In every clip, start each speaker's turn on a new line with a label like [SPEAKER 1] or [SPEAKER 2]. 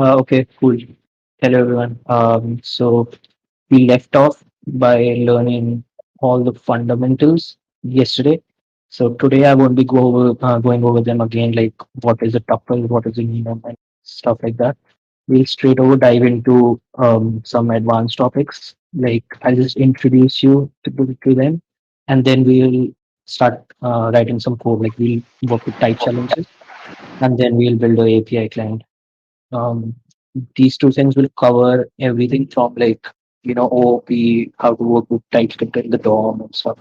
[SPEAKER 1] Okay, cool. Hello, everyone. So we left off by learning all the fundamentals yesterday. So today I won't be going over them again, like what is a tuple, what is a enum, and stuff like that. We'll straight over dive into some advanced topics. Like I'll just introduce you to them, and then we'll start writing some code. Like we'll work with type challenges, and then we'll build a API client. um, these two things will cover everything from like OOP, how to work with TypeScript in the DOM and stuff,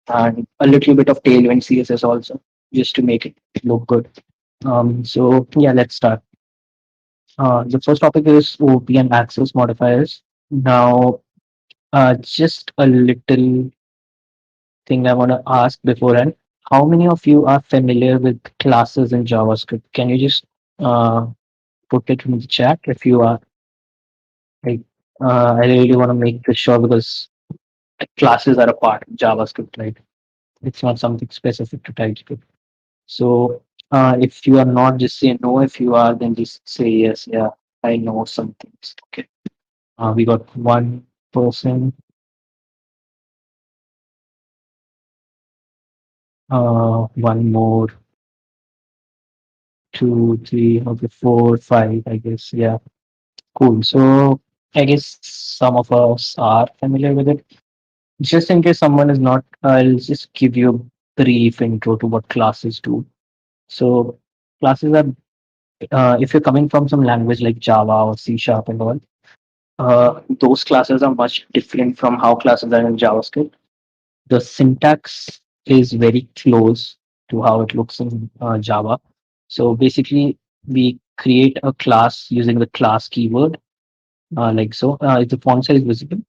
[SPEAKER 1] and a little bit of tailwind CSS also, just to make it look good. So yeah, let's start. The first topic is OOP and access modifiers. Now, just a little thing I want to ask beforehand. How many of you are familiar with classes in JavaScript? Can you just uh, put it in the chat if you are? Like, I really want to make this sure because classes are a part of JavaScript, right? It's not something specific to TypeScript. So, if you are not, just say no. If you are, then just say yes. Yeah, I know some things. Okay. We got one person. One more. Two, three. Okay, four, five. I guess. Yeah. Cool. So, I guess some of us are familiar with it. Just in case someone is not, I'll just give you a brief intro to what classes do. So classes are, if you're coming from some language like Java or C Sharp and all, those classes are much different from how classes are in JavaScript. The syntax is very close to how it looks in Java. So basically, we create a class using the class keyword, like so. Is the font size visible?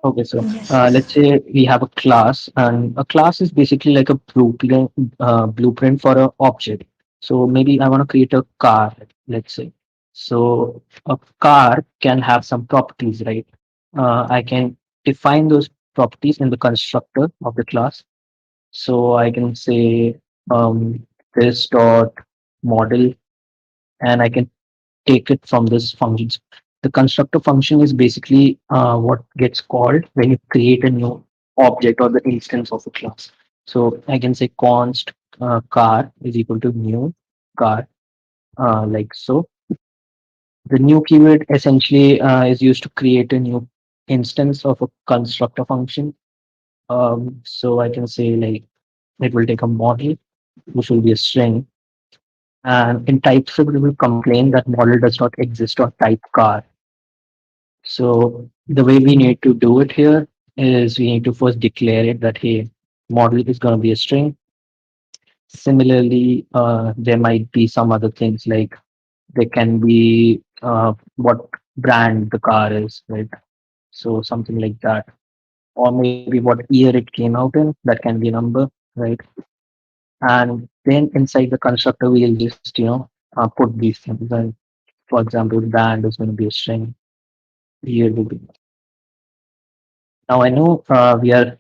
[SPEAKER 1] Okay, so
[SPEAKER 2] Yes.
[SPEAKER 1] let's say we have a class, and a class is basically like a blueprint for an object. So maybe I want to create a car, let's say. So a car can have some properties, right? I can define those properties in the constructor of the class. So I can say this dot model, and I can take it from this functions. The constructor function is basically what gets called when you create a new object or the instance of a class. So I can say const car is equal to new car, like so. The new keyword essentially is used to create a new instance of a constructor function. So I can say like it will take a model, which will be a string, and in TypeScript it will complain that model does not exist on type car. So the way we need to do it here is we need to first declare it that hey, model is going to be a string. Similarly, there might be some other things like there can be what brand the car is, right? So something like that, or maybe what year it came out in. That can be a number, right? And then inside the constructor, we'll just put these things. And for example, brand is going to be a string. Year will be. Now I know we are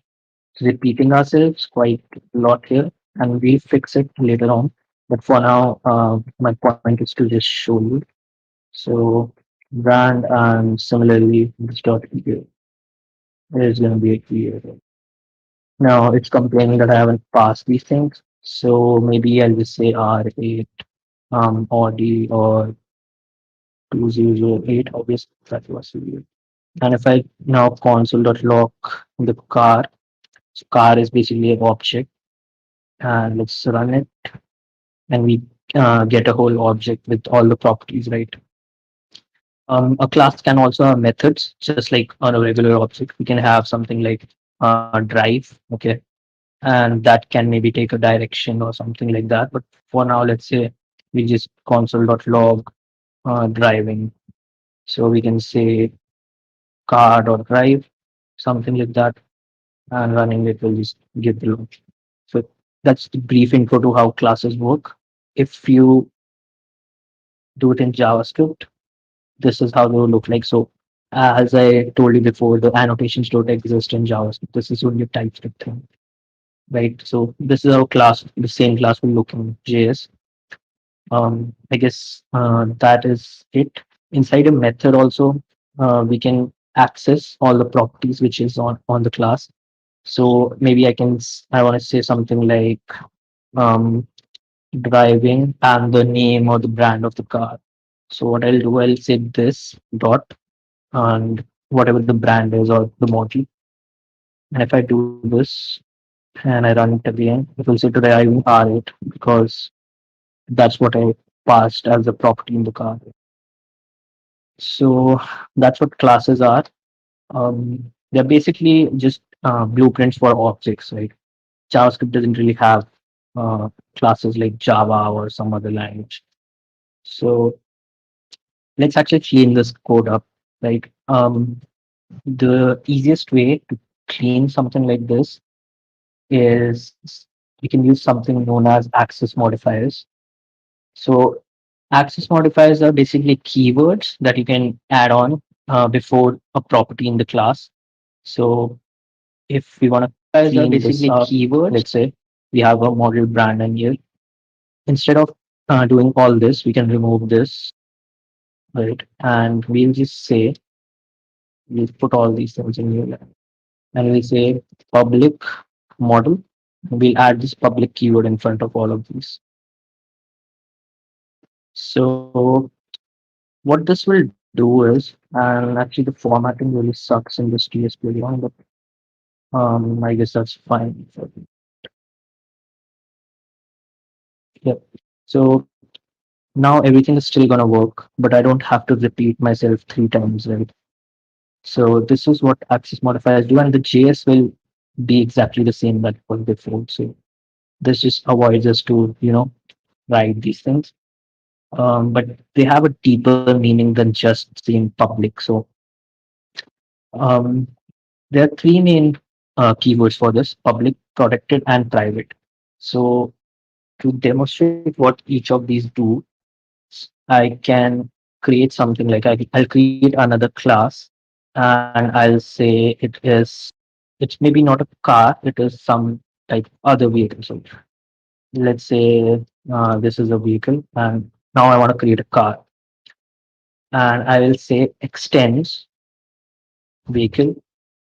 [SPEAKER 1] repeating ourselves quite a lot here, and we'll fix it later on. But for now, my point is to just show you. So brand and similarly this dot here is going to be a here. Now it's complaining that I haven't passed these things. So maybe I'll just say R8 Audi or 2008. Obviously that was weird. And if I now console.log the car, so car is basically an object, and let's run it, and we get a whole object with all the properties, right? A class can also have methods, just like on a regular object. We can have something like drive, okay, and that can maybe take a direction or something like that. But for now, let's say we just console.log driving. So we can say car.drive, something like that, and running it will just give the log. So that's the brief intro to how classes work. If you do it in JavaScript, this is how they will look like. So as I told you before, the annotations don't exist in JavaScript. This is only a TypeScript thing, right? So this is how the same class will look in JS. I guess that is it. Inside a method also, we can access all the properties which is on the class. So maybe I want to say something like um, driving and the name or the brand of the car. So what I'll do, I'll say this dot and whatever the brand is or the model. And if I do this and I run it again, it will say today I R8 because that's what I passed as a property in the car. So that's what classes are. They're basically just blueprints for objects, right? JavaScript doesn't really have uh, classes like Java or some other language. So let's actually clean this code up, right? The easiest way to clean something like this is you can use something known as access modifiers. So access modifiers are basically keywords that you can add on before a property in the class. So if we want to
[SPEAKER 2] Are
[SPEAKER 1] clean this
[SPEAKER 2] basically
[SPEAKER 1] up,
[SPEAKER 2] keywords.
[SPEAKER 1] let's say we have a model brand in here. Instead of doing all this, we can remove this, right? And we'll just say, we'll put all these things in here and we'll say public model. We'll add this public keyword in front of all of these. So what this will do is, and actually the formatting really sucks in this TSP one, but I guess that's fine. Yeah. So now everything is still gonna work, but I don't have to repeat myself 3 times, right? So this is what access modifiers do, and the JS will be exactly the same that was before. So this just avoids us to, write these things. But they have a deeper meaning than just saying public. So um, there are three main keywords for this: public, protected, and private. So to demonstrate what each of these do, I can create something like I'll create another class and I'll say it's maybe not a car, it is some type other vehicle. So let's say this is a vehicle and now I want to create a car and I will say extends vehicle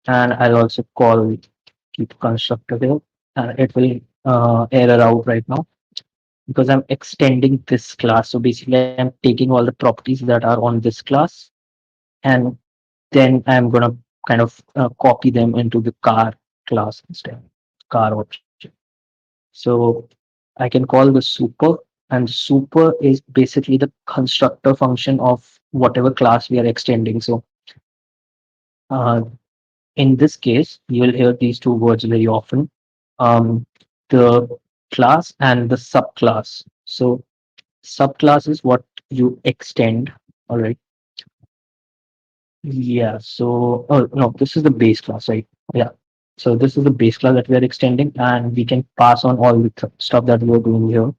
[SPEAKER 1] and I'll also call keep constructor here and it will error out right now because I'm extending this class. So basically I'm taking all the properties that are on this class and then I'm gonna kind of copy them into the car class instead, car object. So I can call the super, and super is basically the constructor function of whatever class we are extending. So uh, in this case, you will hear these two words very often, um, the class and the subclass. So subclass is what you extend. All right. Yeah. So, oh no, this is the base class, right? Yeah. So this is the base class that we are extending, and we can pass on all the stuff that we are doing here.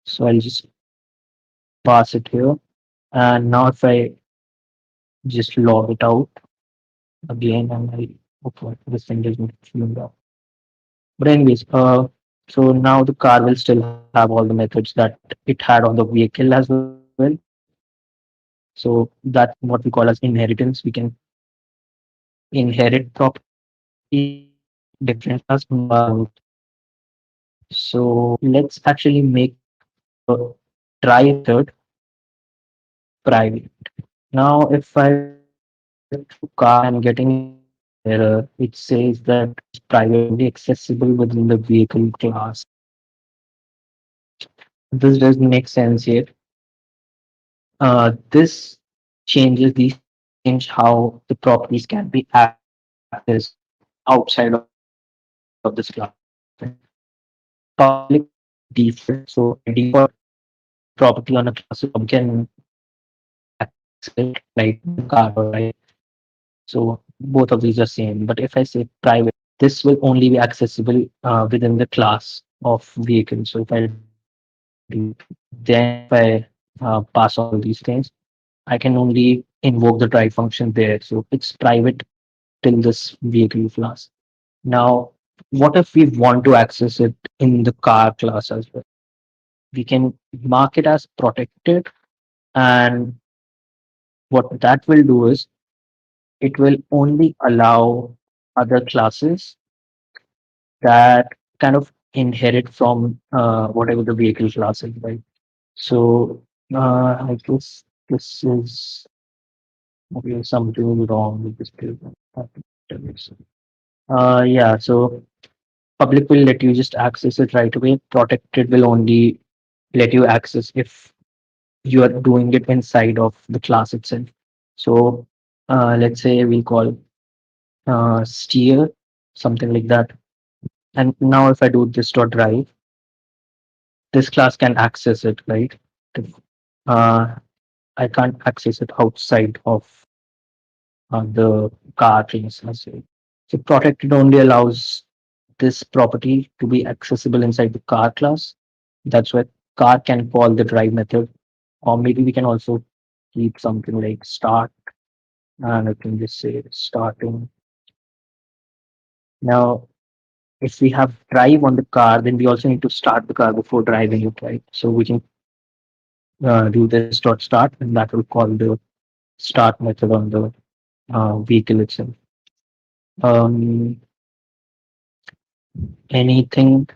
[SPEAKER 1] So I'll just pass it here, and now if I just log it out again, and I okay, this thing doesn't feel out. But anyways, so now the car will still have all the methods that it had on the vehicle as well. So that's what we call as inheritance. We can inherit properties from different class, but so let's actually make the try method private. Now, if I try to car and I'm getting an error, it says that is private only accessible within the vehicle class. This doesn't make sense yet. This changes these things change how the properties can be accessed outside of this class. Public is the default. So by default, any property on a class can access it like the car or right. So both of these are same. But if I say private, this will only be accessible within the class of vehicle. So if I do that, then if I pass all these things, I can only invoke the drive function there. So it's private till this vehicle class. Now, what if we want to access it in the car class as well? we can mark it as protected. And what that will do is it will only allow other classes that kind of inherit from whatever the vehicle class is, right? So I guess this is maybe something wrong with this table. Yeah, so public will let you just access it right away. Protected will only let you access if you are doing it inside of the class itself. So let's say we call steer, something like that. And now if I do this dot drive, this class can access it, right? If, Uh, I can't access it outside of the car class, let's say. So protected only allows this property to be accessible inside the car class. That's where car can call the drive method, or maybe we can also keep something like start, and I can just say starting. Now, if we have drive on the car, then we also need to start the car before driving it, right? So we can do this dot start, and that will call the start method on the vehicle itself. Um, Anything?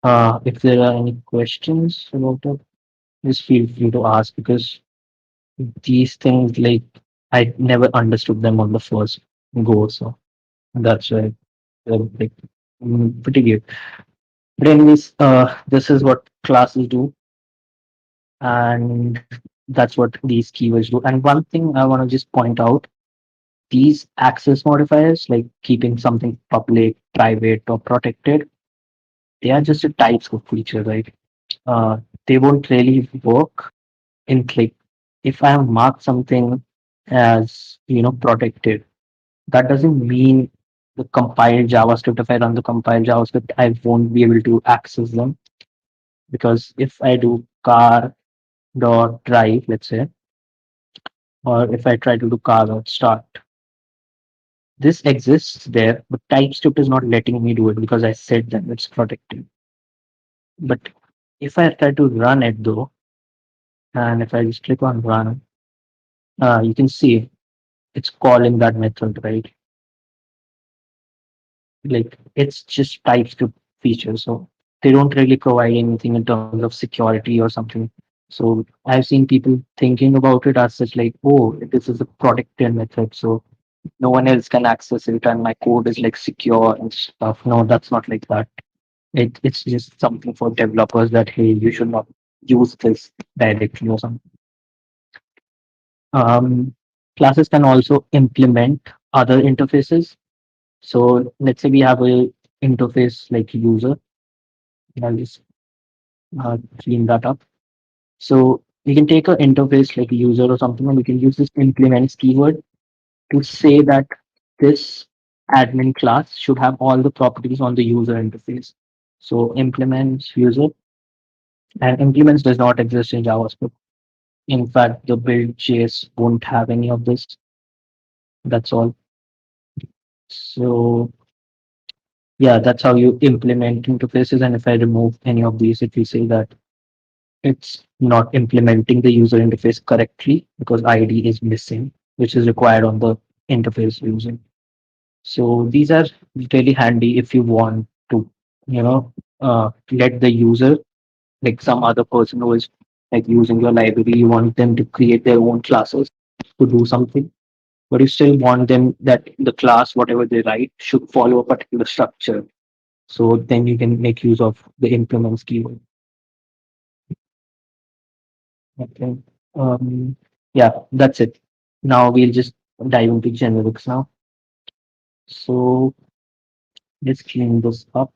[SPEAKER 1] If there are any questions about it, just feel free to ask because these things, like, I never understood them on the first go, so that's why they're like pretty good. But anyways, this is what classes do, and that's what these keywords do. And one thing I want to just point out: these access modifiers, like keeping something public, private, or protected, they are just a TypeScript feature, right? Uh, they won't really work in click. If I have marked something as protected, that doesn't mean the compiled JavaScript. If I run the compiled JavaScript, I won't be able to access them because if I do car dot drive, let's say, or if I try to do car dot start, this exists there, but TypeScript is not letting me do it because I said that it's protected. But if I try to run it though, and if I just click on run, you can see it's calling that method, right? Like it's just TypeScript feature, so they don't really provide anything in terms of security or something. So I've seen people thinking about it as such, like, oh, this is a protected method, so no one else can access it, and my code is like secure and stuff. No, that's not like that. It's just something for developers that hey, you should not use this directly or something. Um, Classes can also implement other interfaces. So let's say we have a interface like user. I'll just clean that up. So we can take an interface like user or something, and we can use this implements keyword to say that this admin class should have all the properties on the user interface. So implements user, and implements does not exist in JavaScript. In fact, the build.js won't have any of this. That's all. So yeah, that's how you implement interfaces. And if I remove any of these, it will say that it's not implementing the user interface correctly because ID is missing, which is required on the interface using. So these are really handy if you want to, let the user, like some other person who is like using your library, you want them to create their own classes to do something, but you still want them that the class, whatever they write, should follow a particular structure. So then you can make use of the implements keyword. Okay. Um, yeah, that's it. Now we'll just dive into generics now. So let's clean this up.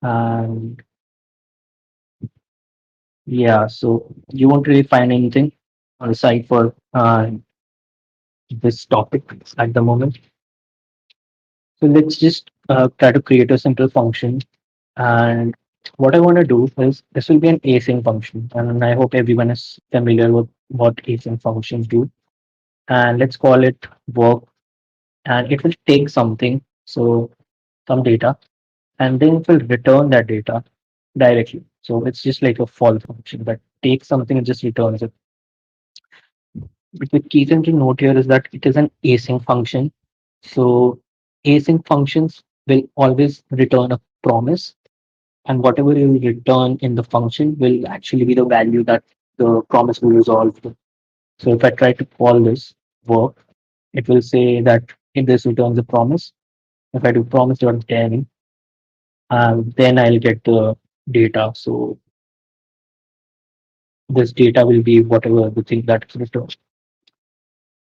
[SPEAKER 1] And yeah, so you won't really find anything on the site for this topic at the moment. So let's just try to create a simple function. And what I want to do is this will be an async function. And I hope everyone is familiar with what async functions do. And let's call it work, and it will take something, so some data, and then it will return that data. directly. So it's just like a for function that takes something and just returns it. But the key thing to note here is that it is an async function. So async functions will always return a promise, and whatever you return in the function will actually be the value that the promise will resolve to. So if I try to call this work, it will say that if this returns a promise, if I do promise.10, then I'll get the data. So this data will be whatever the thing that's returned.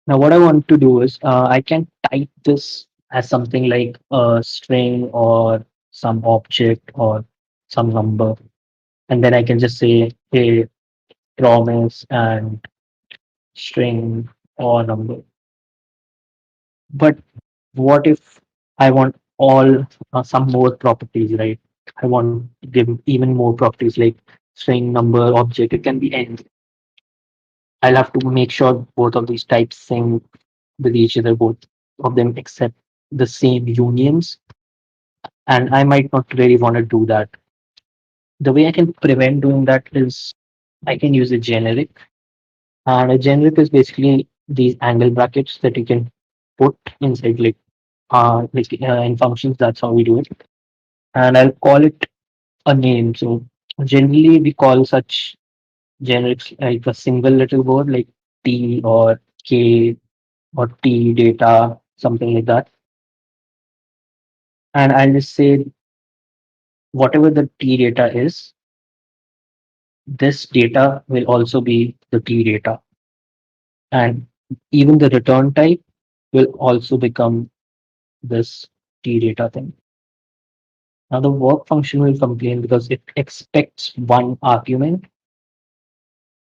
[SPEAKER 1] Now, what I want to do is I can type this as something like a string or some object or some number. And then I can just say, hey, promise and string or number. But what if I want all some more properties, right? I want to give even more properties like string, number, object. It can be any. I'll have to make sure both of these types sync with each other, both of them accept the same unions. And I might not really want to do that. The way I can prevent doing that is I can use a generic. And a generic is basically these angle brackets that you can put inside in functions. That's how we do it. And I'll call it a name. So generally we call such generics like a single little word like T or K or T data, something like that. And I'll just say whatever the T data is, this data will also be the T data. And even the return type will also become this T data thing. Now the work function will complain because it expects one argument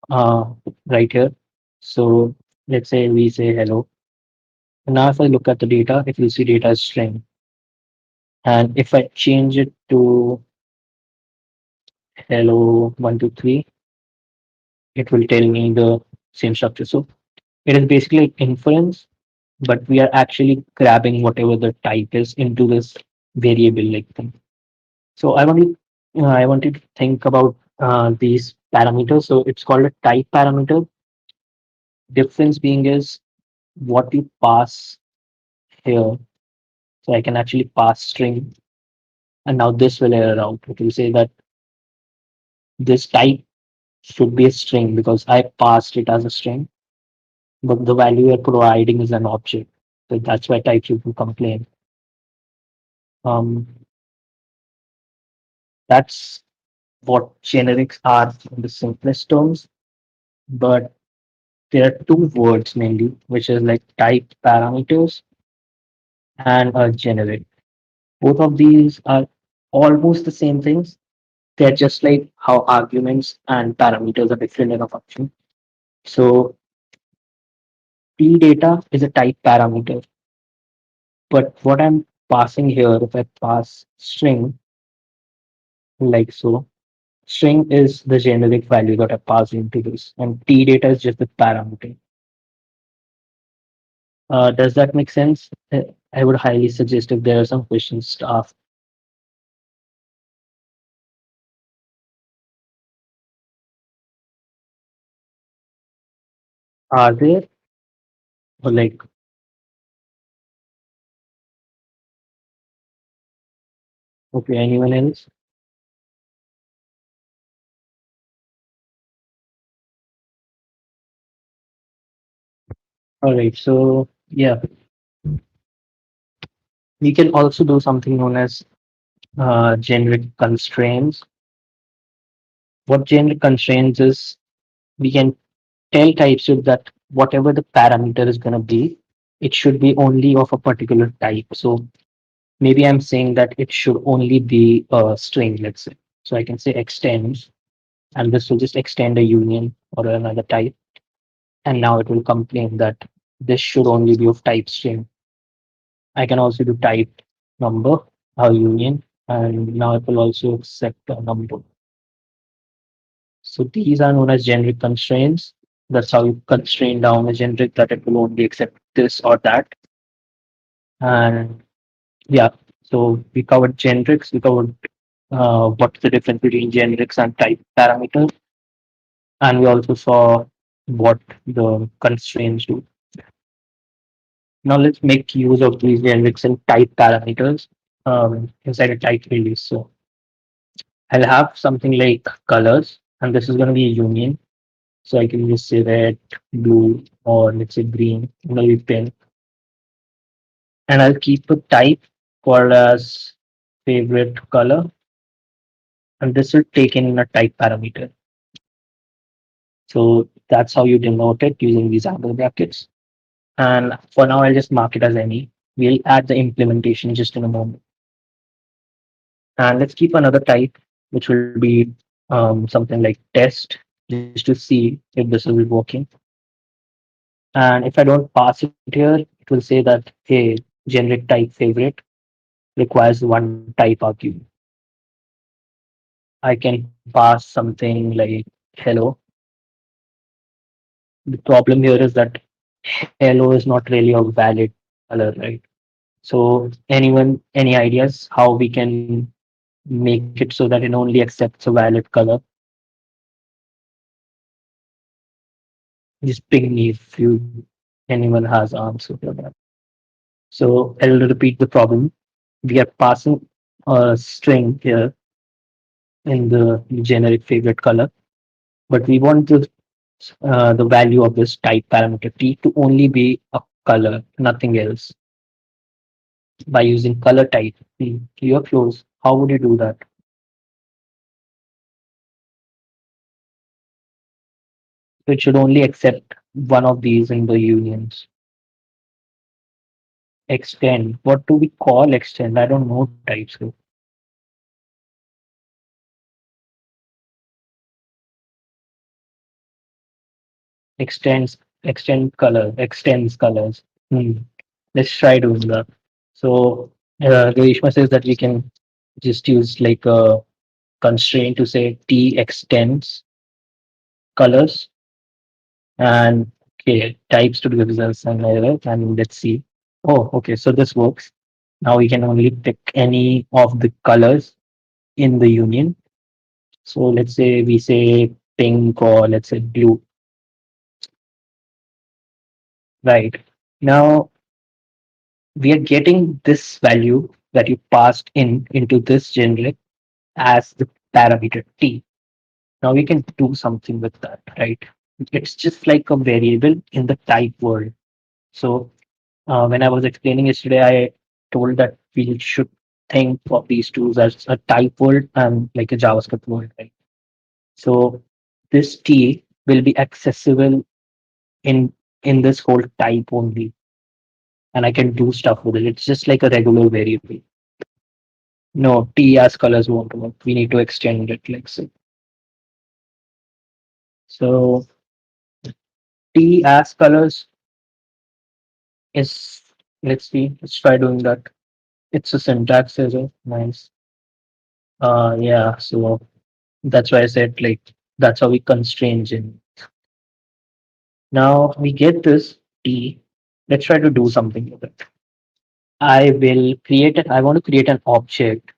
[SPEAKER 1] uh, right here. So let's say we say hello. And now if I look at the data, it will see data as string. And if I change it to hello 123, it will tell me the same structure. So it is basically inference, but we are actually grabbing whatever the type is into this variable like thing. So I wanted to think about these parameters. So it's called a type parameter. Difference being is what you pass here. So I can actually pass string, and now this will error out. It will say that this type should be a string because I passed it as a string, but the value you're providing is an object. So that's why TypeScript will complain. Um, that's what generics are in the simplest terms. But there are two words mainly, which is like type parameters and a generic. Both of these are almost the same things. They're just like how arguments and parameters are different in a function. So T data is a type parameter, but what I'm passing here, if I pass string like so, string is the generic value that I pass into this, and T data is just the parameter. Does that make sense? I would highly suggest if there are some questions to ask. Are there or like okay, anyone else? All right, so yeah, we can also do something known as generic constraints. What generic constraints is we can tell TypeScript that whatever the parameter is going to be, it should be only of a particular type. So maybe I'm saying that it should only be a string, let's say. So I can say extends, and this will just extend a union or another type. And now it will complain that this should only be of type string. I can also do type number, a union, and now it will also accept a number. So these are known as generic constraints. That's how you constrain down a generic that it will only accept this or that. And yeah, so we covered generics, we covered what's the difference between generics and type parameters, and we also saw what the constraints do. Now let's make use of these generics and type parameters inside a type release. So I'll have something like colors, and this is going to be a union. So I can just say red, blue, or let's say green, maybe pink, and I'll keep a type called as favorite color, and this will take in a type parameter. So that's how you denote it using these angle brackets. And for now, I'll just mark it as any. We'll add the implementation just in a moment. And let's keep another type, which will be something like test, just to see if this will be working. And if I don't pass it here, it will say that, hey, generic type favorite requires one type argument. I can pass something like hello. The problem here is that hello is not really a valid color, right? So anyone, any ideas how we can make it so that it only accepts a valid color? Just ping me if you anyone has answer for that. So I'll repeat the problem. We are passing a string here in the generic favorite color, but we want the value of this type parameter t to only be a color, nothing else. By using color type, you're close. How would you do that? So it should only accept one of these in the unions. Extend. What do we call extend? I don't know TypeScript. Extend color, extends colors. Hmm. Let's try doing that. So Garishma says that we can just use like a constraint to say t extends colors and okay types to give us an error, and let's see. Oh, okay. So this works. Now we can only pick any of the colors in the union. So let's say we say pink or let's say blue. Right. Now we are getting this value that you passed in into this generic as the parameter t. Now we can do something with that, right? It's just like a variable in the type world. So when I was explaining yesterday, I told that we should think of these tools as a type world and like a JavaScript world, right? So this t will be accessible in in this whole type only, and I can do stuff with it. It's just like a regular variable. No, T as colors won't work. We need to extend it like so. So T as colors is, let's see, let's try doing that. It's a syntax error. Nice. Yeah, so that's why I said like that's how we constrain in. Now we get this T. Let's try to do something with it. I will create it. I want to create an object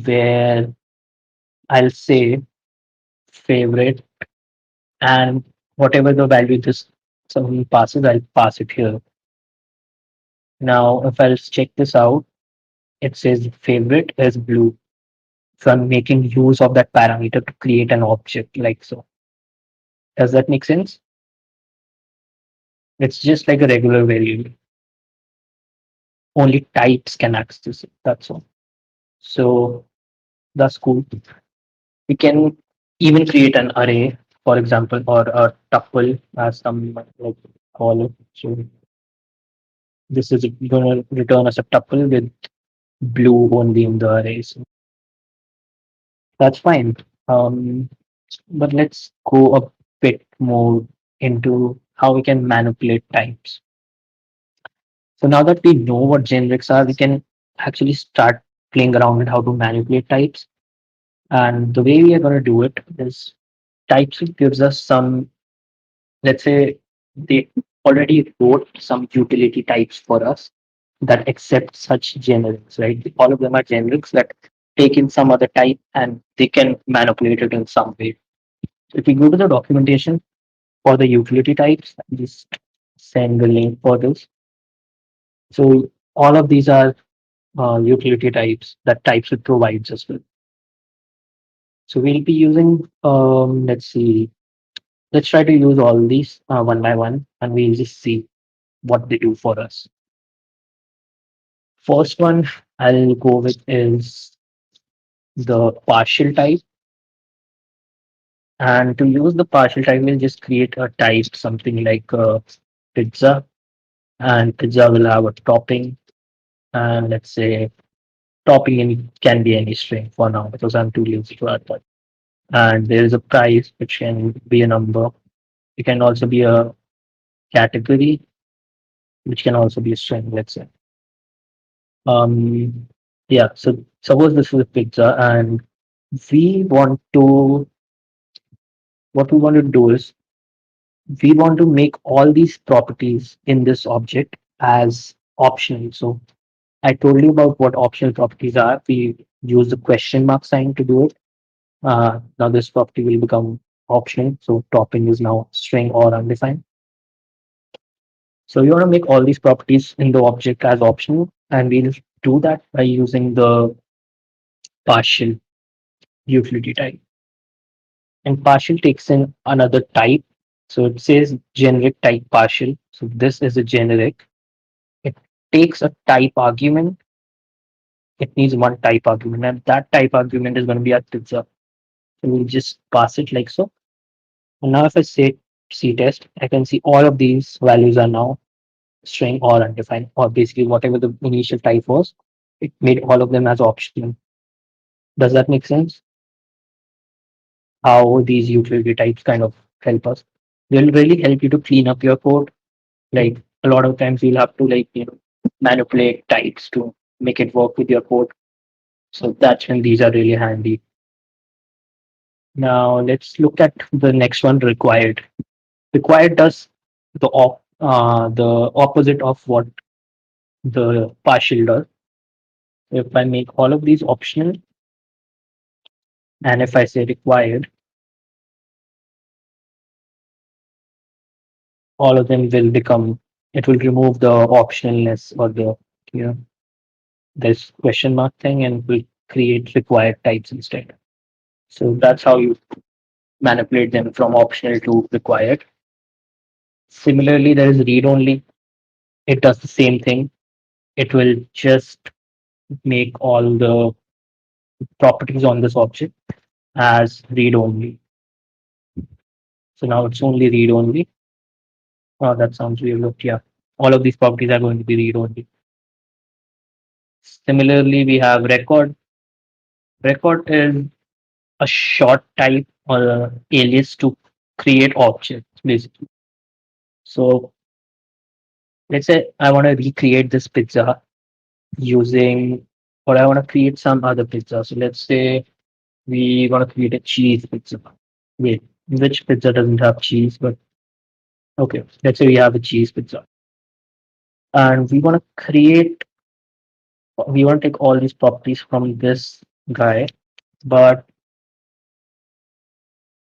[SPEAKER 1] where I'll say favorite and whatever the value this someone passes, I'll pass it here. Now, if I'll check this out, it says favorite is blue. So I'm making use of that parameter to create an object like so. Does that make sense? It's just like a regular variable. Only types can access it. That's all. So that's cool. We can even create an array, for example, or a tuple as some like call it. So this is going to return us a tuple with blue only in the array. So that's fine. Um, but let's go a bit more into how we can manipulate types. So now that we know what generics are, we can actually start playing around with how to manipulate types. And the way we are going to do it is TypeScript gives us some, let's say they already wrote some utility types for us that accept such generics, right? All of them are generics that take in some other type and they can manipulate it in some way. If we go to the documentation for the utility types, I'll just send the link for this. So all of these are utility types that TypeScript provides us with. So we'll be using, let's see, let's try to use all these one by one and we'll just see what they do for us. First one I'll go with is the partial type. And to use the partial type, we'll just create a type, something like pizza, and pizza will have a topping. And let's say topping in can be any string for now because I'm too lazy to add that. And there is a price, which can be a number. It can also be a category, which can also be a string, let's say. Um, yeah, so suppose this is a pizza and we want to, what we want to do is we want to make all these properties in this object as optional. So I told you about what optional properties are. We use the question mark sign to do it. Now this property will become optional. So topping is now string or undefined. So you want to make all these properties in the object as optional, and we'll do that by using the partial utility type. And partial takes in another type. So it says generic type partial. So this is a generic. It takes a type argument. It needs one type argument, and that type argument is going to be our pizza. So we'll just pass it like so. And now if I say C test, I can see all of these values are now string or undefined, or basically whatever the initial type was, it made all of them as optional. Does that make sense? How these utility types kind of help us? They'll really help you to clean up your code. Like a lot of times you'll have to manipulate types to make it work with your code. So that's when these are really handy. Now let's look at the next one, required. Required does the opposite of what the partial does. If I make all of these optional and if I say required, all of them will become, it will remove the optionalness or the, you know, this question mark thing and will create required types instead. So that's how you manipulate them from optional to required. Similarly, there is read only. It does the same thing. It will just make all the properties on this object as read only. So now it's only read only. Oh, that sounds weird, but yeah, all of these properties are going to be read only. Similarly, we have record. Record is a short type or a alias to create objects, basically. So let's say I want to recreate this pizza using, or I want to create some other pizza. So let's say we want to create a cheese pizza. Wait, which pizza doesn't have cheese? But okay, let's say we have a cheese pizza. And we want to take all these properties from this guy, but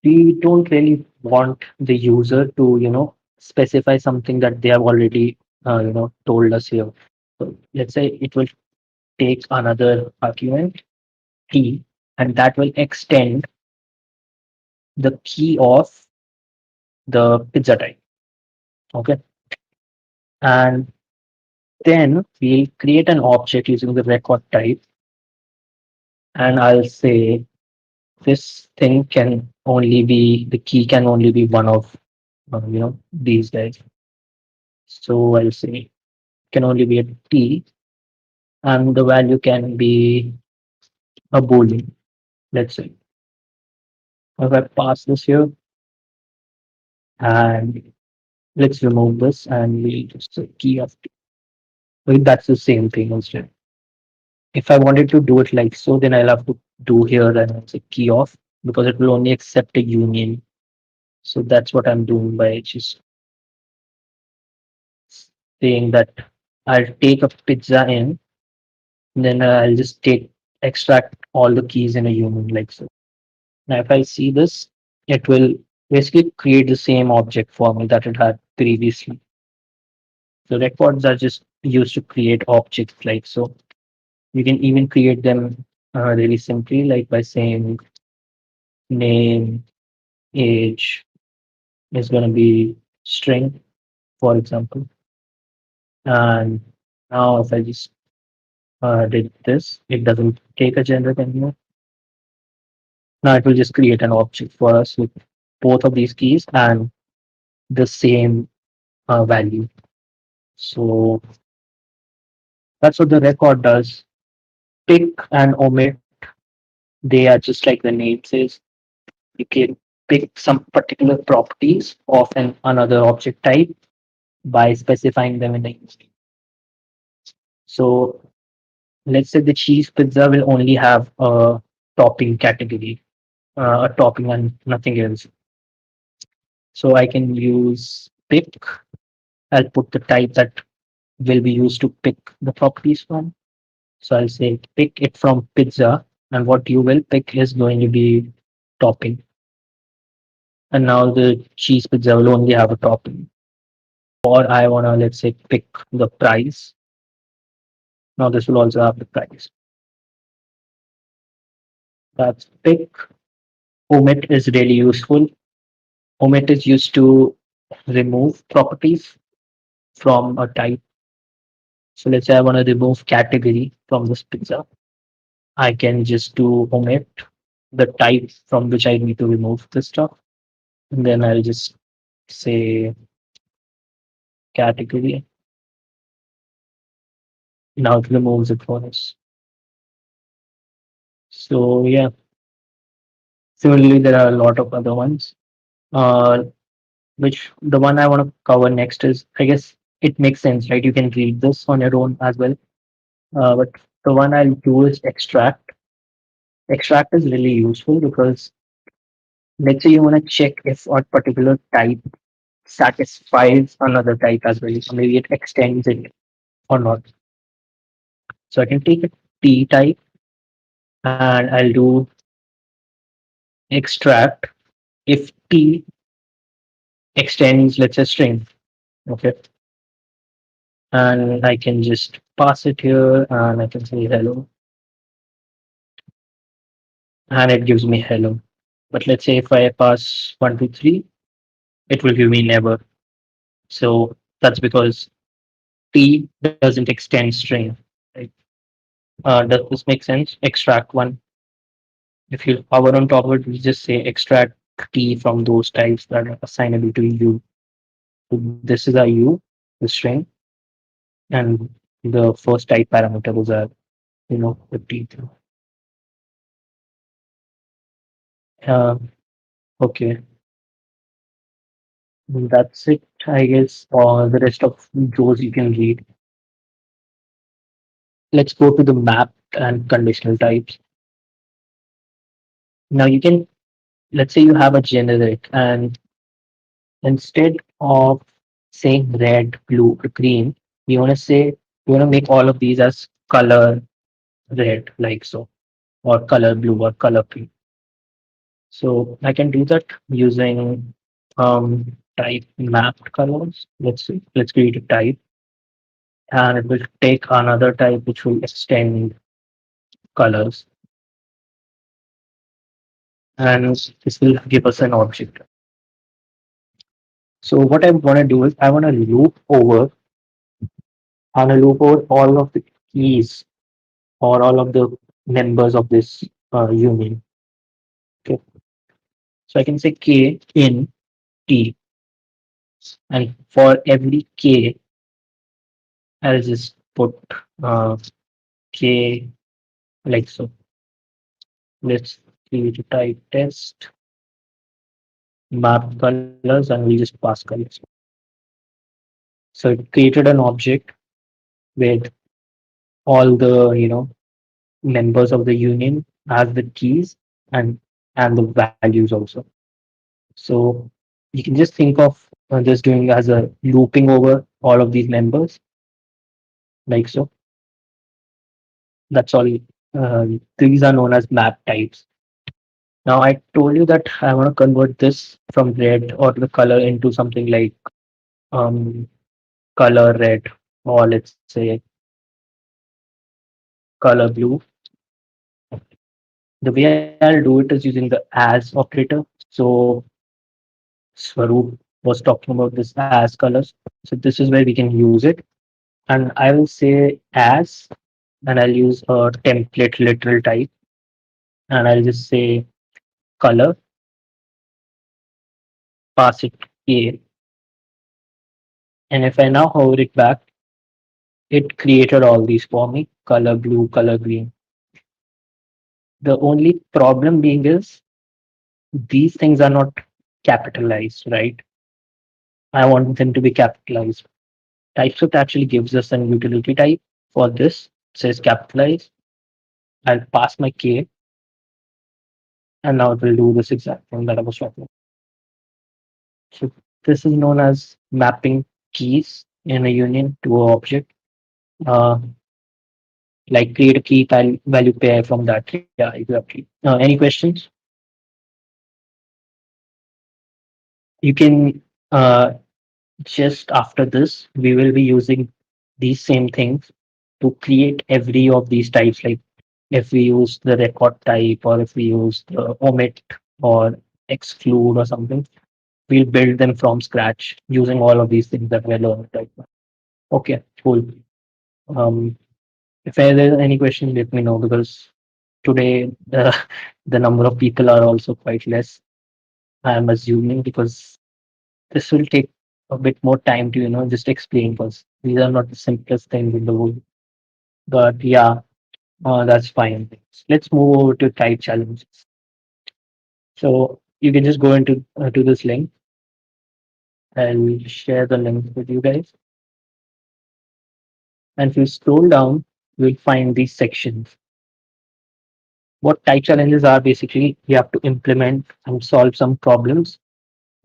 [SPEAKER 1] we don't really want the user to, specify something that they have already, told us here. So let's say it will take another argument, key, and that will extend the key of the pizza type. Okay. And then we'll create an object using the record type. And I'll say this thing can only be, the key can only be one of, these guys. So I'll say can only be a T and the value can be a boolean. Let's say if I pass this here and let's remove this and we'll just say key of T. Well, that's the same thing instead. If I wanted to do it like so, then I'll have to do here and say key off because it will only accept a union. So that's what I'm doing by just saying that I'll take a pizza in, then I'll just extract all the keys in a union like so. Now, if I see this, it will basically create the same object for me that it had previously. So records are just used to create objects like so. You can even create them really simply, like by saying name, age is going to be string, for example. And now if I just did this, it doesn't take a gender anymore. Now it will just create an object for us with both of these keys and the same value. So that's what the record does. Pick and omit, they are just like the name says. You can pick some particular properties of another object type by specifying them in the use case. So let's say the cheese pizza will only have a topping category, a topping and nothing else. So I can use pick. I'll put the type that will be used to pick the properties from. So I'll say pick it from pizza, and what you will pick is going to be topping. And now the cheese pizza will only have a topping. Or I wanna let's say pick the price. Now this will also have the price. That's pick. Omit is really useful. Omit is used to remove properties from a type. So let's say I want to remove category from this pizza. I can just do omit the type from which I need to remove the stuff. And then I'll just say category. Now it removes it for us. So yeah, similarly, there are a lot of other ones. Uh, which the one I want to cover next is, I guess it makes sense, right? You can read this on your own as well. But the one I'll do is extract. Extract is really useful because let's say you want to check if a particular type satisfies another type as well. So maybe it extends it or not. So I can take a T type and I'll do extract if T extends, let's say string. Okay. And I can just pass it here and I can say hello and it gives me hello. But let's say if I pass 1, 2, 3, it will give me never. So that's because T doesn't extend string. Right? Does this make sense? Extract one. If you hover on top of it, we just say extract T from those types that are assignable to you. So this is a U, the string, and the first type parameter was a the T. Uh, okay, that's it, I guess. Or the rest of those you can read. Let's go to the map and conditional types. Now you can, let's say you have a generic, and instead of saying red, blue, or green, you want to say you want to make all of these as color red, like so, or color blue, or color pink. So I can do that using type mapped colors. Let's see. Let's create a type, and it will take another type which will extend colors, and this will give us an object. So what I want to do is I want to loop over all of the keys or all of the members of this union. Okay, so I can say k in t, and for every k, I'll just put uh, k like so. Let's create a type test, map colors, and we'll just pass colors. So it created an object with all the members of the union as the keys and the values also. So you can just think of just doing as a looping over all of these members like so. That's all. These are known as map types. Now, I told you that I want to convert this from red or the color into something like um, color red, or let's say color blue. The way I'll do it is using the as operator. So Swaroop was talking about this as colors. So this is where we can use it. And I will say as, and I'll use a template literal type, and I'll just say color, pass it a. And if I now hover it back, it created all these for me, color blue, color green. The only problem being is these things are not capitalized, right? I want them to be capitalized. TypeScript actually gives us an utility type for this. It says capitalize. I'll pass my K, and now it will do this exact thing that I was talking about. So this is known as mapping keys in a union to an object. Uh, like create a key value pair from that. Yeah, exactly. Any questions? You can just after this, we will be using these same things to create every of these types. Like if we use the record type, or if we use the omit or exclude or something, we'll build them from scratch using all of these things that we're learning right now. Okay, cool. Um, if there's any question, let me know, because today the number of people are also quite less. I'm assuming because this will take a bit more time to just explain, because these are not the simplest things in the world. But yeah, that's fine. Let's move over to type challenges. So you can just go into to this link. I'll share the link with you guys. And if you scroll down, you'll find these sections. What type challenges are: basically, you have to implement and solve some problems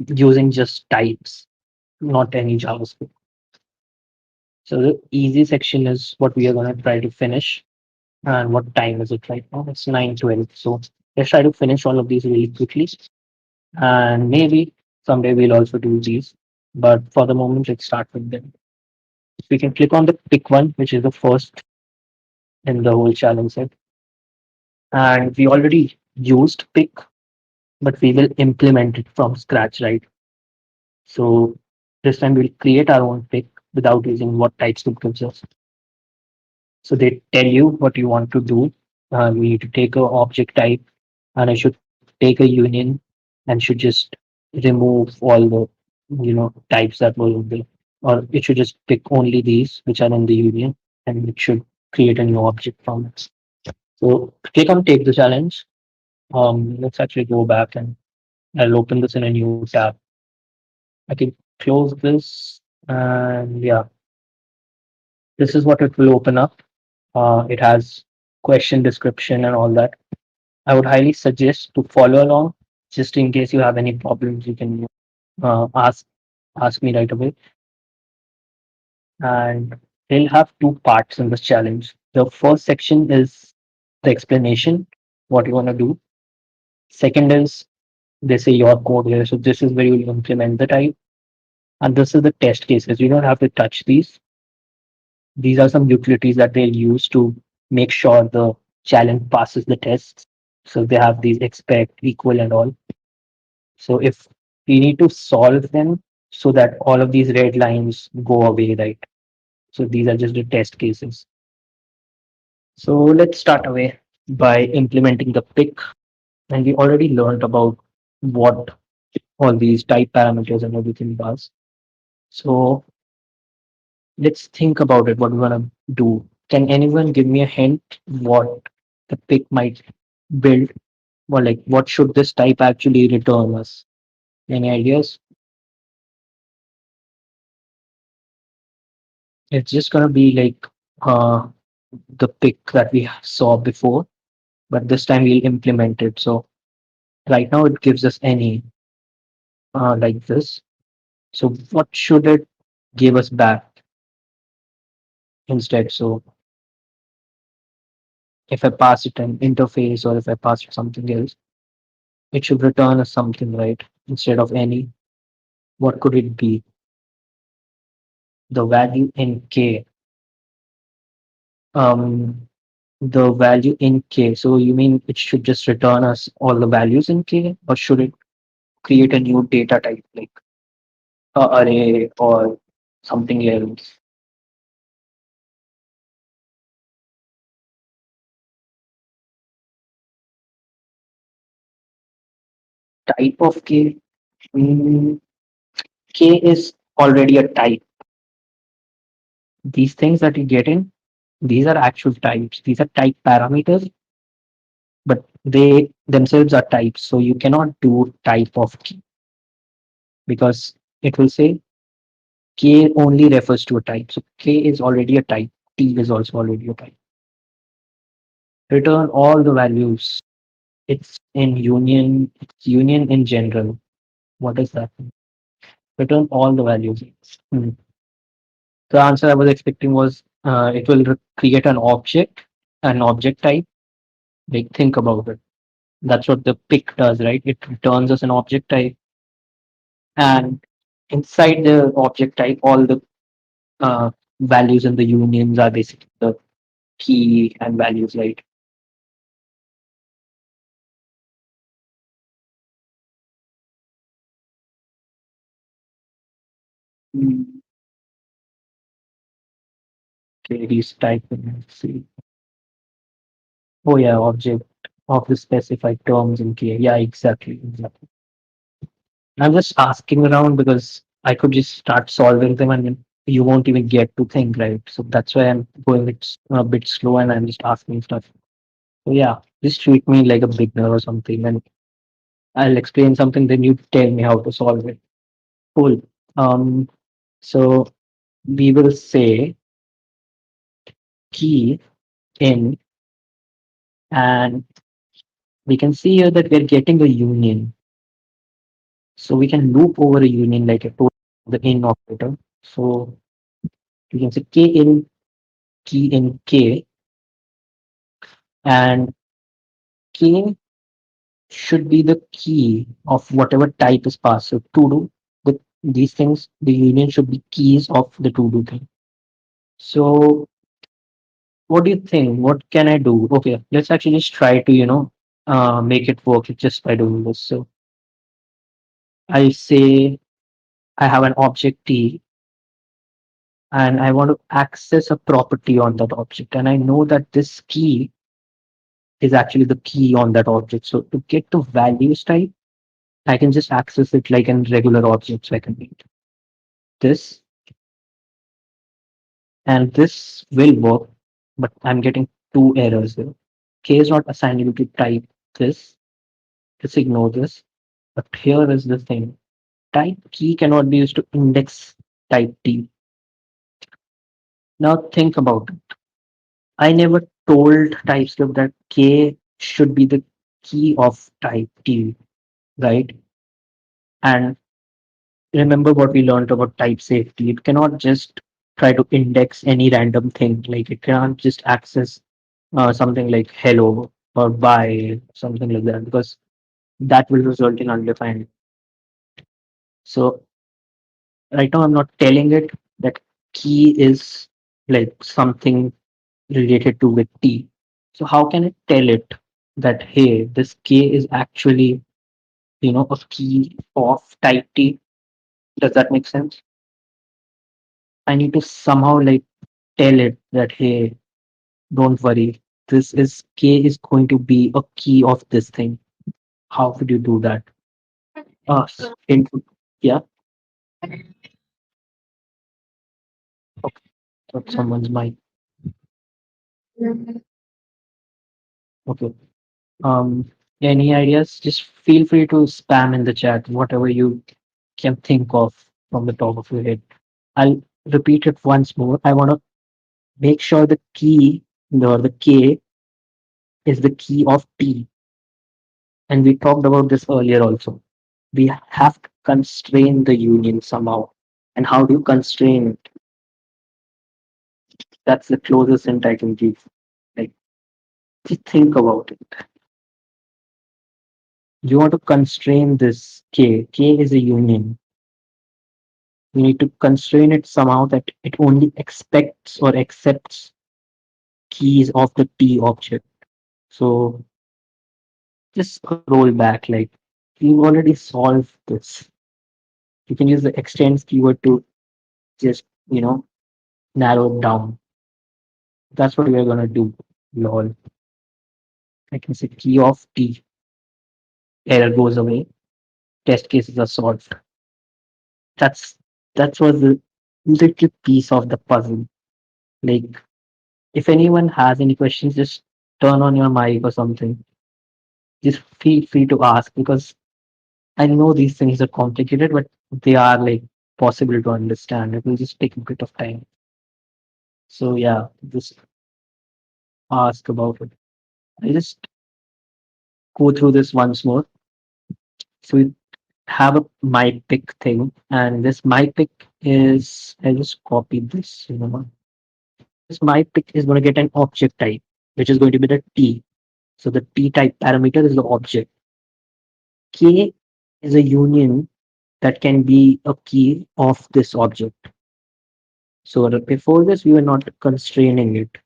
[SPEAKER 1] using just types, not any JavaScript. So the easy section is what we are going to try to finish. And what time is it right now? It's 9:12. So let's try to finish all of these really quickly. And maybe someday we'll also do these. But for the moment, let's start with them. We can click on the pick one, which is the first in the whole challenge set. And we already used pick, but we will implement it from scratch, right? So this time we'll create our own pick without using what TypeScript gives us. So they tell you what you want to do. We need to take a object type, and I should take a union and should just remove all the types that were in there, or it should just pick only these which are in the union, and it should create a new object from it. So click on take the challenge. Let's actually go back, and I'll open this in a new tab. I can close this, and yeah, this is what it will open up. It has question description and all that. I would highly suggest to follow along. Just in case you have any problems, you can ask me right away. And they'll have two parts in this challenge. The first section is the explanation, what you want to do. Second is they say your code here. So this is where you'll implement the type. And this is the test cases. You don't have to touch these. These are some utilities that they'll use to make sure the challenge passes the tests. So they have these expect, equal, and all. So if we need to solve them so that all of these red lines go away, right? So these are just the test cases. So let's start away by implementing the pick. And we already learned about what all these type parameters and everything does. So let's think about it, what we want to do. Can anyone give me a hint what the pick might build? Or like what should this type actually return us? Any ideas? It's just gonna be like the pick that we saw before, but this time we'll implement it. So right now it gives us any like this. So what should it give us back instead? So if I pass it an interface or if I pass it something else, it should return as something, right? Instead of any. What could it be? The value in K. Um, the value in K. So you mean it should just return us all the values in K, or should it create a new data type like a array or something else? Type of K. Mm, K is already a type. These things that you get in, these are actual types. These are type parameters, but they themselves are types. So you cannot do type of key because it will say K only refers to a type. So K is already a type. T is also already a type. Return all the values. It's in union. It's union in general. What does that mean? Return all the values. Hmm. The answer I was expecting was it will create an object type. Like think about it. That's what the pick does, right? It returns us an object type, and inside the object type, all the uh, values in the unions are basically the key and values, right? Mm. Okay, these type and see. Oh yeah, object of the specified terms in K. Yeah, exactly, exactly. I'm just asking around because I could just start solving them and then you won't even get to think, right? So that's why I'm going a bit slow and I'm just asking stuff. So yeah, just treat me like a beginner or something and I'll explain something, then you tell me how to solve it. Cool. Um, so we will say key in, and we can see here that we're getting a union. So we can loop over a union like a total the in operator. So we can say k in key in k, and k should be the key of whatever type is passed. So to do with these things, the union should be keys of the to do thing. So what do you think? What can I do? Okay, let's actually just try to, make it work just by doing this. So I say I have an object T and I want to access a property on that object. And I know that this key is actually the key on that object. So to get the values type, I can just access it like a regular object. So I can read this and this will work, but I'm getting two errors here. K is not assigning to type this. Just ignore this. But here is the thing. Type key cannot be used to index type T. Now think about it. I never told TypeScript that K should be the key of type T, right? And remember what we learned about type safety. It cannot just try to index any random thing. Like it cannot just access something like hello or bye, something like that, because that will result in undefined. So right now I'm not telling it that key is like something related to with T. So how can I tell it that hey, this K is actually, a key of type T? Does that make sense? I need to somehow like tell it that hey, don't worry, this is K is going to be a key of this thing. How would you do that? In, yeah, okay, so someone's mic. Okay. Um, any ideas? Just feel free to spam in the chat whatever you can think of from the top of your head. I'll repeat it once more. I want to make sure the key, the K is the key of T. And we talked about this earlier also. We have to constrain the union somehow. And how do you constrain it? That's the closest hint I can give. Like Just think about it. You want to constrain this K. K is a union. You need to constrain it somehow that it only expects or accepts keys of the T object. So just scroll back, like we've already solved this. You can use the extends keyword to just, narrow it down. That's what we're gonna do. Lol. I can say key of T, error goes away, test cases are solved. That's that was the little piece of the puzzle. Like if anyone has any questions, just turn on your mic or something. Just feel free to ask because I know these things are complicated, but they are like possible to understand. It will just take a bit of time. So yeah, just ask about it. I just go through this once more. So we have a my pick thing, and this my pick is I just copied this. This my pick is going to get an object type, which is going to be the T. So the T type parameter is the object. K is a union that can be a key of this object. So before this, we were not constraining it.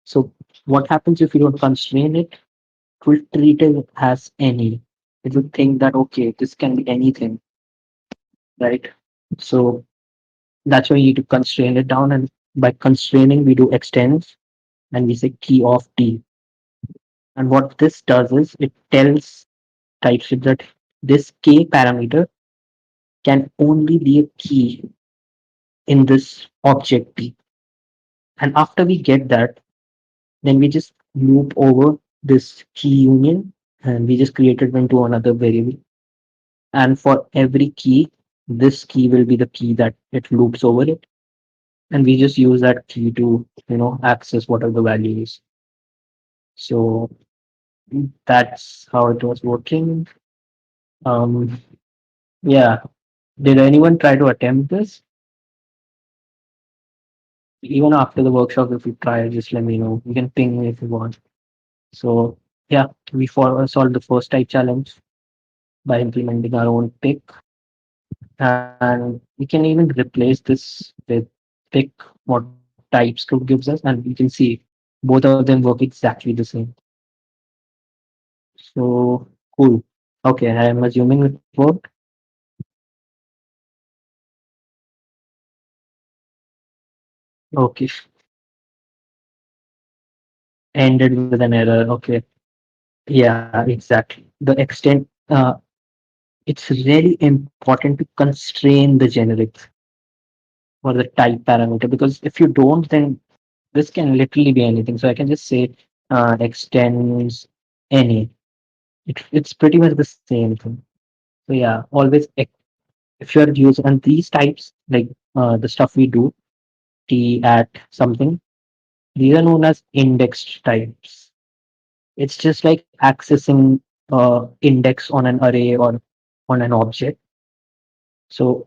[SPEAKER 1] So what happens if you don't constrain it? It will treat it as any. It will think that okay, this can be anything, right? So that's why you need to constrain it down, and by constraining, we do extends and we say key of T. And what this does is it tells TypeScript that this K parameter can only be a key in this object T. And after we get that, then we just loop over this key union and we just create it into another variable. And for every key, this key will be the key that it loops over it. And we just use that key to, access whatever the value is. So that's how it was working. Um, yeah. Did anyone try to attempt this? Even after the workshop, if you try, just let me know. You can ping me if you want. So yeah, we solved the first type challenge by implementing our own pick, and we can even replace this with pick what TypeScript gives us, and you can see both of them work exactly the same. So cool. Okay, I am assuming it worked. Okay, ended with an error. Okay, yeah, exactly. The extent. It's really important to constrain the generics or the type parameter because if you don't, then this can literally be anything. So I can just say extends any. It's pretty much the same thing. So yeah, always if you're using and these types like the stuff we do t at something, these are known as indexed types. It's just like accessing index on an array or on an object. So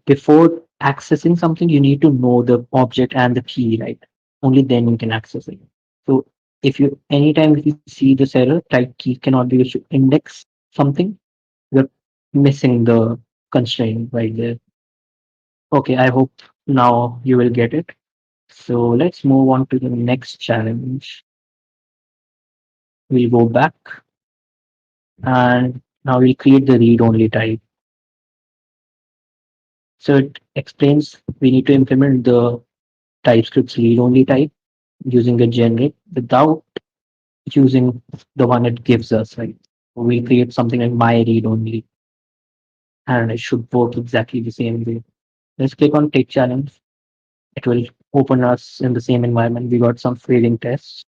[SPEAKER 1] before accessing something, you need to know the object and the key, right? Only then you can access it. So if you anytime if you see this error, type key cannot be used to index something, you're missing the constraint right there. Okay, I hope now you will get it. So let's move on to the next challenge. We'll go back and now we'll create the read-only type. So it explains we need to implement the TypeScript's read-only type using a generic without using the one it gives us, right? We create something like my read only, and it should work exactly the same way. Let's click on take challenge. It will open us in the same environment. We got some failing tests.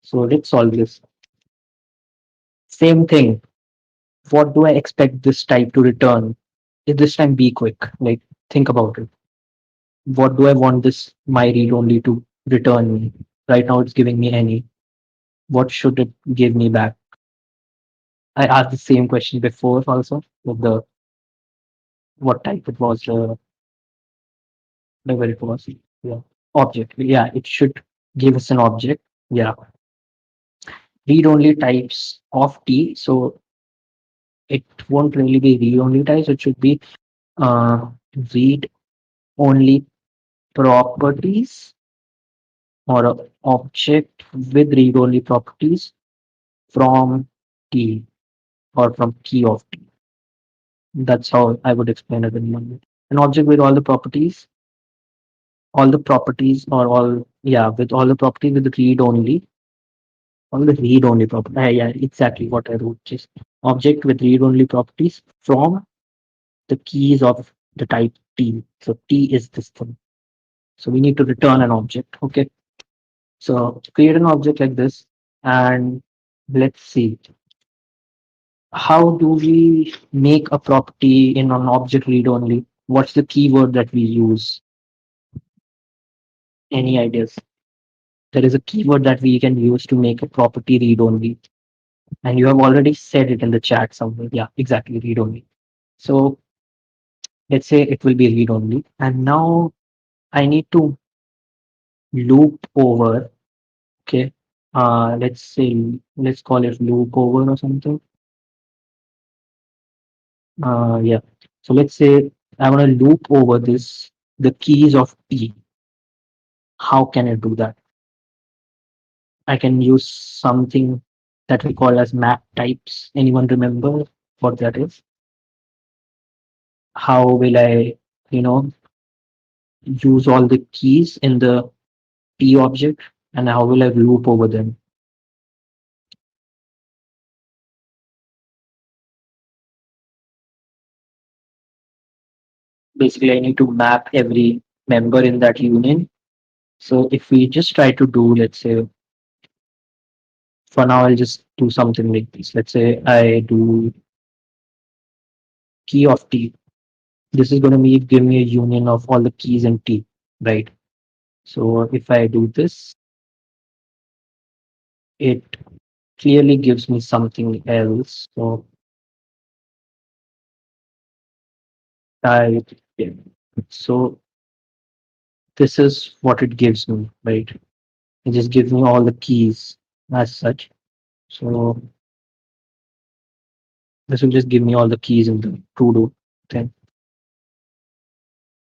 [SPEAKER 1] So let's solve this. Same thing. What do I expect this type to return? Is this time be quick? Like think about it. What do I want this my read only to return me? Right now it's giving me any. What should it give me back? I asked the same question before also with the what type it was, whatever it was. Yeah. Object. Yeah, it should. give us an object. Yeah, read only types of T. So it won't really be read only types. It should be uh, read only properties or a object with read only properties from T or from key of T. That's how I would explain it in one way. An object with all the properties or all, yeah, with all the properties with all the read only property. Yeah, exactly what I wrote. Just object with read only properties from the keys of the type T. So T is this thing. So we need to return an object. Okay. So create an object like this, and let's see, how do we make a property in an object read only? What's the keyword that we use? Any ideas? There is a keyword that we can use to make a property read only. And you have already said it in the chat somewhere. Yeah, exactly, read only. So let's say it will be read only. And now I need to loop over. Okay. Let's say, let's call it loop over or something. Yeah. So let's say I want to loop over the keys of T. How can I do that? I can use something that we call as map types. Anyone remember what that is? How will I, you know, use all the keys in the T object, and how will I loop over them? Basically, I need to map every member in that union. So if we just try to do, let's say, for now, I'll just do something like this. Let's say I do key of T. This is going to be give me a union of all the keys in T, right? So if I do this, it clearly gives me something else. So I, yeah. So this is what it gives me, right? It just gives me all the keys as such. So this will just give me all the keys in the to do thing.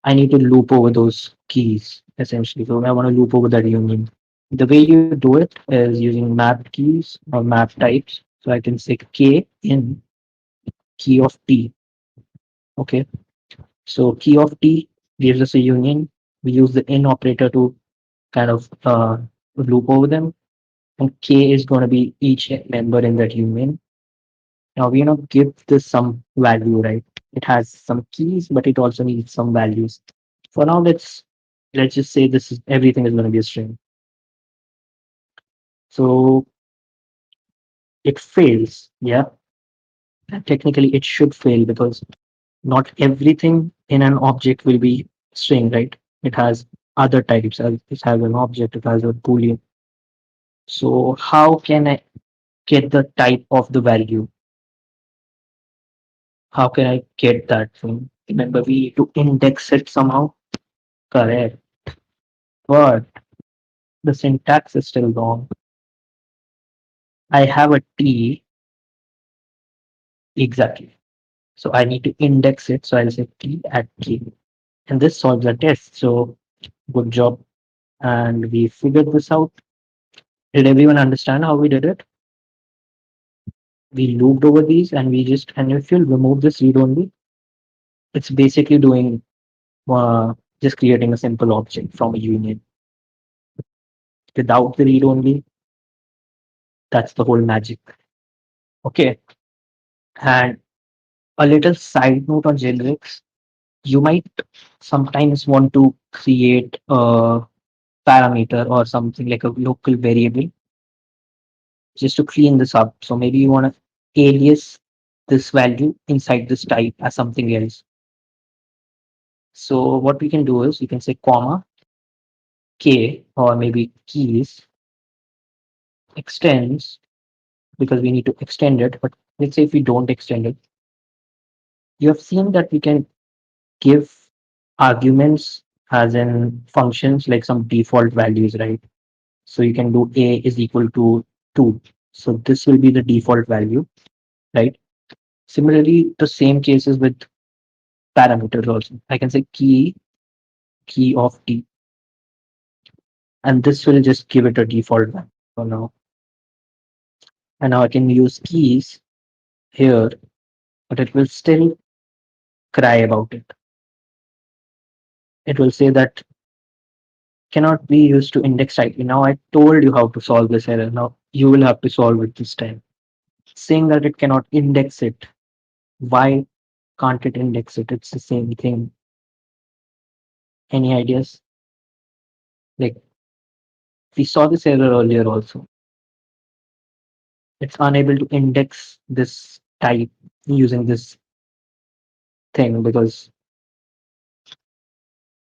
[SPEAKER 1] I need to loop over those keys essentially. So I want to loop over that union. The way you do it is using map keys or map types. So I can say k in key of t. Okay. So key of t gives us a union. We use the in operator to kind of loop over them. And k is going to be each member in that union. Now we give this some value, right? It has some keys, but it also needs some values. For now, let's just say this is everything is going to be a string. So it fails, yeah. And technically, it should fail because not everything in an object will be string, right? It has other types. It has an object. It has a boolean. So how can I get the type of the value? How can I get that thing? Remember, we need to index it somehow. Correct. But the syntax is still wrong. I have a T exactly. So I need to index it. So I'll say T at K. And this solves the test. So good job. And we figured this out. Did everyone understand how we did it? We looped over these and and if you remove this read only, it's basically doing just creating a simple object from a union. Without the read only, that's the whole magic. Okay. And a little side note on generics, you might sometimes want to create a parameter or something like a local variable just to clean this up. So maybe you want to alias this value inside this type as something else. So what we can do is we can say comma k or maybe keys extends because we need to extend it. But let's say if we don't extend it, you have seen that we can give arguments as in functions like some default values, right? So you can do A is equal to 2. So this will be the default value, right? Similarly, the same cases with parameters also. I can say key of t, and this will just give it a default value for now. And now I can use keys here, but it will still cry about it. It will say that cannot be used to index tightly. Now I told you how to solve this error. Now you will have to solve it this time. Saying that it cannot index it. Why can't it index it? It's the same thing. Any ideas? Like we saw this error earlier also. It's unable to index this type using this thing because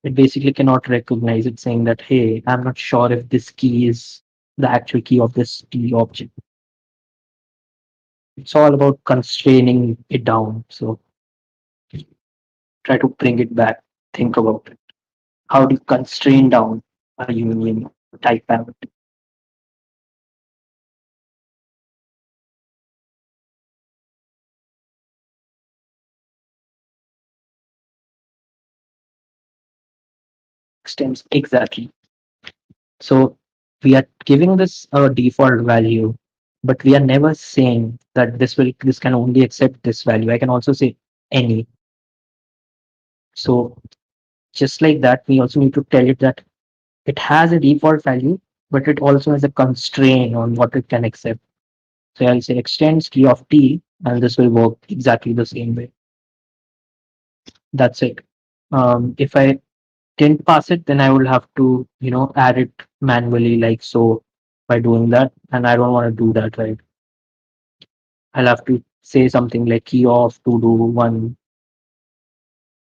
[SPEAKER 1] it basically cannot recognize it, saying that, hey, I'm not sure if this key is the actual key of this T object. It's all about constraining it down. So try to bring it back. Think about it. How do you constrain down a union type parameter? Extends exactly. So we are giving this a default value, but we are never saying that this can only accept this value. I can also say any. So just like that, we also need to tell it that it has a default value, but it also has a constraint on what it can accept. So I'll say extends key of t, and this will work exactly the same way. That's it. If I didn't pass it, then I will have to, add it manually, like so, by doing that. And I don't want to do that, right? I'll have to say something like key of to do one,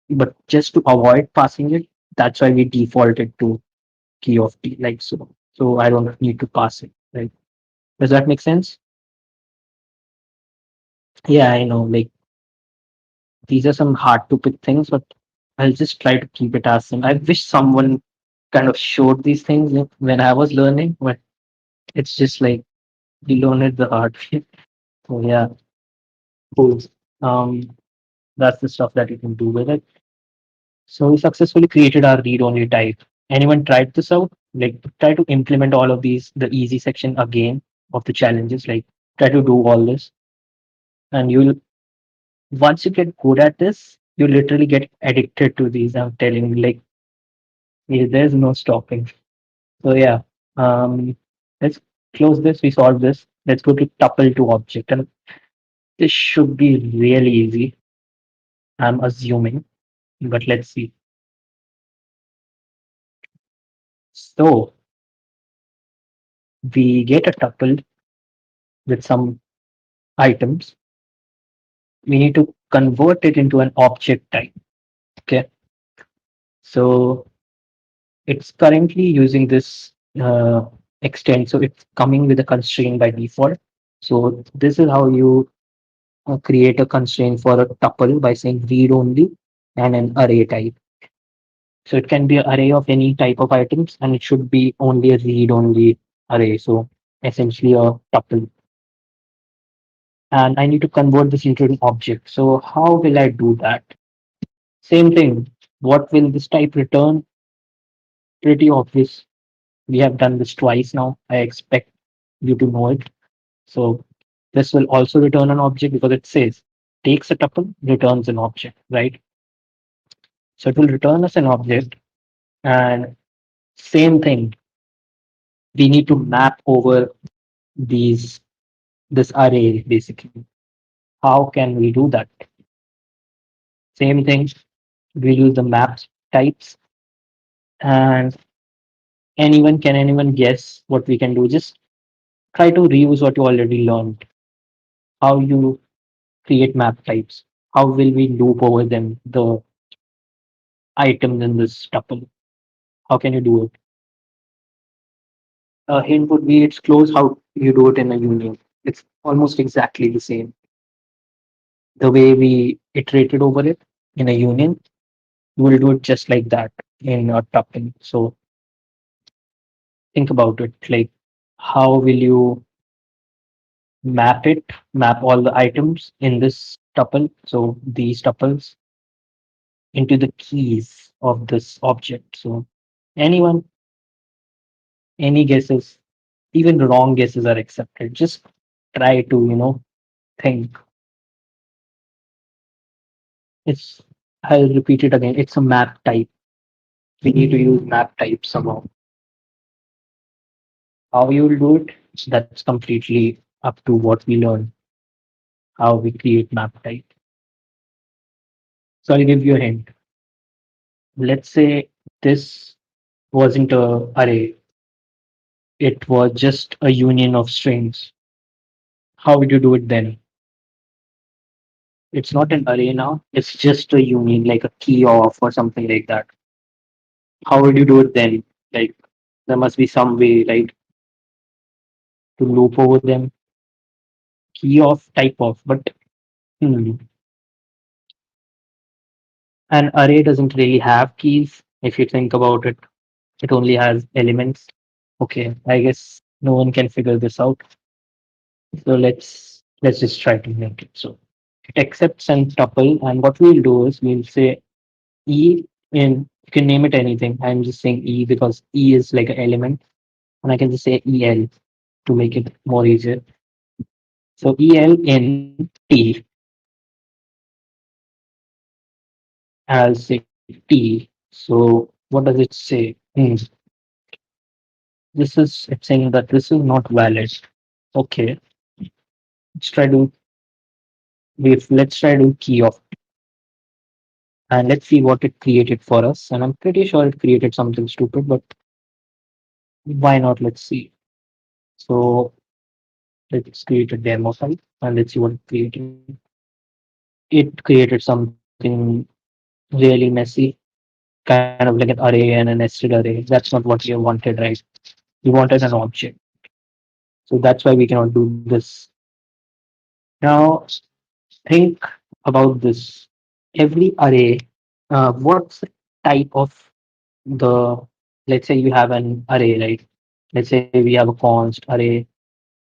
[SPEAKER 1] but just to avoid passing it, that's why we defaulted to key of t, like so. So I don't need to pass it, right? Does that make sense? Yeah, I know. Like these are some hard to pick things, but I'll just try to keep it as simple. I wish someone kind of showed these things when I was learning, but it's just like you learn it the hard way. So yeah, cool. Um, that's the stuff that you can do with it. So we successfully created our read-only type. Anyone tried this out? Like try to implement all of these, the easy section again of the challenges. Like try to do all this, and you'll once you get good at this, you literally get addicted to these. I'm telling you, like there's no stopping. So yeah, um, let's close this. We solved this. Let's go to tuple to object, and this should be really easy. I'm assuming, but let's see. So we get a tuple with some items. We need to convert it into an object type. Okay, so it's currently using this extend. So it's coming with a constraint by default. So this is how you create a constraint for a tuple by saying read only and an array type. So it can be an array of any type of items, and it should be only a read only array. So essentially a tuple. And I need to convert this into an object. So how will I do that? Same thing. What will this type return? Pretty obvious. We have done this twice now. I expect you to know it. So this will also return an object because it says takes a tuple, returns an object, right? So it will return us an object, and same thing. We need to map over these this array basically. How can we do that? Same thing. We use the maps types, and anyone guess what we can do? Just try to reuse what you already learned. How you create map types? How will we loop over them? The items in this tuple. How can you do it? A hint would be it's close how you do it in a union. It's almost exactly the same. The way we iterated over it in a union, we'll do it just like that in a tuple. So think about it. Like, how will you map all the items in this tuple, so these tuples, into the keys of this object. So anyone, any guesses, even wrong guesses are accepted. Just try to, think. It's, I'll repeat it again. It's a map type. We need to use map type somehow. How you will do it, that's completely up to what we learn, how we create map type. So I'll give you a hint. Let's say this wasn't a array. It was just a union of strings. How would you do it then? It's not an array now. It's just a union, like a key off or something like that. How would you do it then? Like, there must be some way, right, to loop over them. Key off, type off. But hmm, an array doesn't really have keys. If you think about it, it only has elements. Okay, I guess no one can figure this out. So let's just try to make it. So it accepts an tuple, and what we'll do is we'll say E in, you can name it anything. I'm just saying E because E is like an element, and I can just say EL to make it more easier. So EL in T, I'll say T. So what does it say? This is, it's saying that this is not valid. Okay, let's try to let's try to key off and let's see what it created for us. And I'm pretty sure it created something stupid, but why not? Let's see. So let's create a demo file and let's see what it created. It created something really messy, kind of like an array and a nested array. That's not what you wanted, right? You wanted an object. So that's why we cannot do this. Now think about this. Every array, what's the type of the, let's say you have an array, right? Let's say we have a const array,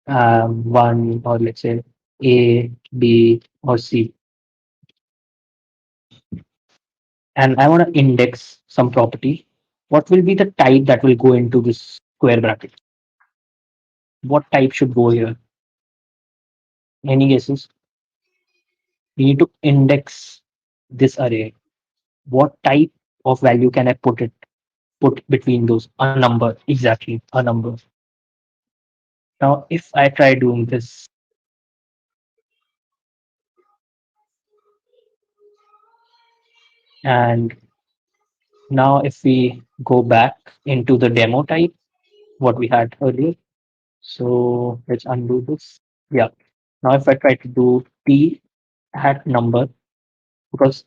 [SPEAKER 1] one, or let's say A, B, or C, and I want to index some property. What will be the type that will go into this square bracket? What type should go here? Any guesses? We need to index this array. What type of value can I put between those? A number, exactly, a number. Now, if I try doing this, and now if we go back into the demo type, what we had earlier, so let's undo this. Yeah. Now if I try to do t hat number, because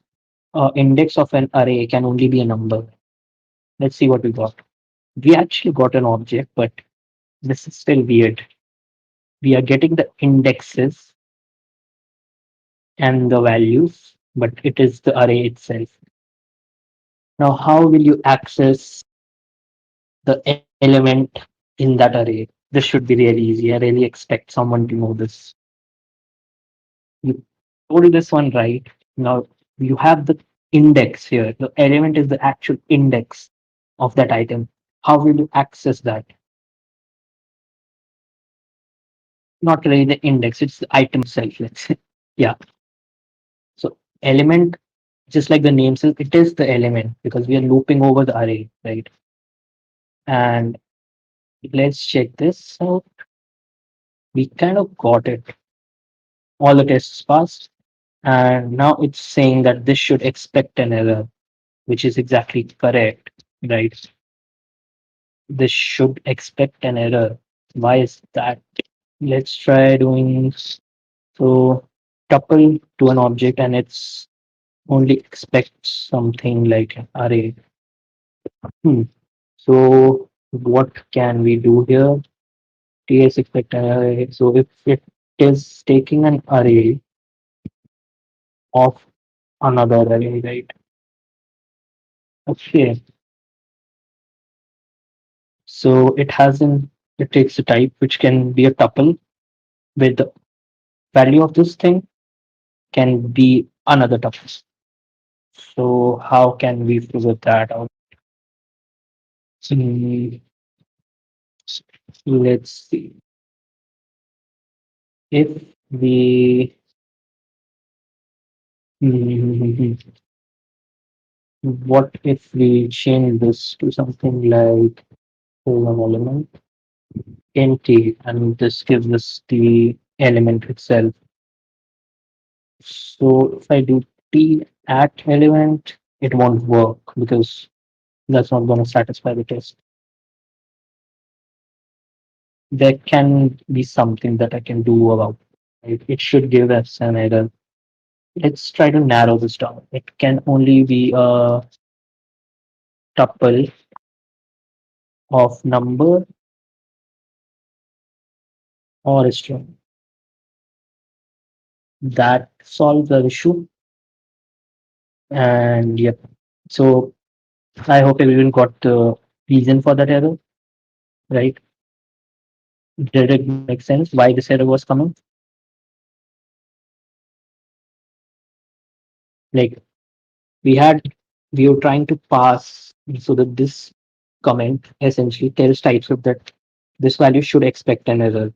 [SPEAKER 1] index of an array can only be a number. Let's see what we got. We actually got an object, but this is still weird. We are getting the indexes and the values, but it is the array itself. Now, how will you access the element in that array? This should be really easy. I really expect someone to know this. You told this one right. Now you have the index here. The element is the actual index of that item. How will you access that? Not really the index, it's the item itself, let's say. Yeah. So element, just like the name says, it is the element because we are looping over the array, right? And let's check this out. We kind of got it. All the tests passed. And now it's saying that this should expect an error, which is exactly correct, right? This should expect an error. Why is that? Let's try doing so tuple to an object and it's only expects something like an array. Hmm. So what can we do here? TS expect an array. So if it is taking an array of another array, right? Okay. So it takes a type which can be a tuple with the value of this thing can be another tuple. So how can we figure that out? Hmm, let's see. If we hmm, what if we change this to something like one element int and this gives us the element itself. So if I do t at element, it won't work because that's not going to satisfy the test. There can be something that I can do about it. It should give us an error. Let's try to narrow this down. It can only be a tuple of number or a string. That solves the issue. And yep. So I hope everyone got the reason for that error, right? Did it make sense why this error was coming? Like we had, we were trying to pass so that this comment essentially tells TypeScript that this value should expect an error.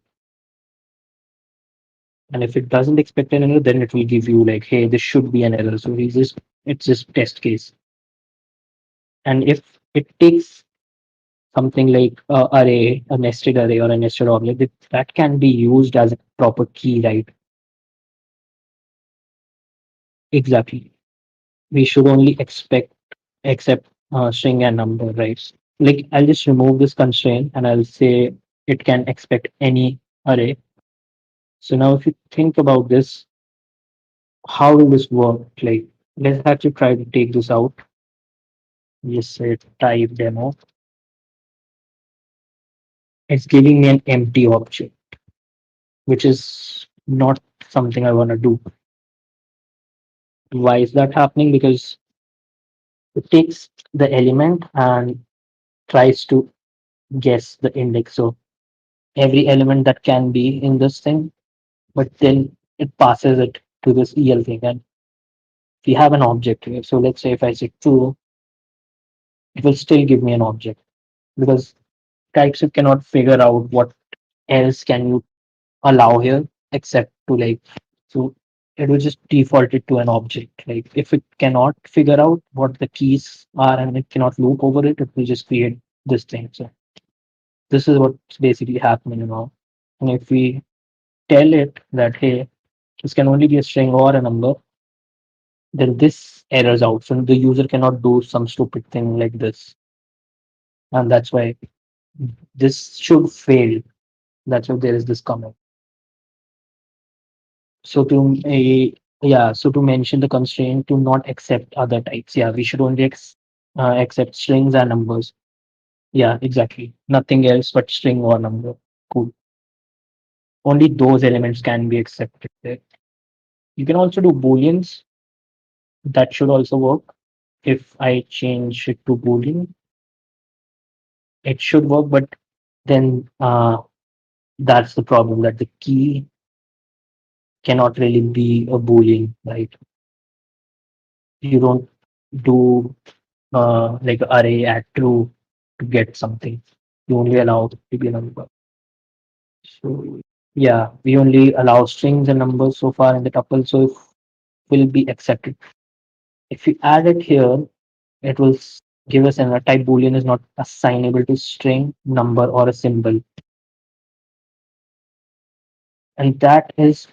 [SPEAKER 1] And if it doesn't expect an error, then it will give you like, hey, this should be an error. So it's just test case. And if it takes something like a array, a nested array or a nested object, that can be used as a proper key, right? Exactly. We should only accept string and number, right? Like I'll just remove this constraint and I'll say it can expect any array. So now if you think about this, how will this work? Like let's actually try to take this out. Just say type demo. It's giving me an empty object, which is not something I want to do. Why is that happening? Because it takes the element and tries to guess the index. So every element that can be in this thing, but then it passes it to this EL thing. And we have an object here. So let's say if I say true, it will still give me an object because TypeScript cannot figure out what else can you allow here except to like, so it will just default it to an object. Like if it cannot figure out what the keys are and it cannot loop over it, it will just create this thing. So this is what's basically happening now. And if we tell it that, hey, this can only be a string or a number, then this errors out. So the user cannot do some stupid thing like this. And that's why this should fail. That's why there is this comment. So so to mention the constraint to not accept other types. Yeah, we should only accept strings and numbers. Yeah, exactly. Nothing else but string or number. Cool. Only those elements can be accepted there. You can also do booleans. That should also work. If I change it to boolean, it should work, but then that's the problem that the key cannot really be a boolean, right? You don't do like array at true to get something. You only allow it to be a number. So yeah, we only allow strings and numbers so far in the tuple, so it will be accepted. If we add it here, it will give us a type boolean is not assignable to string, number, or a symbol. And that is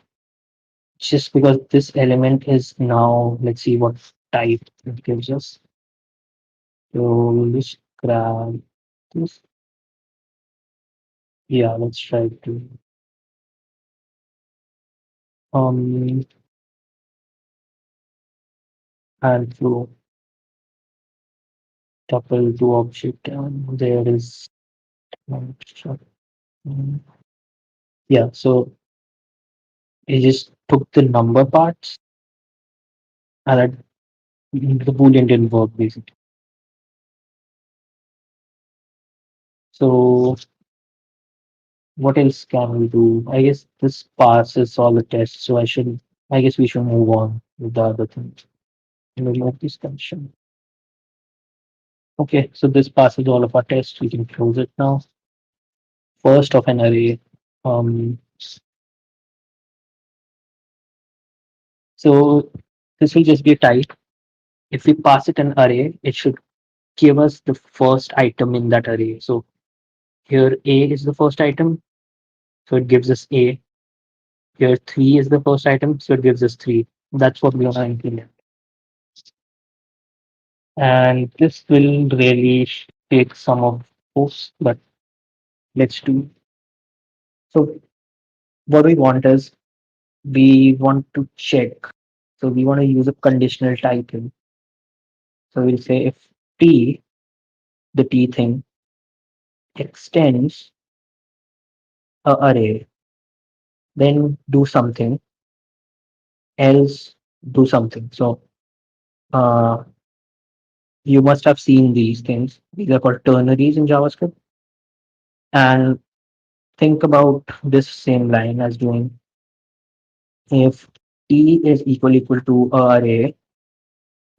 [SPEAKER 1] just because this element is now, let's see what type it gives us. So we'll just grab this. Yeah, let's try to um and through tuple to object and there is um, yeah, so it just took the number parts and the boolean didn't work basically. So what else can we do? I guess this passes all the tests, so I guess we should move on with the other things. Remove this condition. Okay, so this passes all of our tests. We can close it now. First of an array. Um, so this will just be a type. If we pass it an array, it should give us the first item in that array. So here A is the first item, so it gives us A. Here 3 is the first item, so it gives us 3. That's what we want to implement. And this will really take some of those, but let's do. So what we want is we want to check. So we want to use a conditional type in. So we'll say if T, the T thing, extends a array, then do something, else do something. So uh, you must have seen these things. These are called ternaries in JavaScript. And think about this same line as doing if T is equal to a array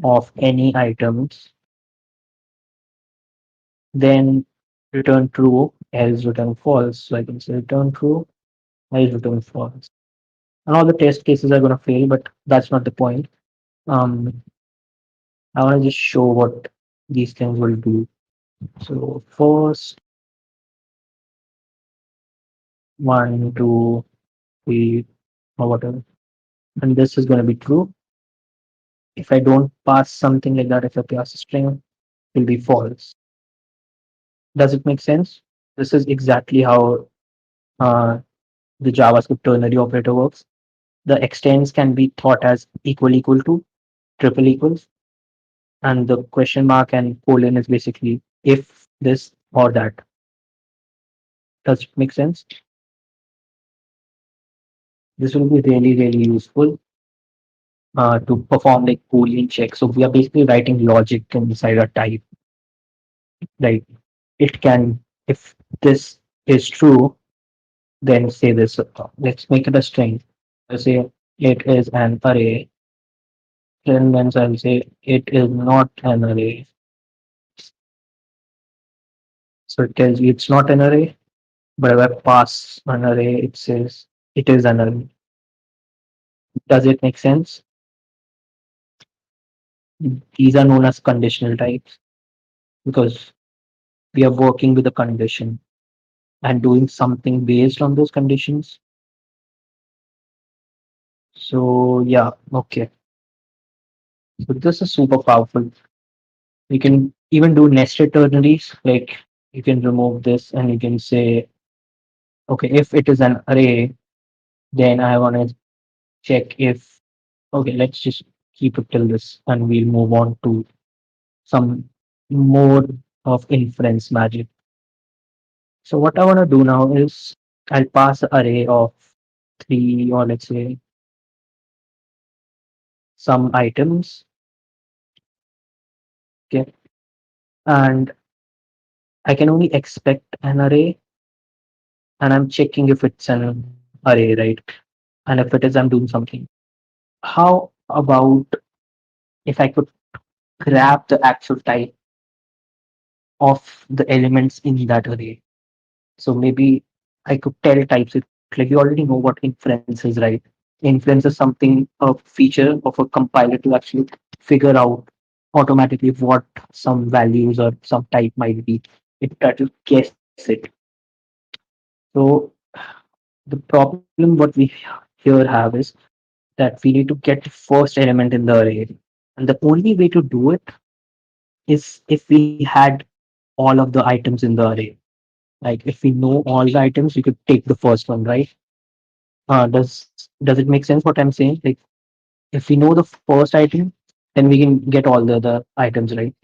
[SPEAKER 1] of any items, then return true, else return false. So I can say return true, else return false. And all the test cases are going to fail, but that's not the point. Um, I want to just show what these things will do. So first, one, two, three, or whatever. And this is going to be true. If I don't pass something like that, if I pass a string, it will be false. Does it make sense? This is exactly how uh, the JavaScript ternary operator works. The extends can be thought as equal to, triple equals, and the question mark and colon is basically if this or that. Does it make sense? This will be really useful to perform like Boolean checks. So we are basically writing logic inside a type. Like it can, if this is true, then say this. Let's make it a string. Let's say it is an array. Then once I'll say it is not an array. So it tells you it's not an array. But if I pass an array, it says it is an array. Does it make sense? These are known as conditional types because we are working with a condition and doing something based on those conditions. So yeah, okay. So this is super powerful. You can even do nested ternaries. Like you can remove this and you can say, okay, if it is an array, then I want to check if, okay, let's just keep it till this and we'll move on to some more of inference magic. So what I want to do now is I'll pass an array of three or let's say some items. Okay. And I can only expect an array and I'm checking if it's an array, right? And if it is, I'm doing something. How about if I could grab the actual type of the elements in that array? So maybe I could tell types it like you already know what inference is, right? Inference is something, a feature of a compiler to actually figure out automatically what some values or some type might be. It try to guess it. So the problem what we here have is that we need to get the first element in the array. And the only way to do it is if we had all of the items in the array. Like if we know all the items, we could take the first one, right? Does it make sense what I'm saying? Like if we know the first item, then we can get all the other items, right?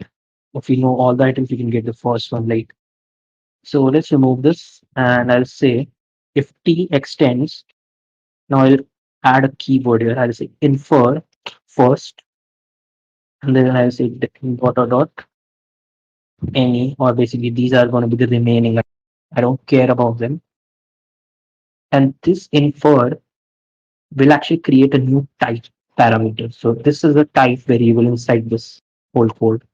[SPEAKER 1] If we know all the items, we can get the first one. Like so, let's remove this, and I'll say if t extends. Now I'll add a keyword here. I'll say infer first, and then I'll say dot dot dot any, or basically these are going to be the remaining. I don't care about them. And this infer will actually create a new type parameter. So this is a type variable inside this whole code.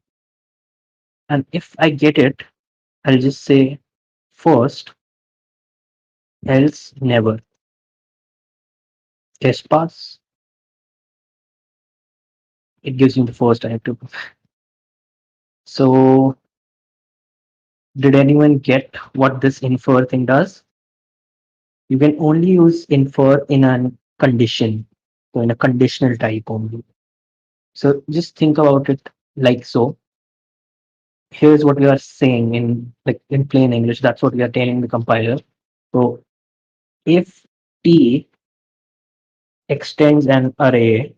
[SPEAKER 1] And if I get it, I'll just say first, else never. Test pass. It gives you the first type to. So did anyone get what this infer thing does? You can only use infer in a condition, so in a conditional type only. So just think about it like so. Here's what we are saying in like in plain English. That's what we are telling the compiler. So if T extends an array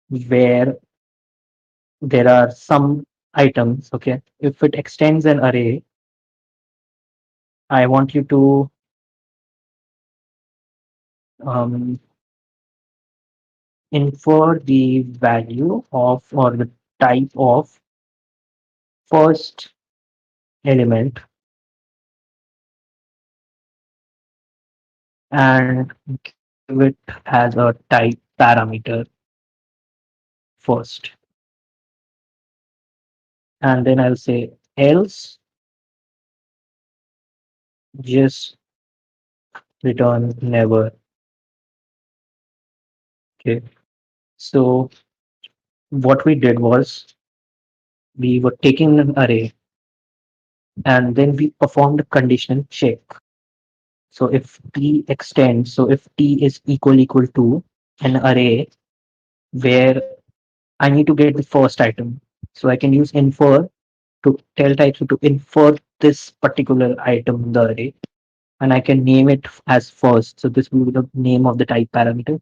[SPEAKER 1] where there are some items, okay, if it extends an array, I want you to um, infer the value of or the type of first element and give it as a type parameter first. And then I'll say else just return never. Okay. So what we did was we were taking an array and then we performed a conditional check. So if t extends, so if t is equal to an array where I need to get the first item, so I can use infer to tell types to infer this particular item in the array, and I can name it as first. So this will be the name of the type parameter.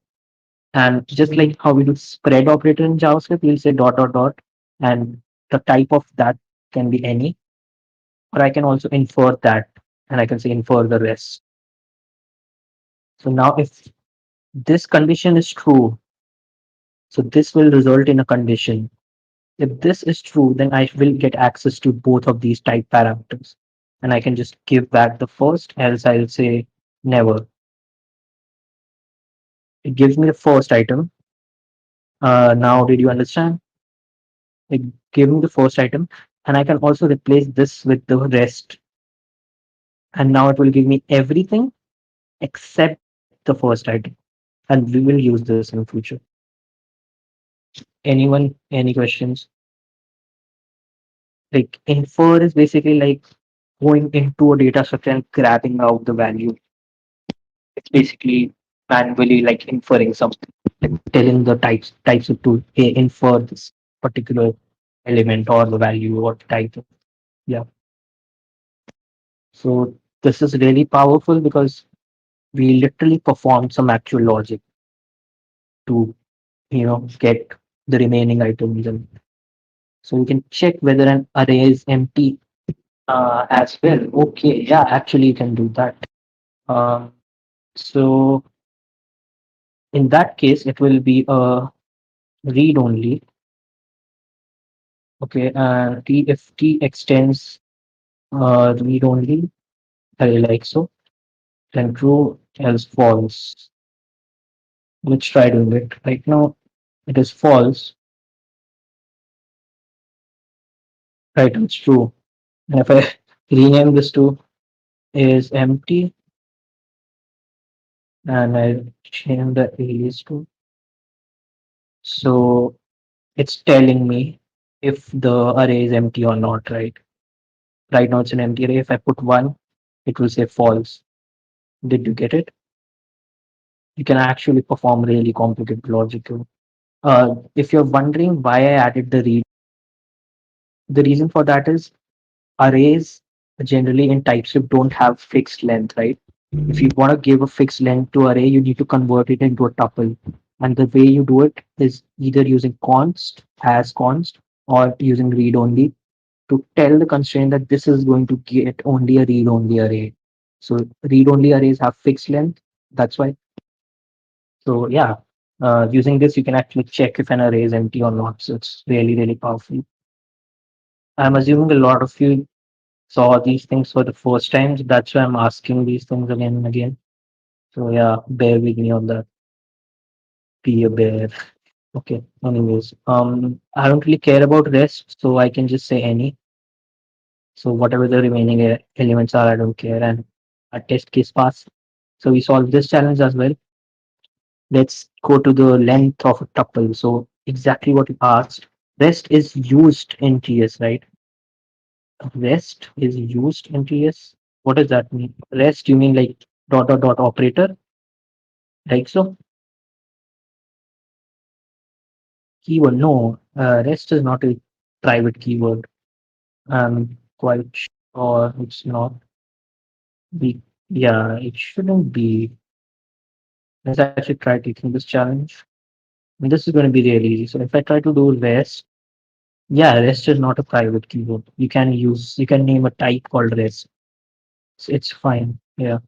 [SPEAKER 1] And just like how we do spread operator in JavaScript, we'll say dot dot dot, and the type of that can be any, or I can also infer that, and I can say infer the rest. So now if this condition is true, so this will result in a condition. If this is true, then I will get access to both of these type parameters. And I can just give back the first, else I'll say never. It gives me the first item. Now, did you understand? It gave me the first item, and I can also replace this with the rest. And now it will give me everything except the first item. And we will use this in the future. Anyone, any questions? Like infer is basically like going into a data structure and grabbing out the value. It's basically manually like inferring something, like telling the types of tool, hey, infer this particular element or the value or the type. Yeah. So this is really powerful because we literally performed some actual logic to get the remaining items, and so we can check whether an array is empty as well. Okay, yeah, actually you can do that. Um, so in that case, it will be a read only. Okay, t if t extends read only, like so, then true, else false. Let's try doing it. Right now, it is false. Right, it's true. And if I rename this to is empty and I change the alias to, so it's telling me if the array is empty or not, right? Right now it's an empty array. If I put one, it will say false. Did you get it? You can actually perform really complicated logic. If you're wondering why I added the read, the reason for that is arrays generally in TypeScript don't have fixed length, right? If you want to give a fixed length to array, you need to convert it into a tuple. And the way you do it is either using const as const or using read only to tell the constraint that this is going to get only a read only array. So read only arrays have fixed length. That's why. So yeah, using this, you can actually check if an array is empty or not. So it's really, really powerful. I'm assuming a lot of you saw these things for the first time. So that's why I'm asking these things again and again. So yeah, bear with me on that. Be a bear. Okay. Anyways, I don't really care about rest, so I can just say any. So whatever the remaining elements are, I don't care, and a test case pass. So we solve this challenge as well. Let's go to the length of a tuple. So exactly what you asked. Rest is used in TS, right? Rest is used in TS. What does that mean? Rest, you mean like dot dot dot operator, like so? Keyword, no. Rest is not a private keyword. I'm quite sure it's not. Be yeah, it shouldn't be. Let's actually try taking this challenge. And this is going to be really easy. So if I try to do rest, yeah, rest is not a private keyword. You can name a type called rest. So it's fine. Yeah.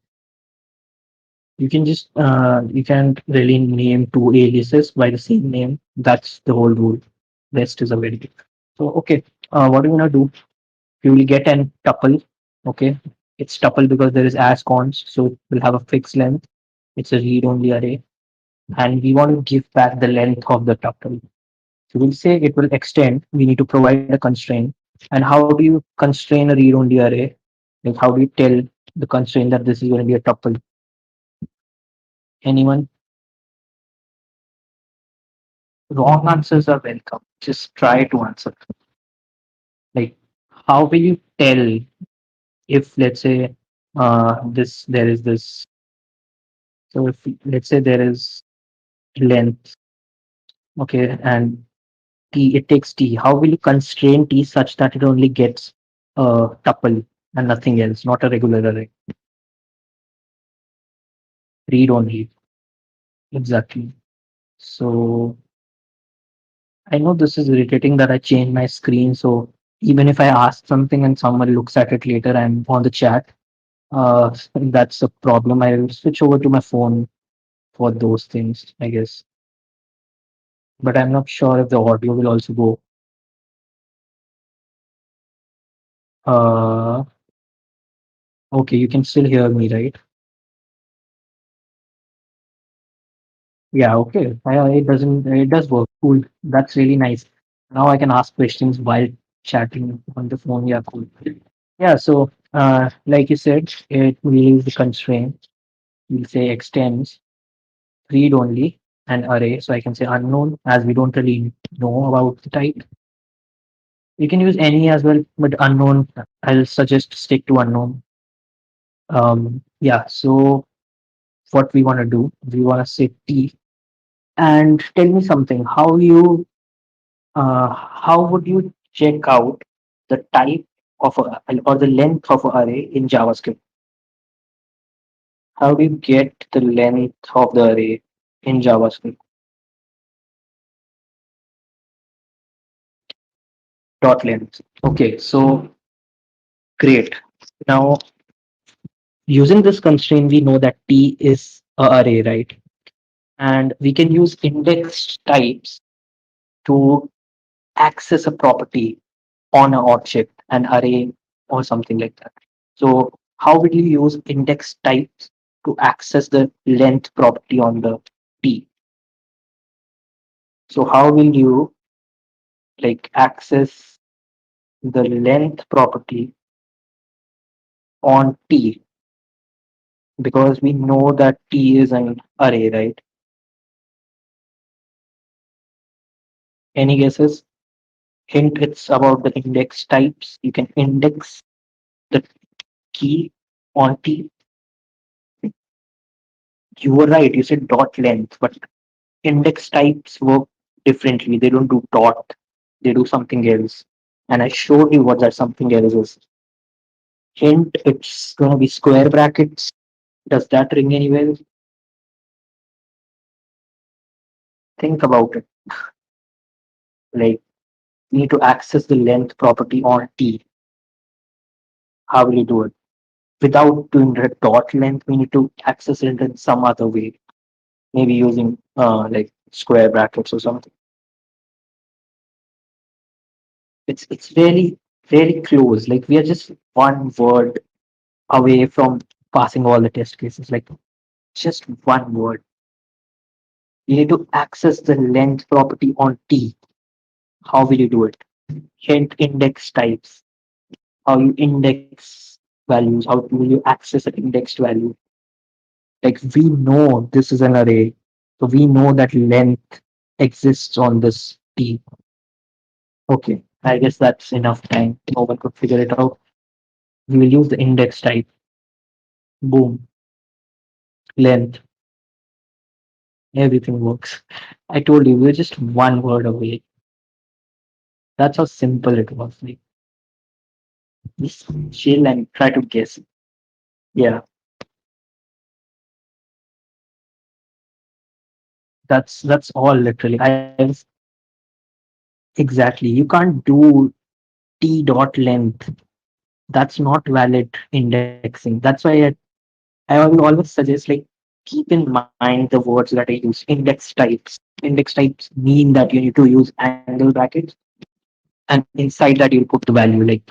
[SPEAKER 1] You can't really name two aliases by the same name. That's the whole rule. Rest is a very big. So, okay. What are we going to do? We will get an tuple. Okay. It's tuple because there is as cons. So we'll have a fixed length. It's a read only array. And we want to give back the length of the tuple. So we'll say it will extend. We need to provide a constraint. And how do you constrain a read-only array? Like how do you tell the constraint that this is going to be a tuple? Anyone? Wrong answers are welcome. Just try to answer. Like how will you tell if let's say this there is this so if let's say there is length, okay, and t it takes t. How will you constrain t such that it only gets a tuple and nothing else, not a regular array? Read only. Exactly. So I know this is irritating that I changed my screen. So even if I ask something and someone looks at it later, I'm on the chat. That's a problem. I'll switch over to my phone for those things, I guess. But I'm not sure if the audio will also go. Uh, okay, you can still hear me, right? Yeah, okay. It doesn't. It does work. Cool. That's really nice. Now I can ask questions while chatting on the phone. Yeah, cool. Yeah. So, like you said, it will use the constraint. We'll say extends read only an array. So I can say unknown as we don't really know about the type. You can use any as well, but unknown. I'll suggest stick to unknown. Yeah. So what we want to do? We want to say t and tell me something. How would you check out the type of a, or the length of an array in JavaScript? How do you get the length of the array in JavaScript? Dot length. Okay, so great. Now using this constraint, we know that t is a array, right? And we can use indexed types to access a property on an object, an array, or something like that. So how will you use index types to access the length property on the t? So how will you like access the length property on t? Because we know that t is an array, right? Any guesses? Hint, it's about the index types. You can index the key on t. You were right, you said dot length, but index types work differently. They don't do dot, they do something else. And I showed you what that something else is. Hint, it's going to be square brackets. Does that ring any bells? Think about it. Like, you need to access the length property on T. How will you do it? Without doing the dot length, we need to access it in some other way. Maybe using like square brackets or something. It's really very close. Like we are just one word away from passing all the test cases. Like just one word. You need to access the length property on T. How will you do it? Hint index types. How you index values. How will you access an indexed value? Like we know this is an array. So we know that length exists on this T. Okay. I guess that's enough time. No one could figure it out. We will use the index type. Boom. Length. Everything works. I told you, we're just one word away. That's how simple it was. Like, just chill and try to guess. Yeah, that's all literally. I was exactly. You can't do t dot length. That's not valid indexing. That's why I will always suggest like keep in mind the words that I use. Index types. Index types mean that you need to use angle brackets, and inside that you'll put the value like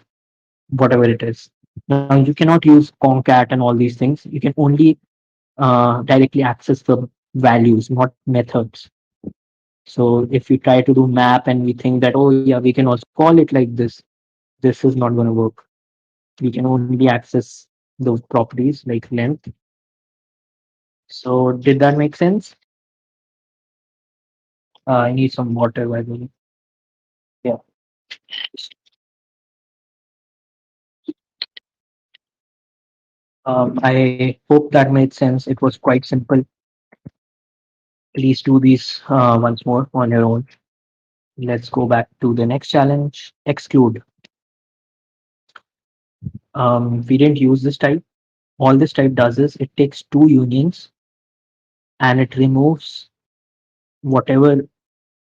[SPEAKER 1] whatever it is. Now you cannot use concat and all these things. You can only directly access the values, not methods. So if we try to do map and we think that, oh yeah, we can also call it like this is not going to work. We can only access those properties like length. So did that make sense? I need some water, by the way. Yeah. I hope that made sense. It was quite simple. Please do these once more on your own. Let's go back to the next challenge. Exclude. We didn't use this type. All this type does is it takes two unions and it removes whatever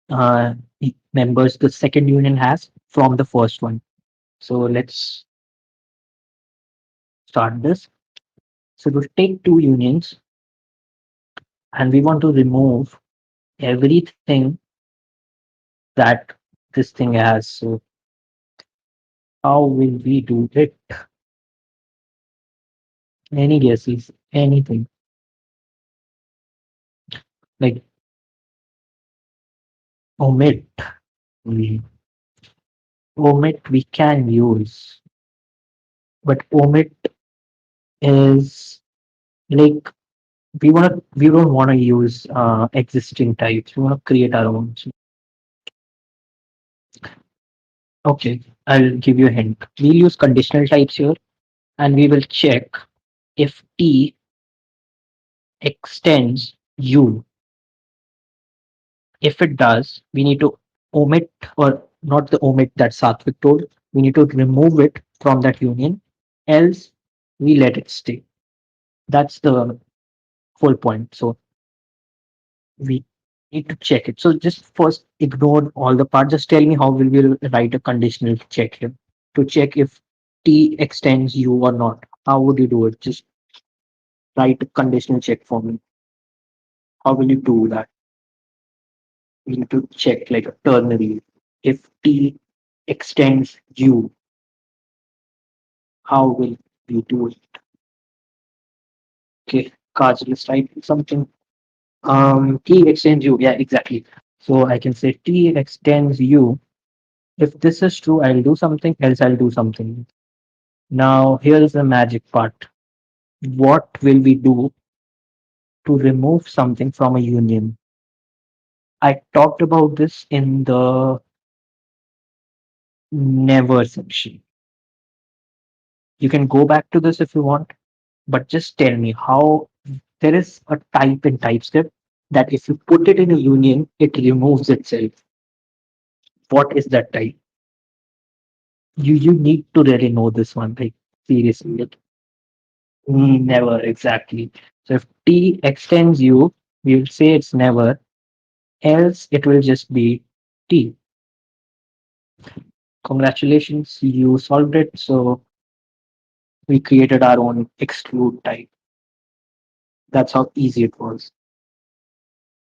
[SPEAKER 1] uh, members the second union has from the first one. So let's start this. So we'll take two unions and we want to remove everything that this thing has. So how will we do it? Any guesses? Anything? Like omit. We omit we can use, but omit is like we don't want to use existing types. We want to create our own. So, okay, I'll give you a hint. We'll use conditional types here, and we will check if t extends u. If it does, we need to omit, or not the omit that Satvik told. We need to remove it from that union. Else, we let it stay. That's the whole point. So we need to check it. So just first ignore all the part. Just tell me how will we write a conditional check here to check if t extends u or not. How would you do it? Just write a conditional check for me. How will you do that? You need to check like a ternary. If t extends u, how will you do it? Okay, Kajal is typing something. T extends u. Yeah, exactly. So I can say t extends u. If this is true, I'll do something, else I'll do something. Now, here is the magic part. What will we do to remove something from a union? I talked about this in the never section. You can go back to this if you want, but just tell me how there is a type in TypeScript that if you put it in a union, it removes itself. What is that type? You need to really know this one, like seriously. Like, never exactly. So if T extends U, we will say it's never, else it will just be T. Congratulations, you solved it. So we created our own exclude type. That's how easy it was.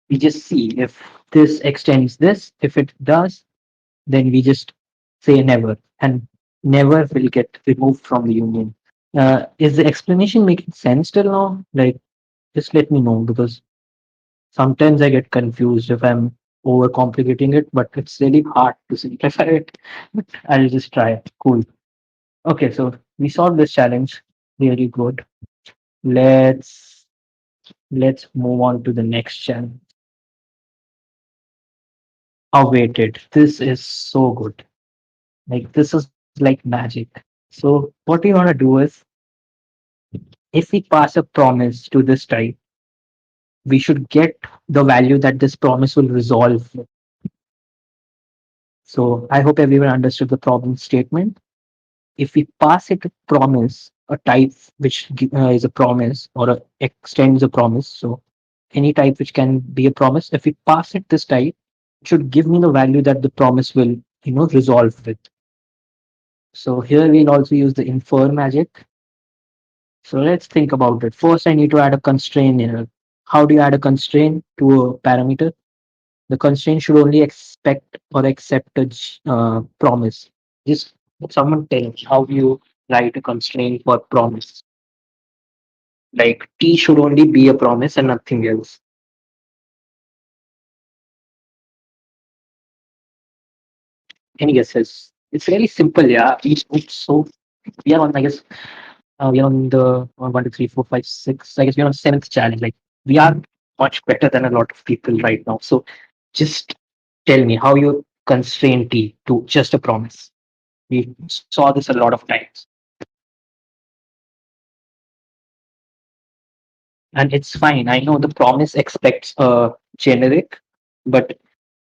[SPEAKER 1] We just see if this extends this. If it does, then we just say never. And never will get removed from the union. Is the explanation making sense till now? Like, just let me know because sometimes I get confused if I'm overcomplicating it, but it's really hard to simplify it. But I'll just try it. Cool. Okay, so we solved this challenge. Really good. Let's let's move on to the next challenge. Awaited. This is so good. Like this is like magic. So what we want to do is if we pass a promise to this type, we should get the value that this promise will resolve. So I hope everyone understood the problem statement. If we pass it a promise, a type which is a promise or extends a promise, so any type which can be a promise, if we pass it this type, it should give me the value that the promise will, resolve with. So here we'll also use the infer magic. So let's think about it. First, I need to add a constraint here. How do you add a constraint to a parameter? The constraint should only expect or accept a promise. Just someone tell me how you write a constraint for promise. Like T should only be a promise and nothing else. Any guesses? It's really simple, yeah. So we are on, I guess, we are on the 1, 2, 3, 4, 5, 6. I guess we are on seventh challenge. Like we are much better than a lot of people right now. So just tell me how you constrain T to just a promise. We saw this a lot of times. And it's fine. I know the promise expects a generic, but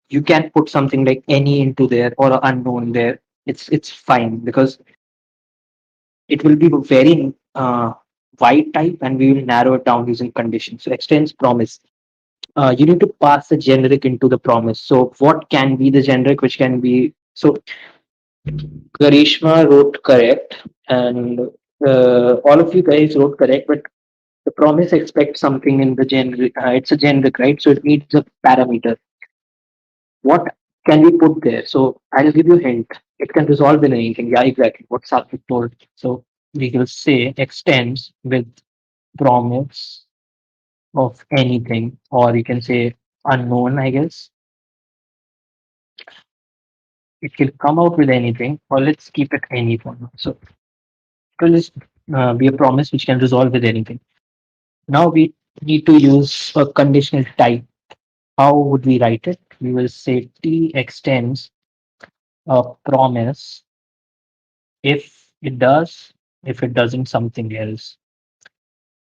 [SPEAKER 1] you can put something like any into there or a unknown there. It's fine because it will be a very wide type and we will narrow it down using conditions. So extends promise. You need to pass the generic into the promise. So what can be the generic which can be so Karishma wrote correct and all of you guys wrote correct, but the promise expects something in the generic. It's a generic, right? So it needs a parameter. What can we put there? So I'll give you a hint. It can resolve in anything. Yeah, exactly. What Satvik told. So we will say extends with promise of anything, or you can say unknown, I guess. It can come out with anything, or let's keep it any for now. So it will just be a promise which can resolve with anything. Now we need to use a conditional type. How would we write it? We will say T extends a promise if it does, if it doesn't, something else.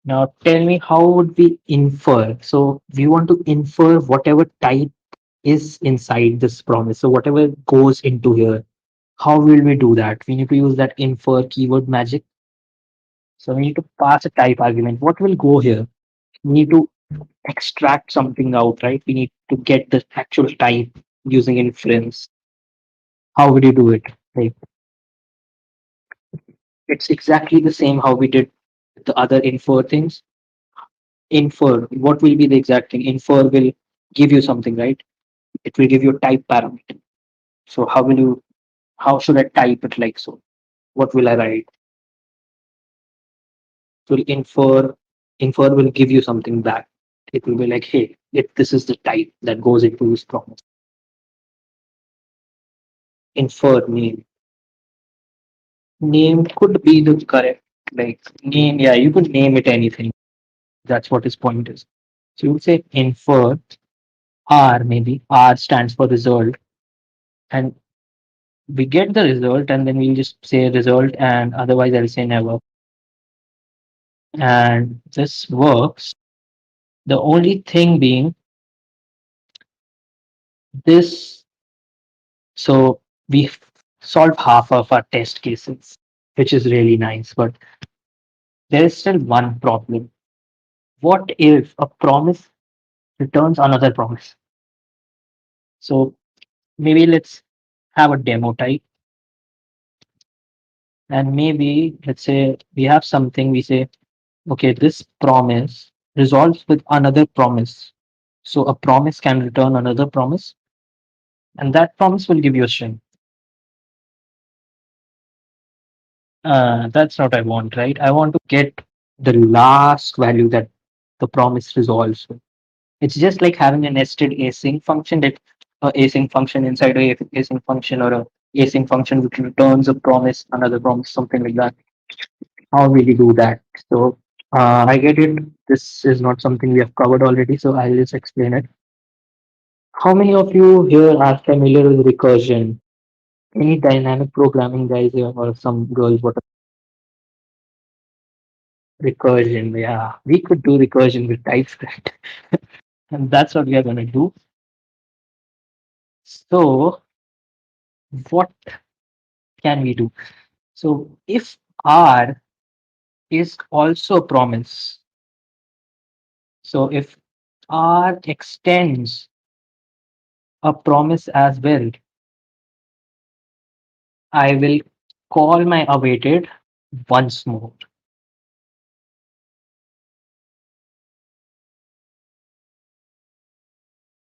[SPEAKER 1] Now tell me how would we infer? So we want to infer whatever type is inside this promise. So whatever goes into here, how will we do that? We need to use that infer keyword magic. So we need to pass a type argument. What will go here? We need to extract something out, right? We need to get the actual type using inference. How would you do it? Like it's exactly the same how we did the other infer things. Infer, what will be the exact thing? Infer will give you something, right? It will give you a type parameter. So how should I type it like so? What will I write? So infer will give you something back. It will be like, hey, if this is the type that goes into this promise. Infer name. Name could be the correct, like name, yeah, you could name it anything. That's what his point is. So you would say infer R, maybe R stands for result, and we get the result, and then we'll just say result, and otherwise I'll say never. And this works. The only thing being this, so we solve half of our test cases, which is really nice, but there is still one problem. What if a promise returns another promise? So maybe let's have a demo type, and maybe let's say we have something, we say okay, this promise resolves with another promise. So a promise can return another promise, and that promise will give you a string. That's not what I want, right? I want to get the last value that the promise resolves. It's just like having a nested async function, that a async function inside a async function, or a async function which returns a promise, another promise, something like that. How will you do that? So I get it. This is not something we have covered already, so I'll just explain it. How many of you here are familiar with recursion? Any dynamic programming guys here, or some girls? What recursion? Yeah, we could do recursion with TypeScript, and that's what we are gonna do. So, what can we do? So, if R is also a promise, so if R extends a promise as well, I will call my awaited once more.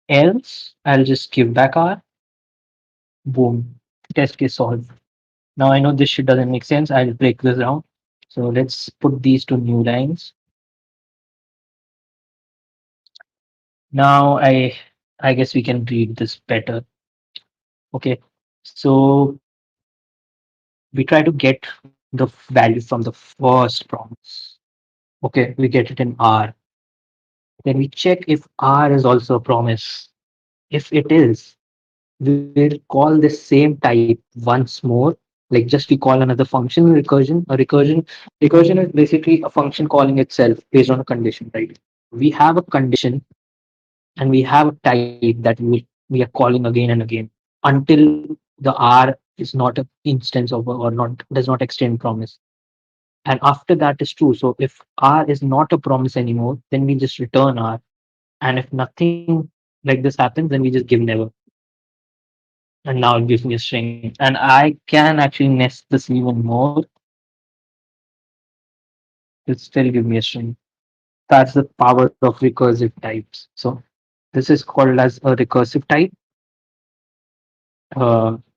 [SPEAKER 1] Else, I'll just give back R. Boom. Test case solved. Now I know this shit doesn't make sense. I'll break this down. So let's put these to new lines. Now I guess we can read this better. Okay. So we try to get the value from the first promise. Okay, we get it in R. Then we check if R is also a promise. If it is, we'll call the same type once more. Like just we call another function recursion. Recursion is basically a function calling itself based on a condition, right? We have a condition and we have a type that we are calling again and again until the R is not an instance of or not does not extend promise. And after that is true. So if R is not a promise anymore, then we just return R. And if nothing like this happens, then we just give never. And now it gives me a string. And I can actually nest this even more. It still give me a string. That's the power of recursive types. So this is called as a recursive type.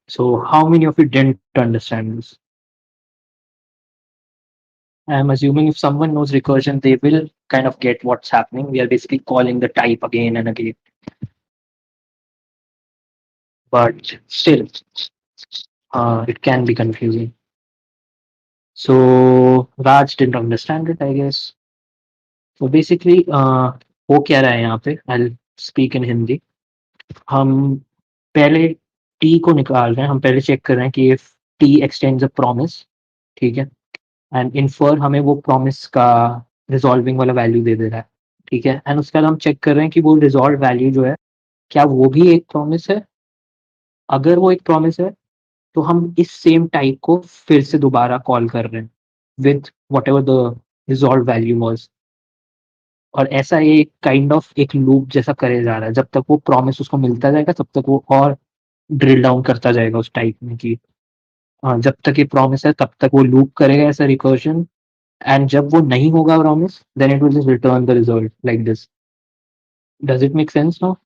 [SPEAKER 1] So how many of you didn't understand this? I'm assuming if someone knows recursion, they will kind of get what's happening. We are basically calling the type again and again. But still, it can be confusing. So Raj didn't understand it, I guess. So basically, हो क्या रहा है यहाँ पे? I'll speak in Hindi. हम पहले t को निकाल रहे हैं. हम पहले चेक कर रहे हैं कि if t extends a promise, ठीक है? एंड infer हमें वो promise का resolving वाला वैल्यू दे दे रहा है, ठीक है? एंड उसके बाद हम चेक कर रहे हैं कि वो resolved वैल्यू जो है, क्या वो भी एक promise है? अगर वो एक promise है, तो हम इस सेम टाइप को फिर से दोबारा कॉल कर रहे हैं with what ever the resolve value was. और ऐसा ये काइंड ऑफ एक लूप जैसा करे जा रहा है. जब तक वो प्रॉमिस उसको मिलता जाएगा तब तक वो और ड्रिल डाउन करता जाएगा उस टाइप में कि जब तक ये प्रॉमिस है तब तक वो लूप करेगा ऐसा रिकर्जन. एंड जब वो नहीं होगा promise, then it will just return the result like this. Does it make sense now?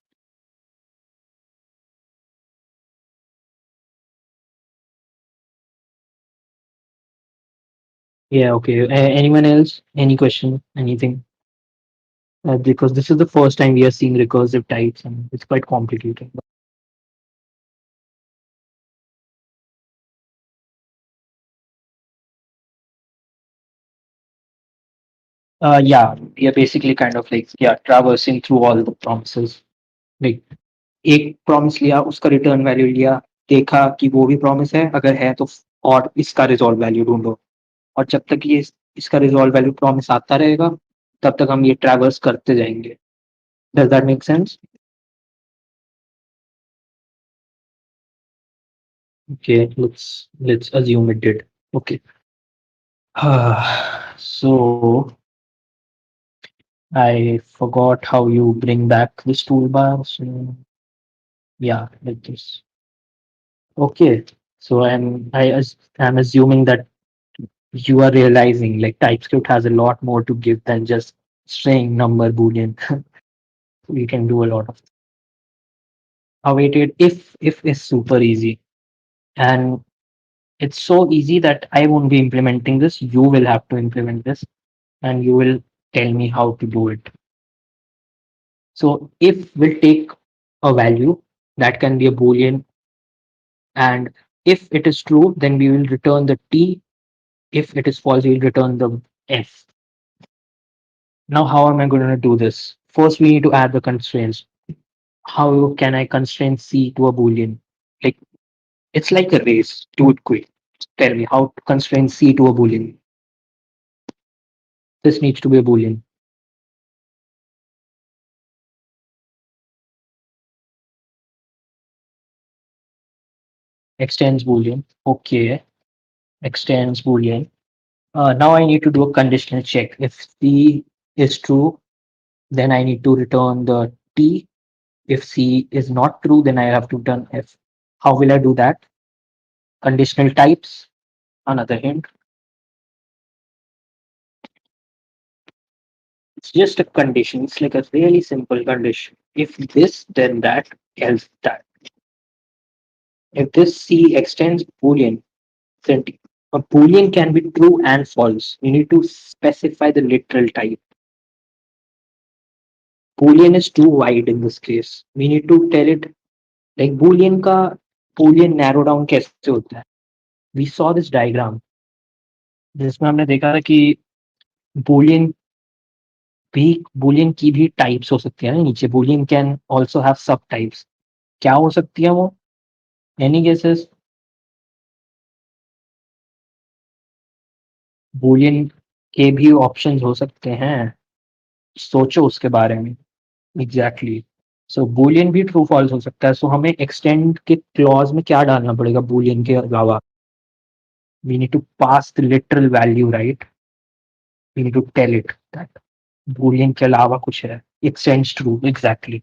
[SPEAKER 1] Yeah, okay. Anyone else? Any question? Anything? Because this is the first time we are seeing recursive types and it's quite complicated. Yeah, we are basically kind of like, yeah, traversing through all the promises. Like एक promise लिया, उसका return value लिया, देखा कि वो भी promise है, अगर है तो और इसका रिजॉल्व वैल्यू ढूंढो. और जब तक ये इसका रिजॉल्व वैल्यू प्रॉमिस आता रहेगा, तब तक हम ये ट्रैवर्स करते जाएंगे. Does that make sense? Okay, let's assume it did. Okay. So I forgot how you bring back this toolbar. So yeah, like this. Okay. So I'm assuming that you are realizing like TypeScript has a lot more to give than just string, number, boolean. We can do a lot of awaited if is super easy. And It's so easy that I won't be implementing this. You will have to implement this and you will tell me how to do it. So if we'll take a value that can be a boolean, and if it is true, then we will return the t. If it is false, we'll return the f. Now, how am I going to do this? First, we need to add the constraints. How can I constrain C to a boolean? Like, it's like a race. Do it quick. Tell me how to constrain C to a boolean. This needs to be a boolean. Extends boolean. Okay. Extends boolean. Now I need to do a conditional check. If C is true, then I need to return the T. If C is not true, then I have to return F. How will I do that? Conditional types. Another hint. It's just a condition. It's like a really simple condition. If this, then that, else that. If this C extends Boolean, then a Boolean can be true and false. You need to specify the literal type. Boolean is too wide in this case. We need to tell it like Boolean narrow down कैसे होता है. We saw this diagram जिसमें हमने देखा था कि Boolean भी Boolean की भी types हो सकती है ना नीचे. Boolean can also have sub types. क्या हो सकती है वो? Any guesses? Boolean के भी ऑप्शंस हो सकते हैं. सोचो उसके बारे में. एग्जैक्टली. सो बूलियन भी ट्रू फॉल्स हो सकता है. सो हमें एक्सटेंड के क्लॉज में क्या डालना पड़ेगा बूलियन के अलावा? We need to pass the literal value, right? We need to tell it that boolean के अलावा कुछ है. Extends true. Exactly.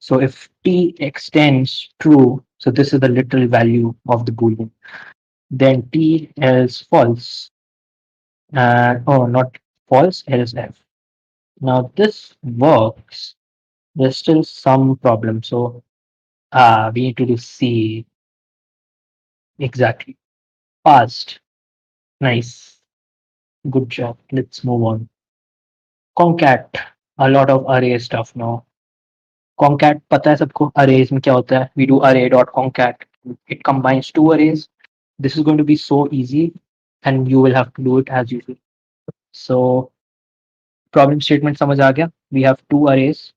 [SPEAKER 1] So if t extends true, so this is the literal value of the boolean, then t is false. Oh, not false, else f. Now this works. There's still some problem. So we need to do C. Exactly. Fast. Nice. Good job. Let's move on. Concat. A lot of array stuff now. Concat, पता है सबको arrays में क्या होता है? We do array.concat. It combines two arrays. This is going to be so easy and you will have to do it as usual. So problem statement समझ आ गया? We have two arrays,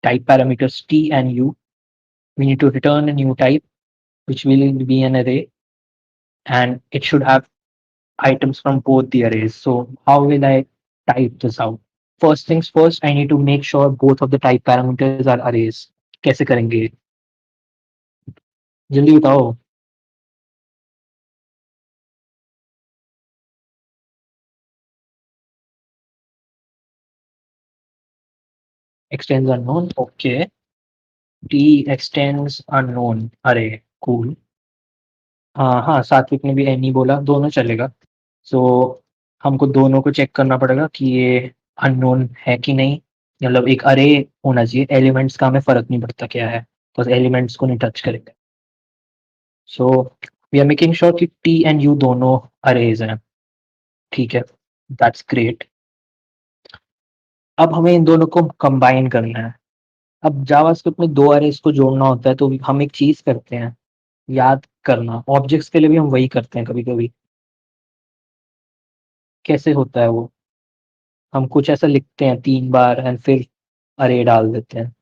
[SPEAKER 1] type parameters t and u. We need to return a new type, which will be an array, and it should have items from both the arrays. So how will I type this out? First things first, I need to make sure both of the type parameters are arrays. कैसे करेंगे? जल्दी बताओ. Extends unknown. Okay. T extends unknown array. Cool. हाँ, सात्विक ने भी any बोला. दोनों चलेगा. So हमको दोनों को चेक करना पड़ेगा कि ये अननोन है कि नहीं. मतलब एक अरे होना चाहिए. एलिमेंट्स का हमें फर्क नहीं पड़ता क्या है, बस एलिमेंट्स को नहीं टच करेंगे. So we are making sure कि टी एंड यू दोनों अरेज हैं. ठीक है, दैट्स ग्रेट. अब हमें इन दोनों को कंबाइन करना है. अब जावास्क्रिप्ट में दो अरेज को जोड़ना होता है, तो हम एक चीज करते हैं, याद करना. ऑब्जेक्ट्स के लिए भी हम वही करते हैं कभी कभी. कैसे होता है वो? हम कुछ ऐसा लिखते हैं 3 बार एंड फिर अरे डाल देते हैं.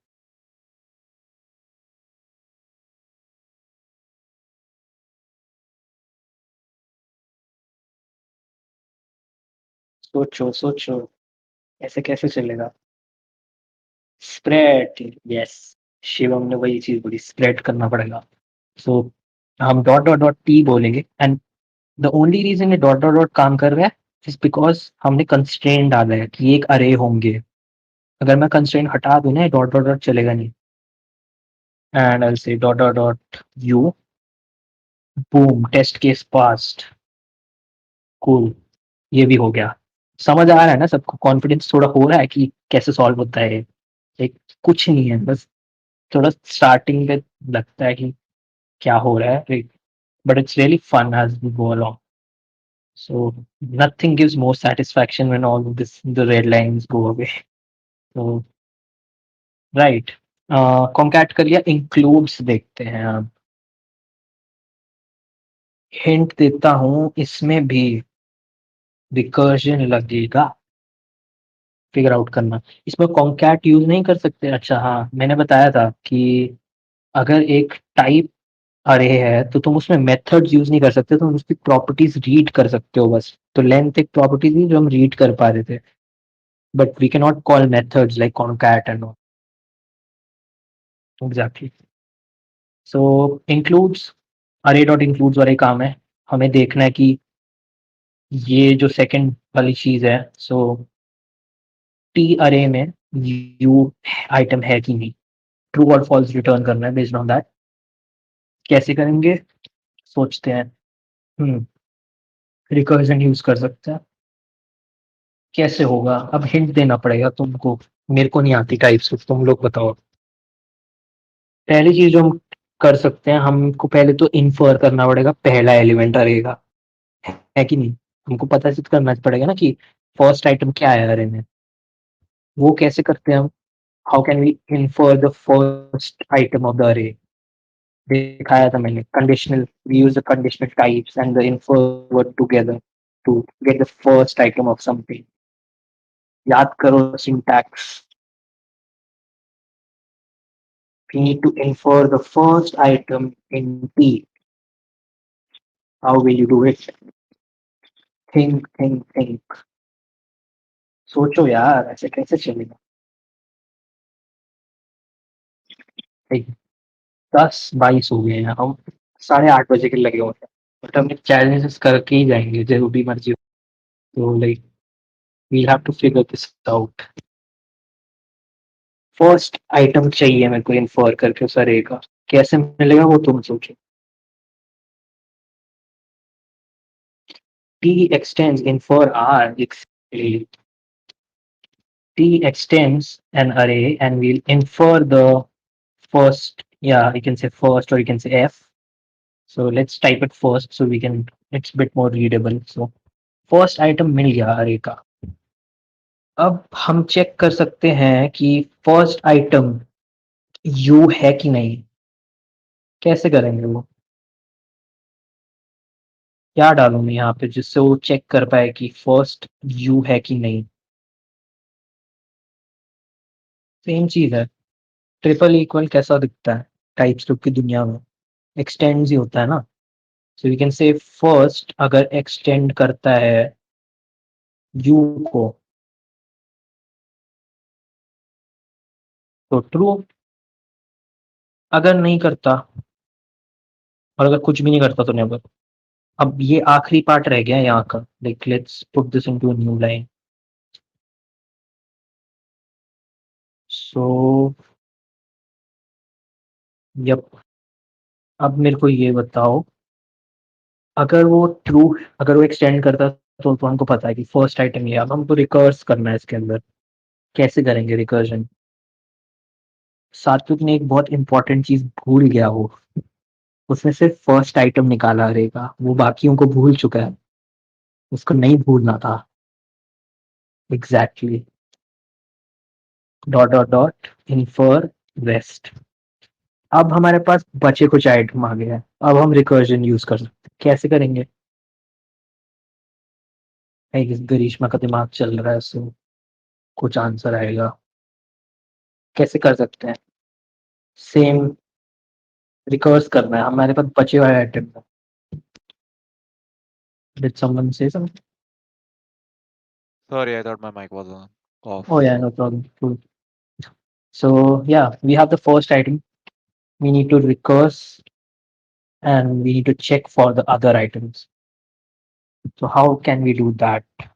[SPEAKER 1] सोचो सोचो, ऐसे कैसे चलेगा? स्प्रेड. यस, शिवम ने वही चीज बोली, स्प्रेड करना पड़ेगा. सो हम डॉट डॉट डॉट टी बोलेंगे, एंड द ओनली रीजन ये डॉट डॉट डॉट काम कर रहा है इज बिकॉज हमने कंस्ट्रेंट डाला है कि एक अरे होंगे. अगर मैं कंस्ट्रेंट हटा दूं ना, डॉट डॉट डॉट चलेगा नहीं. And I say dot dot dot U. Boom, test case passed. Cool. ये भी हो गया. समझ आ रहा है ना सबको? कॉन्फिडेंस थोड़ा हो रहा है कि कैसे सॉल्व होता है. एक कुछ नहीं है, बस थोड़ा स्टार्टिंग पे लगता है कि क्या हो रहा है. but it's really fun as we go along. So nothing gives more satisfaction when all of this the red lines go away. So right concat कर लिया इंक्लूड्स देखते हैं अब हिंट देता हूं इसमें भी रिकर्जन लगेगा फिगर आउट करना इसमें कॉन्कैट यूज नहीं कर सकते अच्छा हाँ मैंने बताया था कि अगर एक टाइप अरे है तो तुम उसमें मेथड्स यूज नहीं कर सकते तुम उसकी प्रॉपर्टीज रीड कर सकते हो बस तो लेंथ एक प्रॉपर्टी थी जो हम रीड कर पा रहे थे but we can not call methods like concat and all exactly so includes array dot includes वाले काम है हमें देखना है कि ये जो सेकंड वाली चीज है सो टी अरे में यू आइटम है कि नहीं ट्रू और फॉल्स रिटर्न करना है बेस्ड ऑन दैट कैसे करेंगे सोचते हैं रिकर्जन यूज कर सकते हैं कैसे होगा अब हिंट देना पड़ेगा तुमको मेरे को नहीं आती टाइप्स तुम लोग बताओ पहली चीज जो हम कर सकते हैं हमको पहले तो इन्फर करना पड़ेगा पहला एलिमेंट अरे का है कि नहीं हमको पता चीज करना पड़ेगा ना कि फर्स्ट आइटम क्या है अरे में वो कैसे करते हैं हम how can we infer the first item of the array दिखाया था मैंने conditional we use the conditional types and the infer word together to get the first item of something याद करो syntax we need to infer the first item in P. How will you do it? Think. सोचो यार ऐसे कैसे चलेगा ठीक 10:22 हो गए हैं हम 8:30 बजे के लगे होते हैं बट हम चैलेंजेस करके ही जाएंगे जो भी मर्जी हो तो like we have to figure this out first item चाहिए मेरे को इन्फर करके उस अरे का कैसे मिलेगा वो तुम सोचो T extends infer R T extends an array and we'll infer the first, yeah, you can say first or you can say F. So let's type it first so we can, it's a bit more readable. So first item मिल गया array का अब हम check कर सकते हैं कि first item you है कि नहीं कैसे करेंगे वो क्या डालूं मैं यहाँ पे जिससे वो चेक कर पाए कि फर्स्ट यू है कि नहीं सेम चीज है ट्रिपल इक्वल कैसा दिखता है टाइपस्क्रिप्ट की दुनिया में एक्सटेंड्स ही होता है ना so you can say first अगर एक्सटेंड करता है यू को तो ट्रू अगर नहीं करता और अगर कुछ भी नहीं करता तो नेवर अब ये आखिरी पार्ट रह गया यहाँ का like let's put this into new line so yup अब मेरे को ये बताओ अगर वो ट्रू अगर वो एक्सटेंड करता तो हमको पता है कि फर्स्ट आइटम ये अब हमको रिकर्स करना है इसके अंदर कैसे करेंगे रिकर्जन सात्विक ने एक बहुत इंपॉर्टेंट चीज भूल गया वो उसने सिर्फ फर्स्ट आइटम निकाला रहेगा वो बाकियों को भूल चुका है उसको नहीं भूलना था exactly dot dot dot infer rest अब हमारे पास बचे कुछ आइटम आ गया है अब हम रिकर्जन यूज कर सकते हैं कैसे करेंगे ग्रीष्मा का दिमाग चल रहा है सो कुछ आंसर आएगा कैसे कर सकते हैं सेम रिकर्स करना है हमारे पास बचे हुए आइटम है डिड समवन से something
[SPEAKER 2] Sorry, I thought my mic was on
[SPEAKER 1] oh
[SPEAKER 2] off.
[SPEAKER 1] yeah no problem cool so yeah we have the first item we need to recurse and we need to check for the other items so how can we do that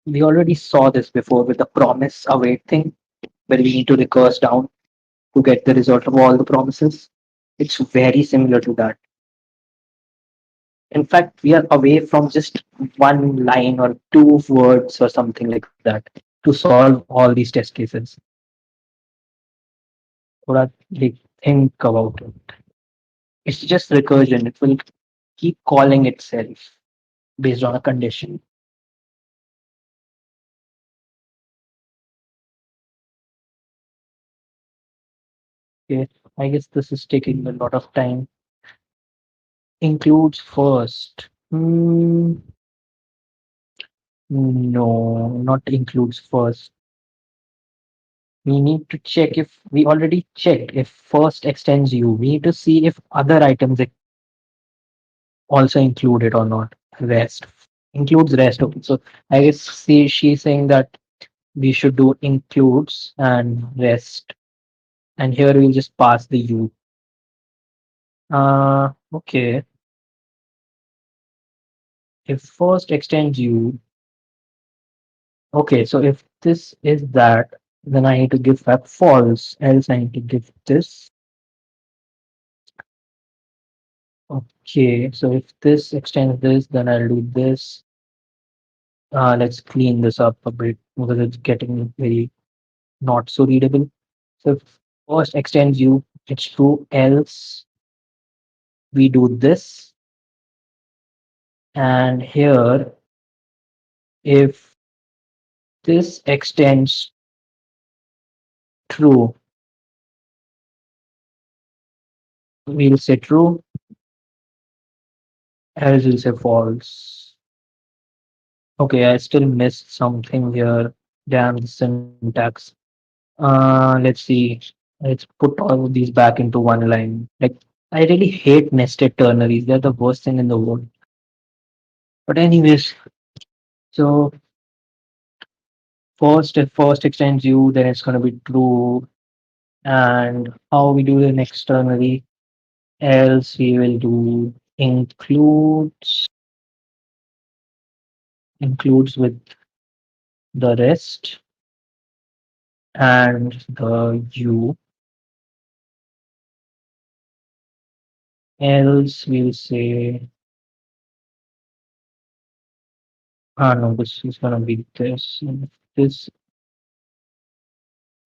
[SPEAKER 1] we already saw this before with the promise await thing where we need to recurse down to get the result of all the promises it's very similar to that In fact, we are away from just one line or two words or something like that to solve all these test cases. Thoda like, think about it. It's just recursion. It will keep calling itself based on a condition. Okay, I guess this is taking a lot of time. Includes first. No, not includes first. We need to check if we already checked if first extends you. We need to see if other items also included or not. Rest includes rest. Okay, so I guess she's saying that we should do includes and rest. And here we'll just pass the u. Okay. If first extends u, okay, so if this is that, then I need to give back false, else I need to give this. Okay, so if this extends this, then I'll do this. Let's clean this up a bit because it's getting very not so readable. So if first extends you, it's true, else we do this. And here, if this extends true, we'll say true, else we'll say false. Okay, I still missed something here. Damn the syntax. Let's see. Let's put all of these back into one line. Like, I really hate nested ternaries. They're the worst thing in the world. But anyways, so first, if first extends you, then it's gonna be true. And how we do the next ternary? Else we will do includes with the rest and the u. Else we'll say, no, this is gonna be this. And if this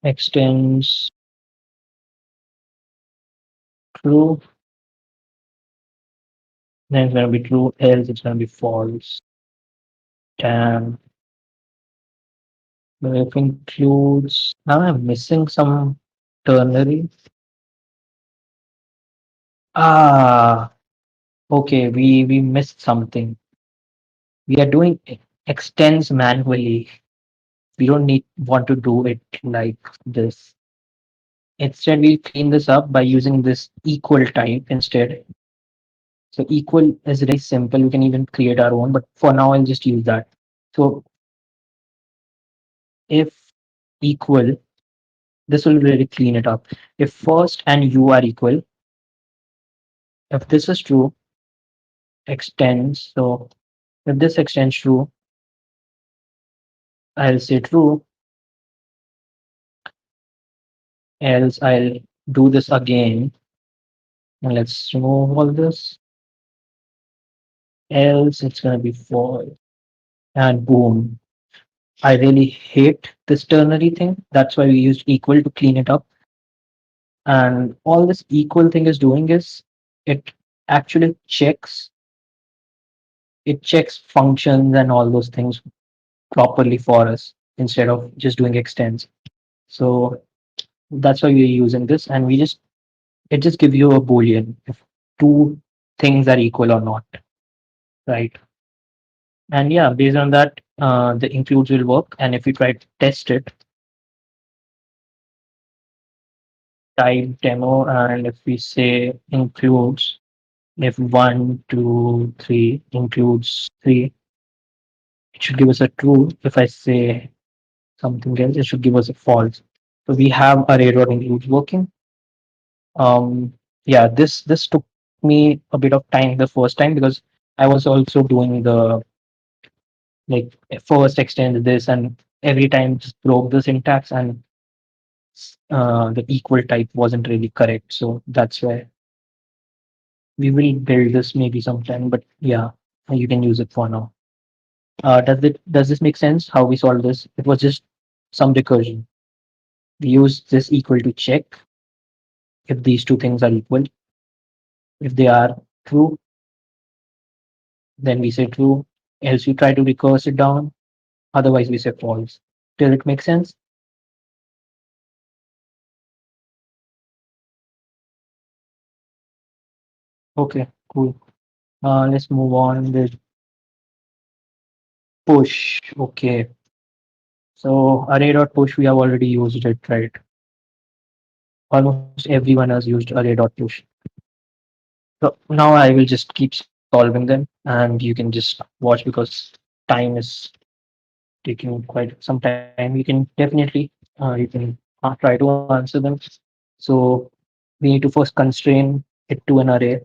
[SPEAKER 1] extends true, then it's gonna be true, else it's gonna be false. Damn. But if includes, now I'm missing some ternary. Ah, okay, we missed something. We are doing extends manually. We don't need want to do it like this. Instead, we'll clean this up by using this equal type instead. So equal is very simple. We can even create our own, but for now, I'll just use that. So if equal, this will really clean it up. If first and u are equal, if this is true, extends. So if this extends true, I'll say true, else I'll do this again. And let's remove all this. Else it's gonna be false. And boom. I really hate this ternary thing. That's why we used equal to clean it up. And all this equal thing is doing is it actually checks functions and all those things properly for us instead of just doing extends. So that's why we're using this, and it just gives you a boolean if two things are equal or not, right? And yeah, based on that, the includes will work. And if we try to test it, type demo, and if we say includes, if 1, 2, 3 includes 3, it should give us a true. If I say something else, it should give us a false. So we have array dot includes working. Yeah, this took me a bit of time the first time because I was also doing the like first extend this and every time just broke the syntax and the equal type wasn't really correct. So that's why. We will build this maybe sometime, but yeah, you can use it for now. Does this make sense? How we solve this? It was just some recursion. We use this equal to check if these two things are equal. If they are true, then we say true. Else you try to recurse it down. Otherwise, we say false. Does it make sense? Okay, cool. Let's move on with push. Okay, so array.push, we have already used it, right? Almost everyone has used array.push. So now I will just keep solving them and you can just watch because time is taking quite some time. You can definitely you can try to answer them. So we need to first constrain it to an array.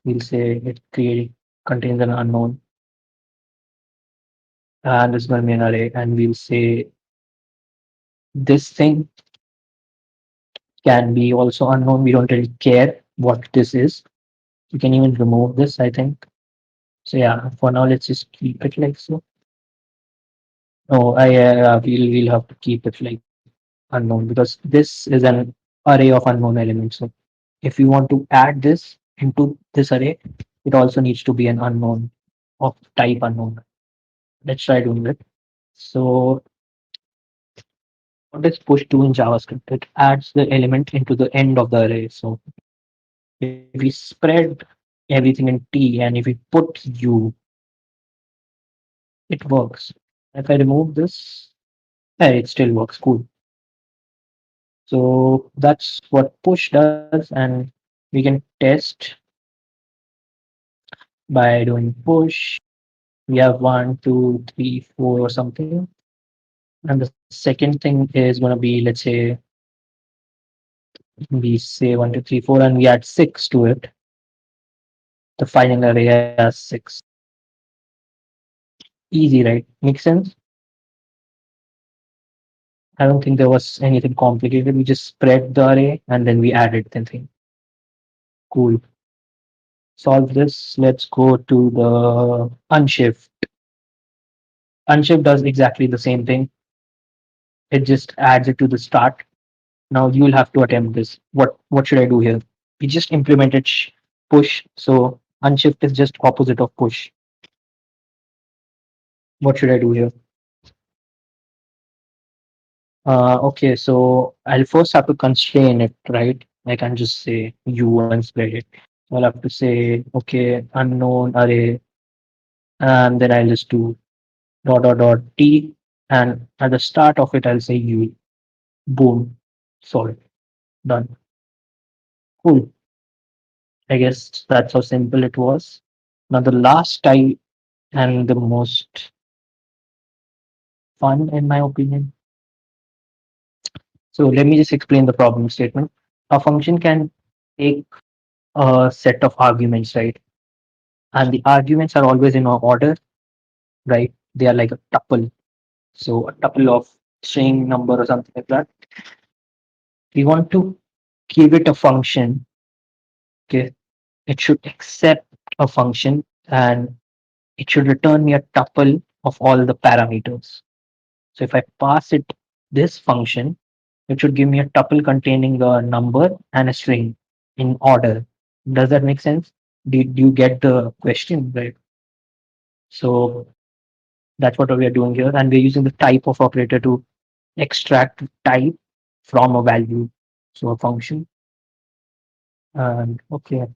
[SPEAKER 1] We'll say it create contains an unknown and it's going to be an array and we'll say this thing can be also unknown. We don't really care what this is. We can even remove this, I think. So yeah, for now let's just keep it like so. No, we'll have to keep it like unknown because this is an array of unknown elements. So if you want to add this into this array, it also needs to be an unknown of type unknown. Let's try doing it. So what does push do in JavaScript? It adds the element into the end of the array. So if we spread everything in T and if we put U, it works. If I remove this, it still works. Cool. So that's what push does, and we can test by doing push. We have one, two, three, four, or something. And the second thing is going to be, let's say, we say one, two, three, four, and we add six to it. The final array has six. Easy, right? Makes sense? I don't think there was anything complicated. We just spread the array and then we added the thing. Cool. Solve this. Let's go to the unshift. Unshift does exactly the same thing. It just adds it to the start. Now you will have to attempt this. What should I do here? We just implemented push. So unshift is just opposite of push. What should I do here? Okay, so I'll first have to constrain it, right? I can just say u and spread it. So I'll have to say, okay, unknown array, and then I'll just do dot dot dot t, and at the start of it, I'll say u. Boom, solved, done. Cool. I guess that's how simple it was. Now the last type and the most fun, in my opinion. So let me just explain the problem statement. A function can take a set of arguments, right? And the arguments are always in order, right? They are like a tuple. So a tuple of string number or something like that. We want to give it a function. Okay, it should accept a function and it should return me a tuple of all the parameters. So if I pass it this function, it should give me a tuple containing a number and a string in order. Does that make sense? Did you get the question right? So that's what we are doing here, and we're using the type of operator to extract type from a value, so a function. And okay,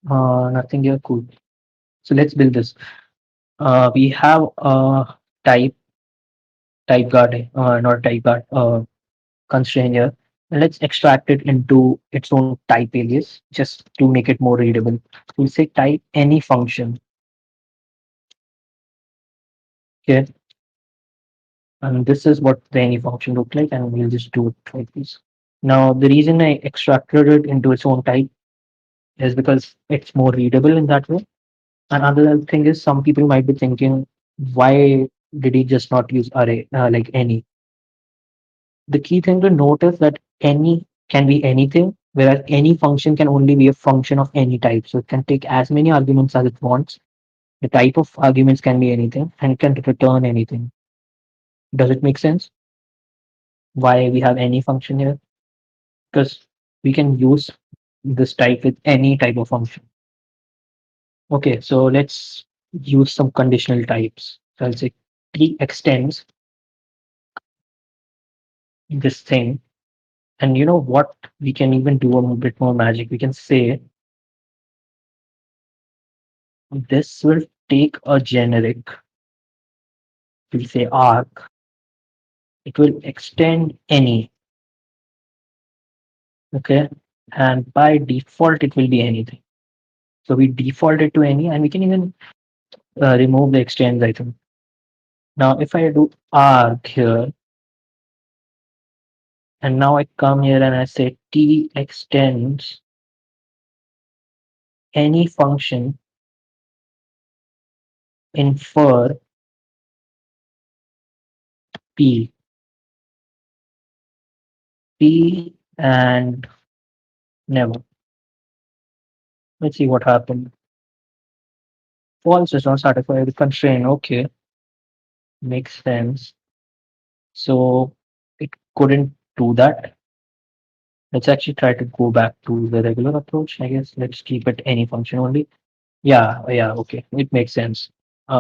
[SPEAKER 1] nothing here. Cool. So let's build this. We have a type guard, not type guard, constraint here. And let's extract it into its own type alias just to make it more readable. We'll say type any function. Okay, and this is what the any function look like, and we'll just do it like this. Now, the reason I extracted it into its own type is because it's more readable in that way. And another thing is, some people might be thinking, why did he just not use array like any? The key thing to note is that any can be anything Whereas any function can only be a function of any type. So it can take as many arguments as it wants. The type of arguments can be anything and it can return anything. Does it make sense? Why we have any function here? Because we can use this type with any type of function. Okay, so let's use some conditional types. So I'll say t extends this thing. And you know what? We can even do a bit more magic. We can say this will take a generic, we'll say arc, it will extend any, okay? And by default, it will be anything. So we default it to any, and we can even remove the extends item. Now, if I do arc here, and now I come here and I say t extends any function infer p, p and never. Let's see what happened. False is not satisfied with constraint. Okay, makes sense. So it couldn't do that. Let's actually try to go back to the regular approach. I guess let's keep it any function only. Yeah, yeah, okay, it makes sense.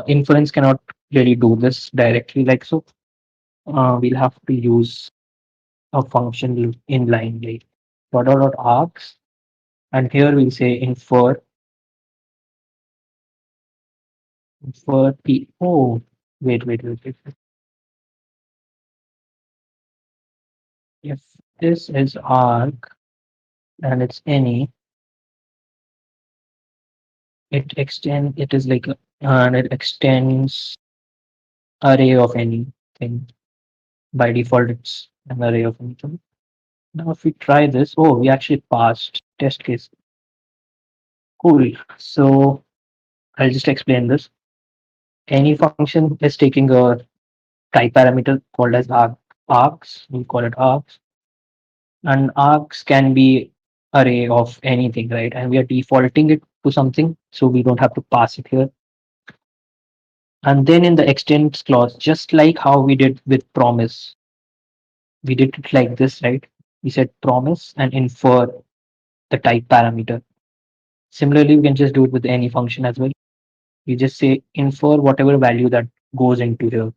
[SPEAKER 1] Inference cannot really do this directly like so. We'll have to use a function inline like dot args, and here we'll say infer p. Oh, wait. If this is arg and it's any, it is like and it extends array of anything. By default, it's an array of anything. Now, if we try this, oh, we actually passed test case. Cool. So I'll just explain this. Any function is taking a type parameter called as args. We call it args, and args can be array of anything, right? And we are defaulting it to something, so we don't have to pass it here. And then in the extends clause, just like how we did with promise, we did it like this, right? We said promise and infer the type parameter. Similarly, we can just do it with any function as well. We just say infer whatever value that goes into here.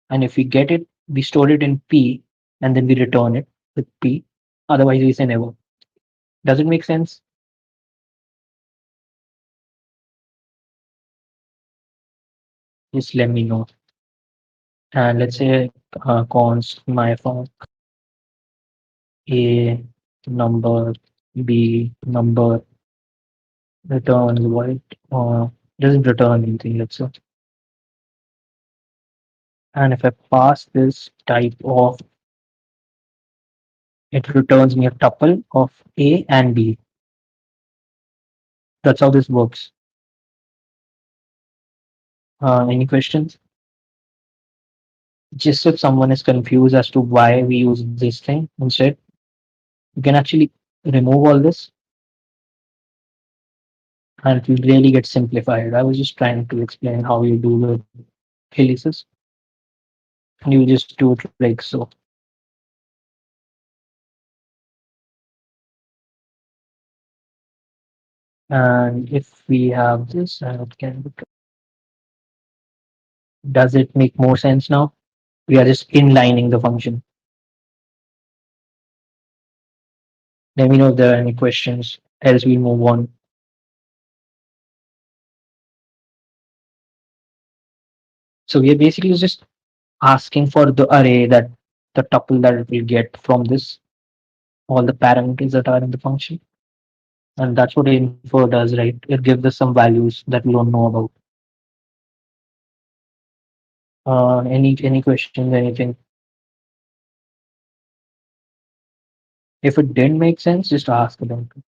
[SPEAKER 1] And if we get it, we store it in P and then we return it with P. Otherwise, we say never. Does it make sense? Just let me know. And let's say const my func A number, B number, returns void, doesn't return anything, let's say. And if I pass this type of, it returns me a tuple of A and B. That's how this works. Any questions? Just if someone is confused as to why we use this thing instead, you can actually remove all this and it will really get simplified. I was just trying to explain how you do the aliases, and you just do it like so. And if we have this, it can, does it make more sense now? We are just inlining the function. Let me know if there are any questions, else we move on. So we are basically just asking for the array that the tuple that it will get from this, all the parameters that are in the function. And that's what info does, right? It gives us some values that we don't know about. Any questions, anything? If it didn't make sense, just ask about it.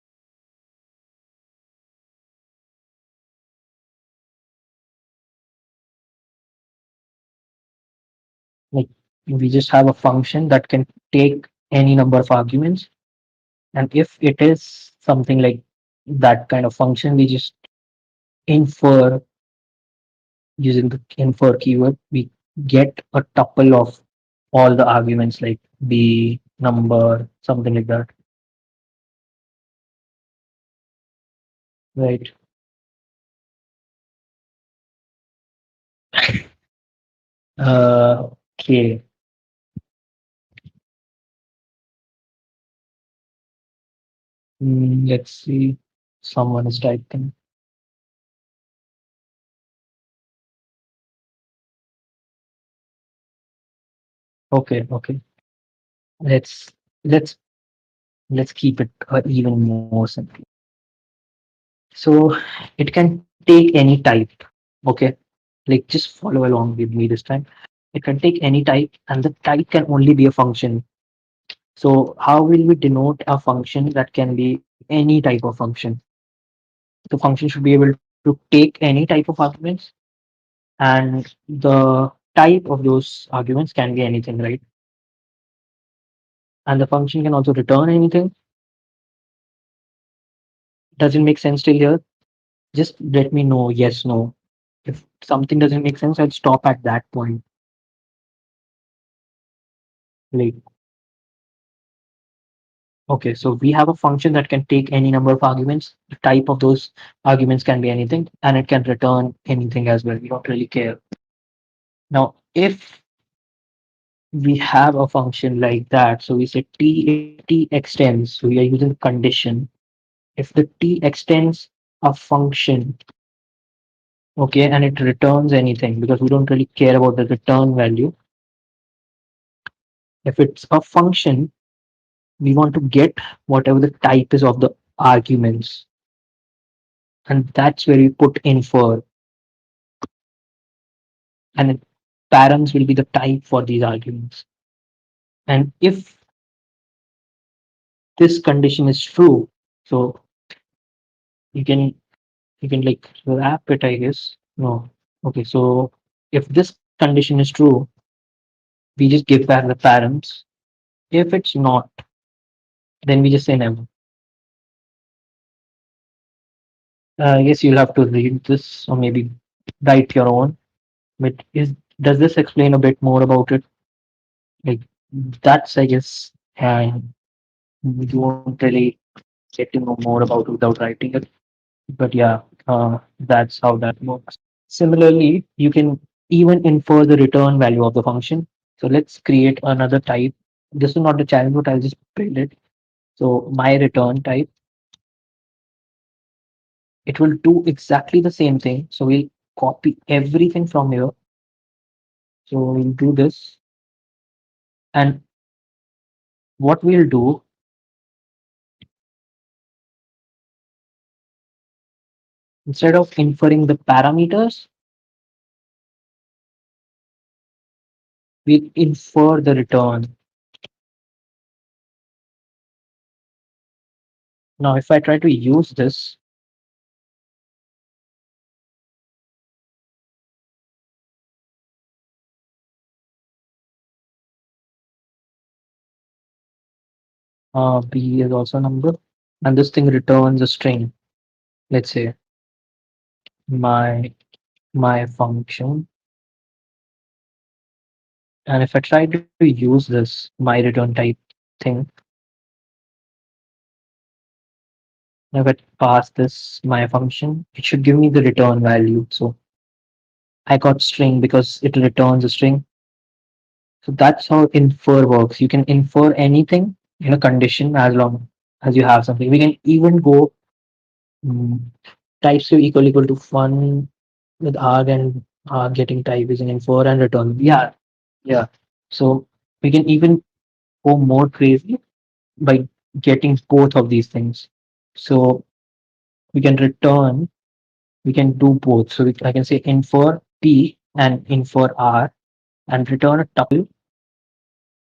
[SPEAKER 1] Like we just have a function that can take any number of arguments, And if it is something like that kind of function, we just infer using the infer keyword. We get a tuple of all the arguments like b, number, something like that. Right. Okay. Let's see. Someone is typing. Okay. Okay. Let's let's let's keep it even more simple. So it can take any type. Okay. Like just follow along with me this time. It can take any type, and the type can only be a function. So how will we denote a function that can be any type of function? The function should be able to take any type of arguments, and the type of those arguments can be anything, right? And the function can also return anything. Does it make sense till here? Just let me know yes, no. If something doesn't make sense, I'll stop at that point. Like, okay, so we have a function that can take any number of arguments. The type of those arguments can be anything, and it can return anything as well. We don't really care. Now, if we have a function like that, so we say t extends, so we are using condition. If the t extends a function, okay, and it returns anything because we don't really care about the return value. If it's a function, we want to get whatever the type is of the arguments, and that's where we put infer, and params will be the type for these arguments. And if this condition is true, so you can you can like wrap it, I guess. No. Okay, so if this condition is true, we just give back the params. If it's not, then we just say never. I guess you'll have to read this or maybe write your own. But does this explain a bit more about it? Like that's I guess you won't really get to know more about it without writing it. But yeah, that's how that works. Similarly, you can even infer the return value of the function. So let's create another type. This is not the challenge, but I'll just build it. So my return type, it will do exactly the same thing. So we'll copy everything from here. So we'll do this. And what we'll do, instead of inferring the parameters, we'll infer the return. Now, if I try to use this, b is also a number, and this thing returns a string. Let's say my my function. And if I try to use this my return type thing, if I pass this my function, it should give me the return value. So I got string because it returns a string. So that's how infer works. You can infer anything in a condition as long as you have something. We can even go um, types to equal to fun with arg and getting type using infer and return. Yeah, yeah. So we can even go more crazy by getting both of these things. So we can return, we can do both. So I can say infer p and infer r and return a tuple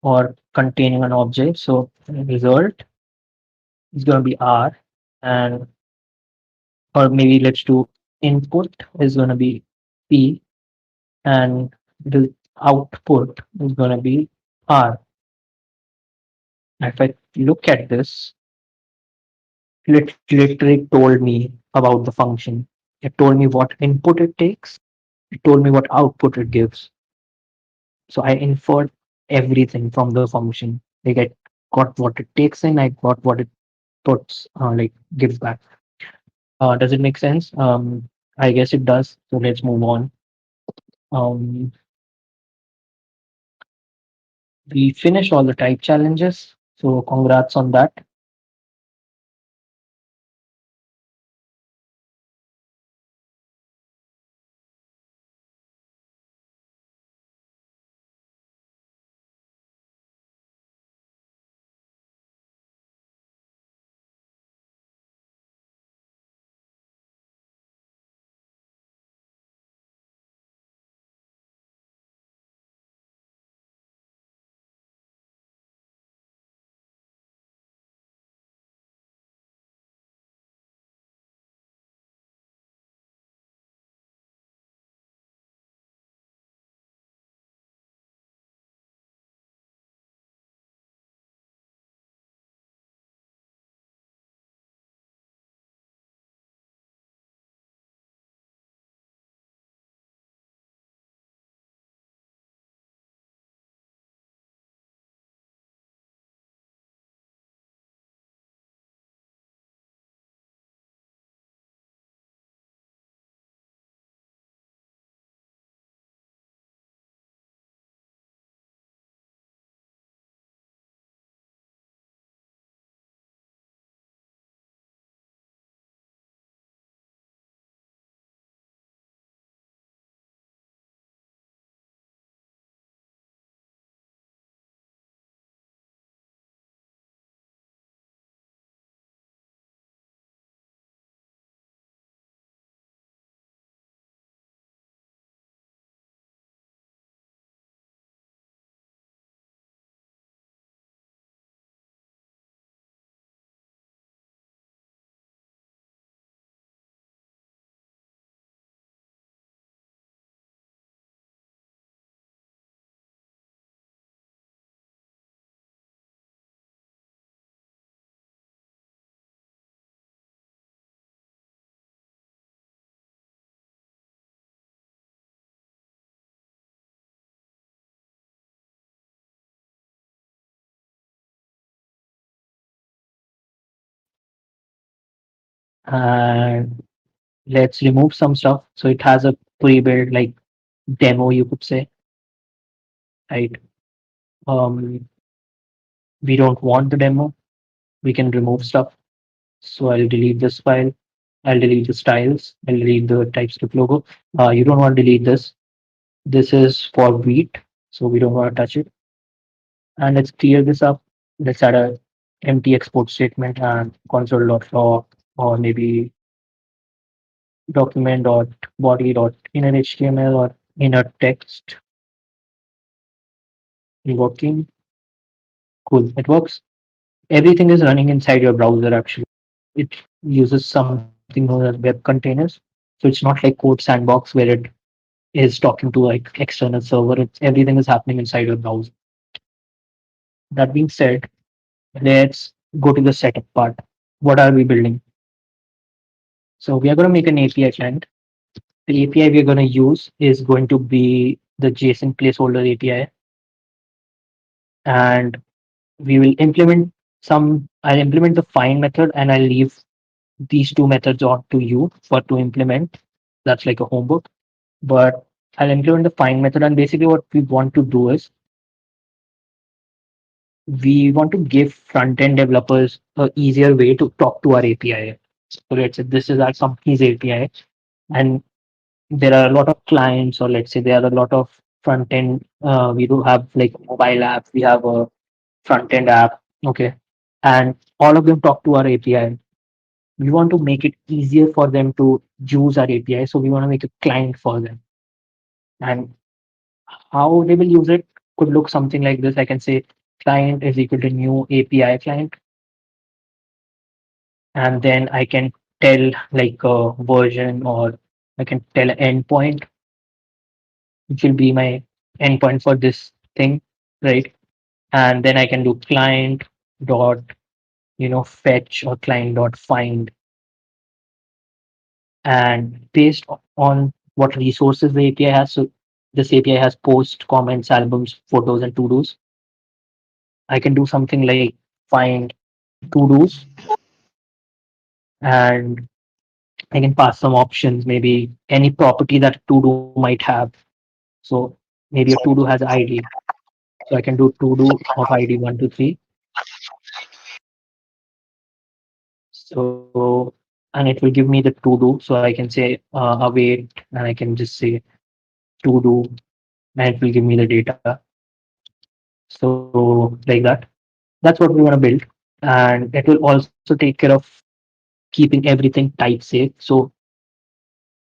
[SPEAKER 1] or containing an object. So result is going to be r, and or maybe let's do input is going to be p, and the output is going to be r. If I look at this, literally told me about the function. It told me what input it takes. It told me what output it gives. So I inferred everything from the function. Like I got what it takes in, I got what it puts, like gives back. Does it make sense? I guess it does. So let's move on. Um, we finished all the type challenges. So congrats on that. And let's remove some stuff. So it has a pre-built like demo, you could say, right? Um, we don't want the demo. We can remove stuff. So I'll delete this file. I'll delete the styles. I'll delete the TypeScript logo. You don't want to delete this. This is for wheat, so we don't want to touch it. And let's clear this up. Let's add a empty export statement and console.log or maybe document.body.inner HTML or inner text working. Cool. It works. Everything is running inside your browser actually. It uses something known as web containers. So it's not like code sandbox where it is talking to like external server. It's everything is happening inside your browser. That being said, let's go to the setup part. What are we building? So we are going to make an API client. The API we're going to use is going to be the JSON placeholder API. And we will implement I'll implement the find method and I'll leave these two methods on to you for to implement. That's like a homework. But I'll implement the find method. And basically what we want to do is we want to give front-end developers a easier way to talk to our API. So let's say this is our company's API, and there are a lot of clients, or let's say there are a lot of front-end. We do have like mobile app, we have a front-end app, okay, and all of them talk to our API. We want to make it easier for them to use our API, so we want to make a client for them. And how they will use it could look something like this. I can say client is equal to new API client, and then I can tell like a version, or I can tell an endpoint, which will be my endpoint for this thing, right? And then I can do client dot fetch or client.find, and based on what resources the API has. So this API has post, comments, albums, photos, and to-dos. I can do something like find to-dos, and I can pass some options, maybe any property that to-do might have. So maybe a to-do has ID. So I can do to-do of ID 123. So, and it will give me the to-do. So I can say await, and I can just say to-do, and it will give me the data. So like that. That's what we want to build. And it will also take care of keeping everything type safe. So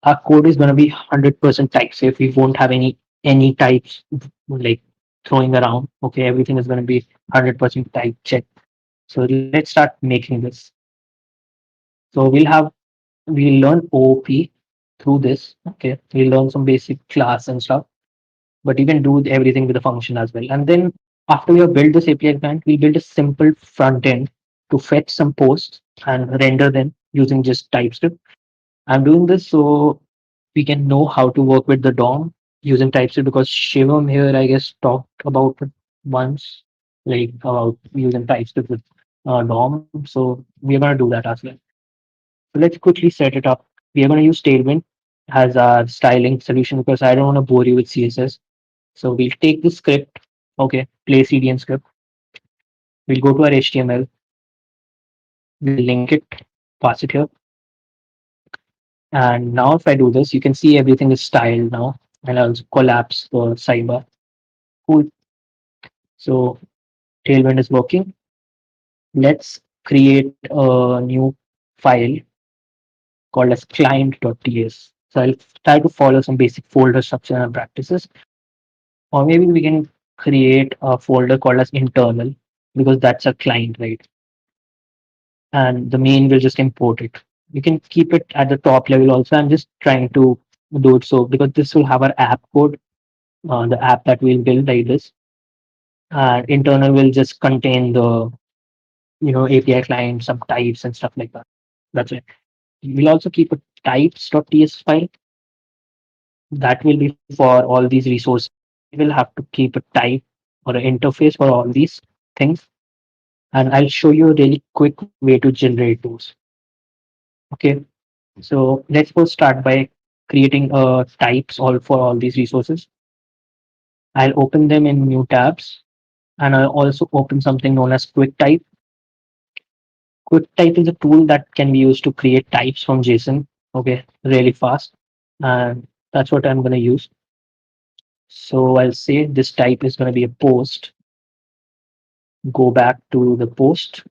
[SPEAKER 1] our code is going to be 100% type safe. We won't have any types like throwing around. Okay, everything is going to be 100% type check. So let's start making this. So we'll learn OOP through this. Okay, we'll learn some basic class and stuff, but you can do everything with the function as well. And then after we have built this API client, we'll build a simple front end to fetch some posts and render them using just TypeScript. I'm doing this so we can know how to work with the DOM using TypeScript, because Shivam here, I guess, talked about it once, like about using TypeScript with DOM. So we're going to do that as well. So let's quickly set it up. We are going to use Tailwind as our styling solution because I don't want to bore you with CSS. So we'll take the script, okay, play CDN script. We'll go to our HTML, we'll link it, pass it here. And now if I do this, you can see everything is styled now. And I'll collapse the sidebar. Cool. So Tailwind is working. Let's create a new file called as client.ts. So I'll try to follow some basic folder structure and practices. Or maybe we can create a folder called as internal, because that's a client, right? And the main will just import it. You can keep it at the top level also. I'm just trying to do it so because this will have our app code, the app that we'll build like this. Internal will just contain the API client, some types and stuff like that. That's it. We'll also keep a types.ts file that will be for all these resources. We will have to keep a type or an interface for all these things. And I'll show you a really quick way to generate those. Okay. So let's first start by creating types all for all these resources. I'll open them in new tabs, and I'll also open something known as QuickType. QuickType is a tool that can be used to create types from JSON, okay, really fast. And that's what I'm going to use. So I'll say this type is going to be a post. Go back to the post,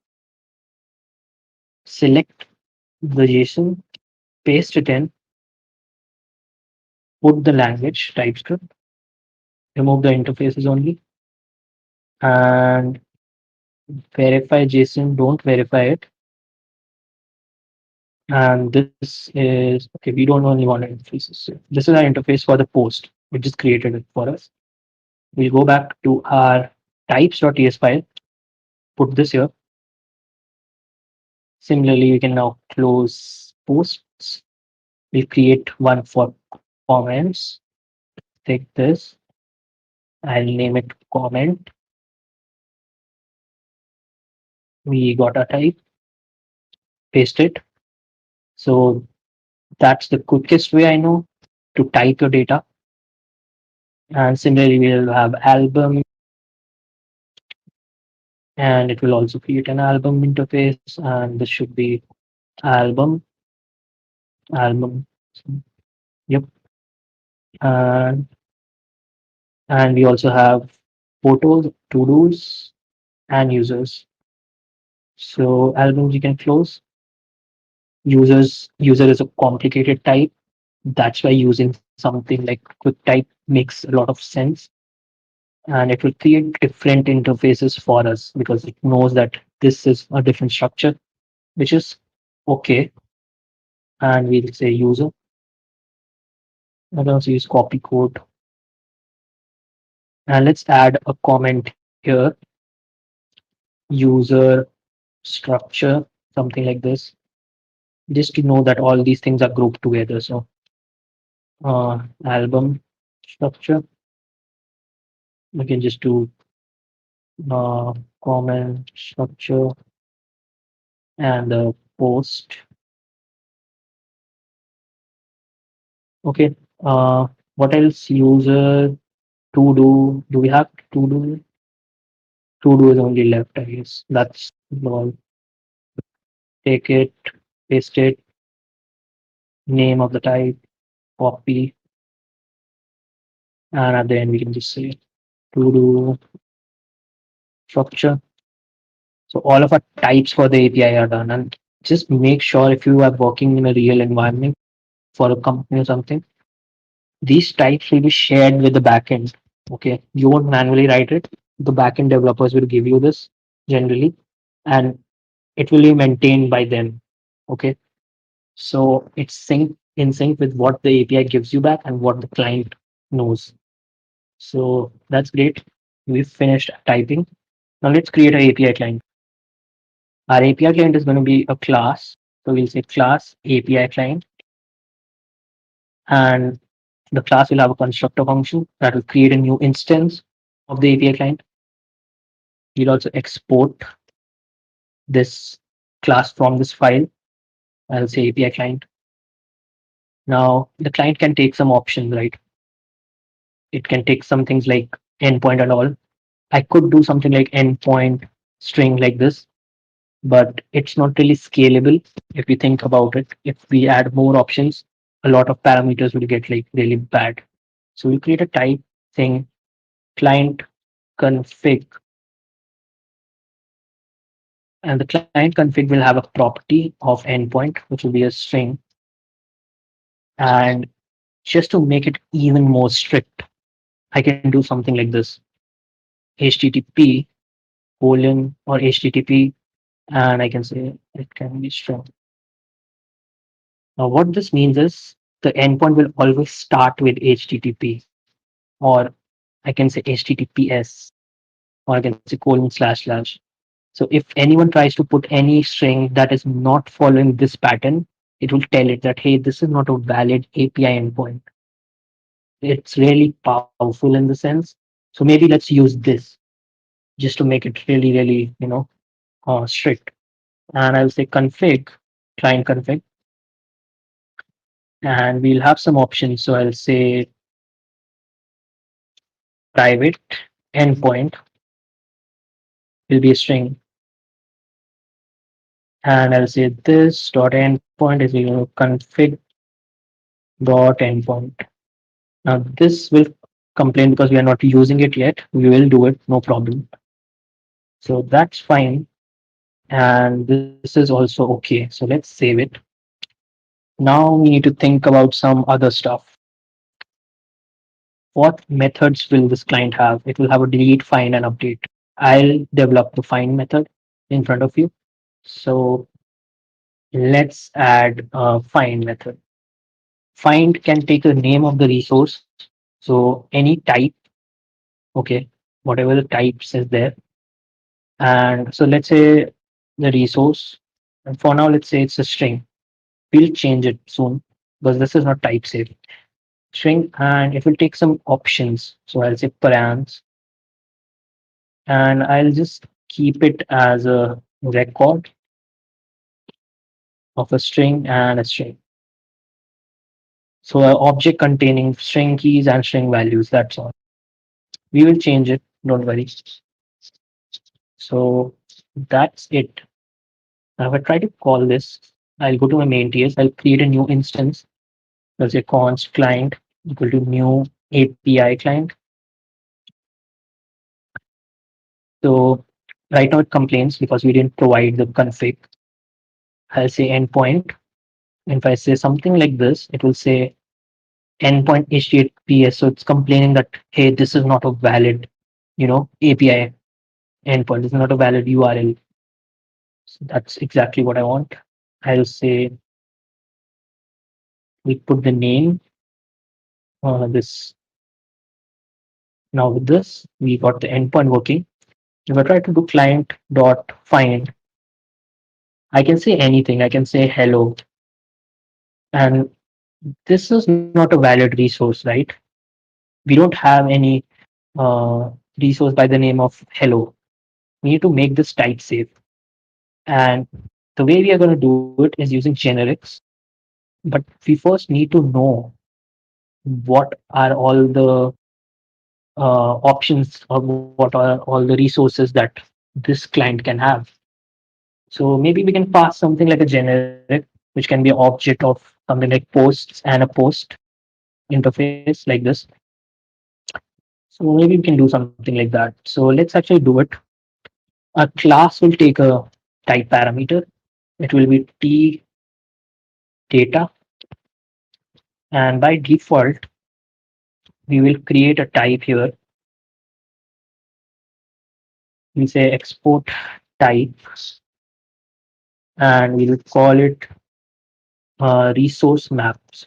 [SPEAKER 1] select the JSON, paste it in, put the language TypeScript, remove the interfaces only, and verify JSON, don't verify it. And this is okay. We don't only want interfaces. So this is our interface for the post. We just created it for us. We'll go back to our types.ts file, put this here. Similarly, we can now close posts. We'll create one for comments. Take this. I'll name it comment. We got a type, paste it. So that's the quickest way I know to type your data. And similarly, we'll have album, and it will also create an album interface. And this should be album, album. Yep. And we also have photos, to-dos, and users. So albums you can close. User is a complicated type. That's why using something like QuickType makes a lot of sense. And it will create different interfaces for us because it knows that this is a different structure, which is okay. And we'll say user. I can also use copy code. And let's add a comment here. User structure, something like this, just to know that all these things are grouped together. So album structure, we can just do uh, comment structure and post. Okay. What else? User to do. Do we have to do? To do is only left, I guess. That's all. Take it, paste it, name of the type, copy, and at the end we can just say to do structure. So all of our types for the API are done. And just make sure if you are working in a real environment for a company or something, these types will be shared with the backend. Okay. You won't manually write it. The backend developers will give you this generally, and it will be maintained by them. Okay. So it's sync with what the API gives you back and what the client knows. So that's great. We've finished typing. Now let's create an API client. Our API client is going to be a class. So we'll say class API client, and the class will have a constructor function that will create a new instance of the API client. We'll also export this class from this file. I'll say API client. Now the client can take some options, right? It can take some things like endpoint and all. I could do something like endpoint string like this, but it's not really scalable if you think about it. If we add more options, a lot of parameters will get like really bad. So we create a type thing client config, and the client config will have a property of endpoint, which will be a string. And just to make it even more strict, I can do something like this: HTTP colon or HTTP, and I can say it can be string. Now, what this means is the endpoint will always start with HTTP, or I can say HTTPS, or I can say colon slash slash. So if anyone tries to put any string that is not following this pattern, it will tell it that, hey, this is not a valid API endpoint. It's really powerful in the sense. So maybe let's use this just to make it really, really, strict. And I'll say config, client config, and we'll have some options. So I'll say private endpoint will be a string, and I'll say this dot endpoint is config dot endpoint. Now this will complain because we are not using it yet. We will do it, no problem. So that's fine. And this is also okay. So let's save it. Now we need to think about some other stuff. What methods will this client have? It will have a delete, find, and update. I'll develop the find method in front of you. So let's add a find method. Find can take the name of the resource. So any type, okay, whatever the types is there. And so let's say the resource, and for now, let's say it's a string. We'll change it soon because this is not type safe. String, and it will take some options. So I'll say params, and I'll just keep it as a record of a string and a string. So an object containing string keys and string values. That's all. We will change it. Don't worry. So that's it. Now if I try to call this, I'll go to my main TS. I'll create a new instance. I'll say const client equal to new API client. So right now it complains because we didn't provide the config. I'll say endpoint. And if I say something like this, it will say endpoint HTTPS. So it's complaining that, hey, this is not a valid, API endpoint. This is not a valid URL. So that's exactly what I want. I'll say we put the name, this. Now with this, we got the endpoint working. If I try to do client dot find, I can say anything. I can say hello, and this is not a valid resource, right? We don't have any resource by the name of hello. We need to make this type safe. And the way we are going to do it is using generics. But we first need to know what are all the options or what are all the resources that this client can have. So maybe we can pass something like a generic, which can be an object of something like posts and a post interface like this. So maybe we can do something like that. So let's actually do it. A class will take a type parameter. It will be t data, and by default, we will create a type here. We say export type, and we will call it resource maps,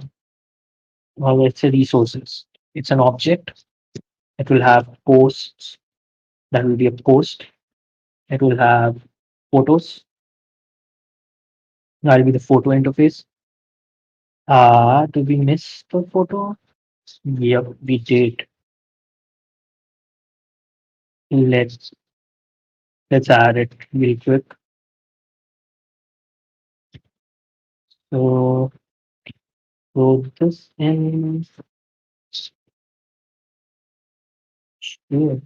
[SPEAKER 1] or let's say resources. It's an object. It will have posts. That will be a post. It will have photos. That will be the photo interface. Did we miss the photo? Yep, we did. Let's let's add it real quick. So so this in here.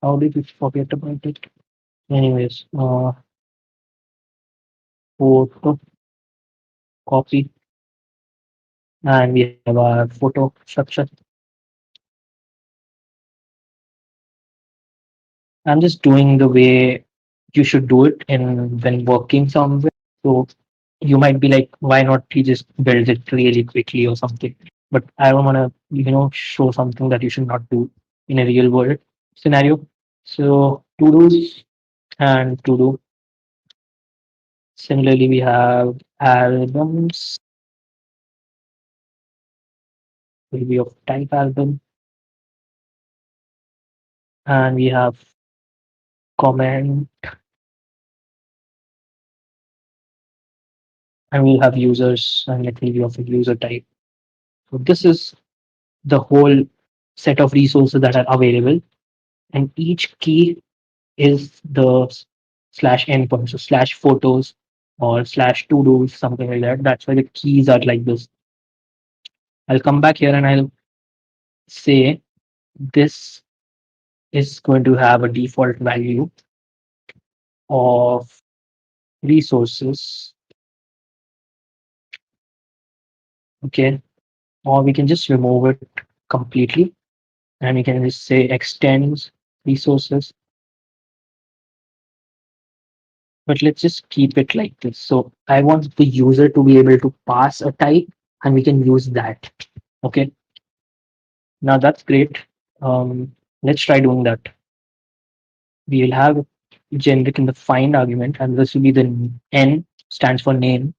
[SPEAKER 1] How did we forget about it? Anyways, photo copy, and we have our photo structure. I'm just doing the way you should do it in when working somewhere. So you might be like, why not he just builds it really quickly or something? But I don't want to, show something that you should not do in a real world scenario. So to do's and to do. Similarly, we have albums, will be of type album, and we have comment, and we'll have users, and it will be of a user type. So this is the whole set of resources that are available, and each key is the slash endpoint, so slash photos or slash to do, something like that. That's why the keys are like this. I'll come back here and I'll say this is going to have a default value of resources. Okay, or we can just remove it completely, and we can just say extends resources, but let's just keep it like this. So I want the user to be able to pass a type, and we can use that. Okay, now that's great. Let's try doing that. We will have generic in the find argument, and this will be the n stands for name,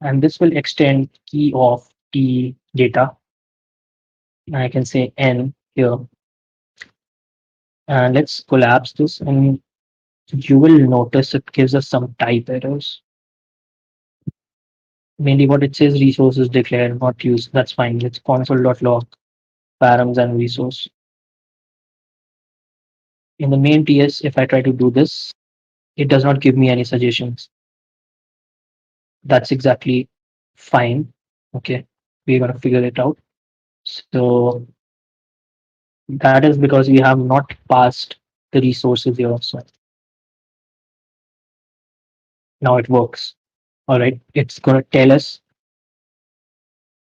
[SPEAKER 1] and this will extend key of t data. And I can say n here, and let's collapse this, and you will notice it gives us some type errors. Mainly what it says resources declared, not used. That's fine. It's console.log params and resource. In the main TS, if I try to do this, it does not give me any suggestions. That's exactly fine. Okay, we're gonna figure it out. So that is because we have not passed the resources here. So now it works. All right, it's gonna tell us,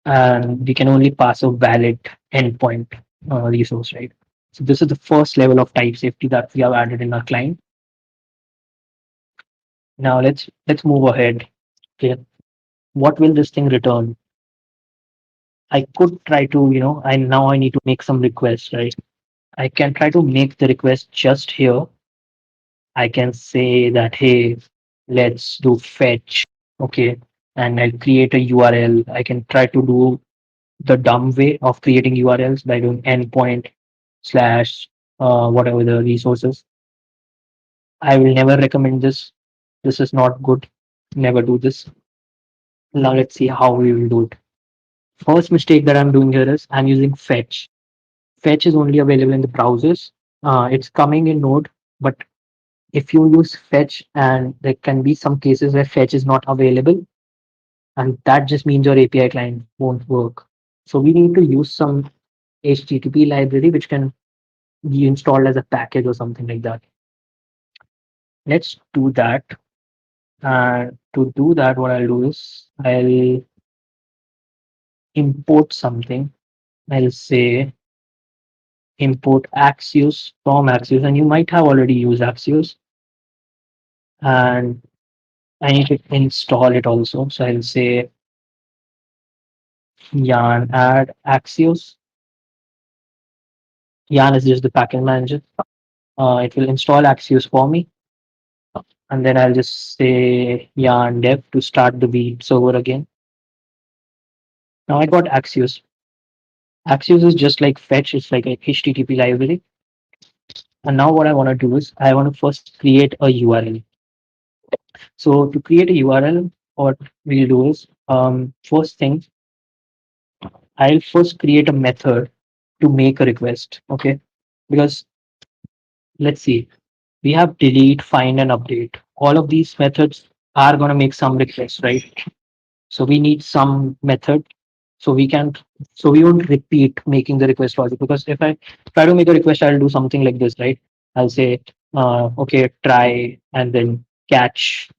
[SPEAKER 1] and we can only pass a valid endpoint resource, right? So this is the first level of type safety that we have added in our client. Now let's move ahead. Okay, what will this thing return? I could try to, I need to make some requests, right? I can try to make the request just here. I can say that, hey, let's do fetch. Okay, and I'll create a URL. I can try to do the dumb way of creating URLs by doing endpoint slash whatever the resources. I will never recommend this. This is not good. Never do this. Now let's see how we will do it. First mistake that I'm doing here is I'm using fetch. Fetch is only available in the browsers. It's coming in Node, but if you use fetch, and there can be some cases where fetch is not available, and that just means your API client won't work. So we need to use some HTTP library which can be installed as a package or something like that. Let's do that. And to do that, what I'll do is I'll import something. I'll say import Axios from Axios, and you might have already used Axios. And I need to install it also. So I'll say yarn add Axios. Yarn is just the package manager. It will install Axios for me. And then I'll just say yarn dev to start the V server again. Now I got Axios. Axios is just like fetch, it's like a HTTP library. And now what I want to do is I want to first create a URL. So to create a URL, what we'll do is first thing, I'll first create a method to make a request. Okay. Because let's see, we have delete, find, and update. All of these methods are going to make some requests, right? So we need some method so we can so we won't repeat making the request logic, because if I try to make a request, I'll do something like this, right? I'll say okay, try, and then catch.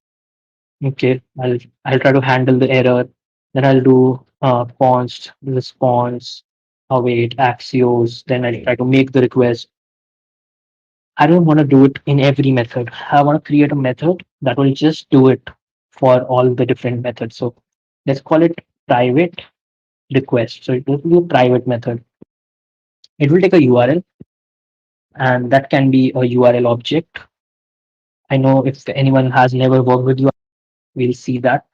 [SPEAKER 1] Okay, I'll try to handle the error, then I'll do const response, await axios, then I'll try to make the request. I don't want to do it in every method. I want to create a method that will just do it for all the different methods. So let's call it private request. So it will be a private method. It will take a URL, and that can be a URL object. I know if anyone has never worked with URL, we'll see that.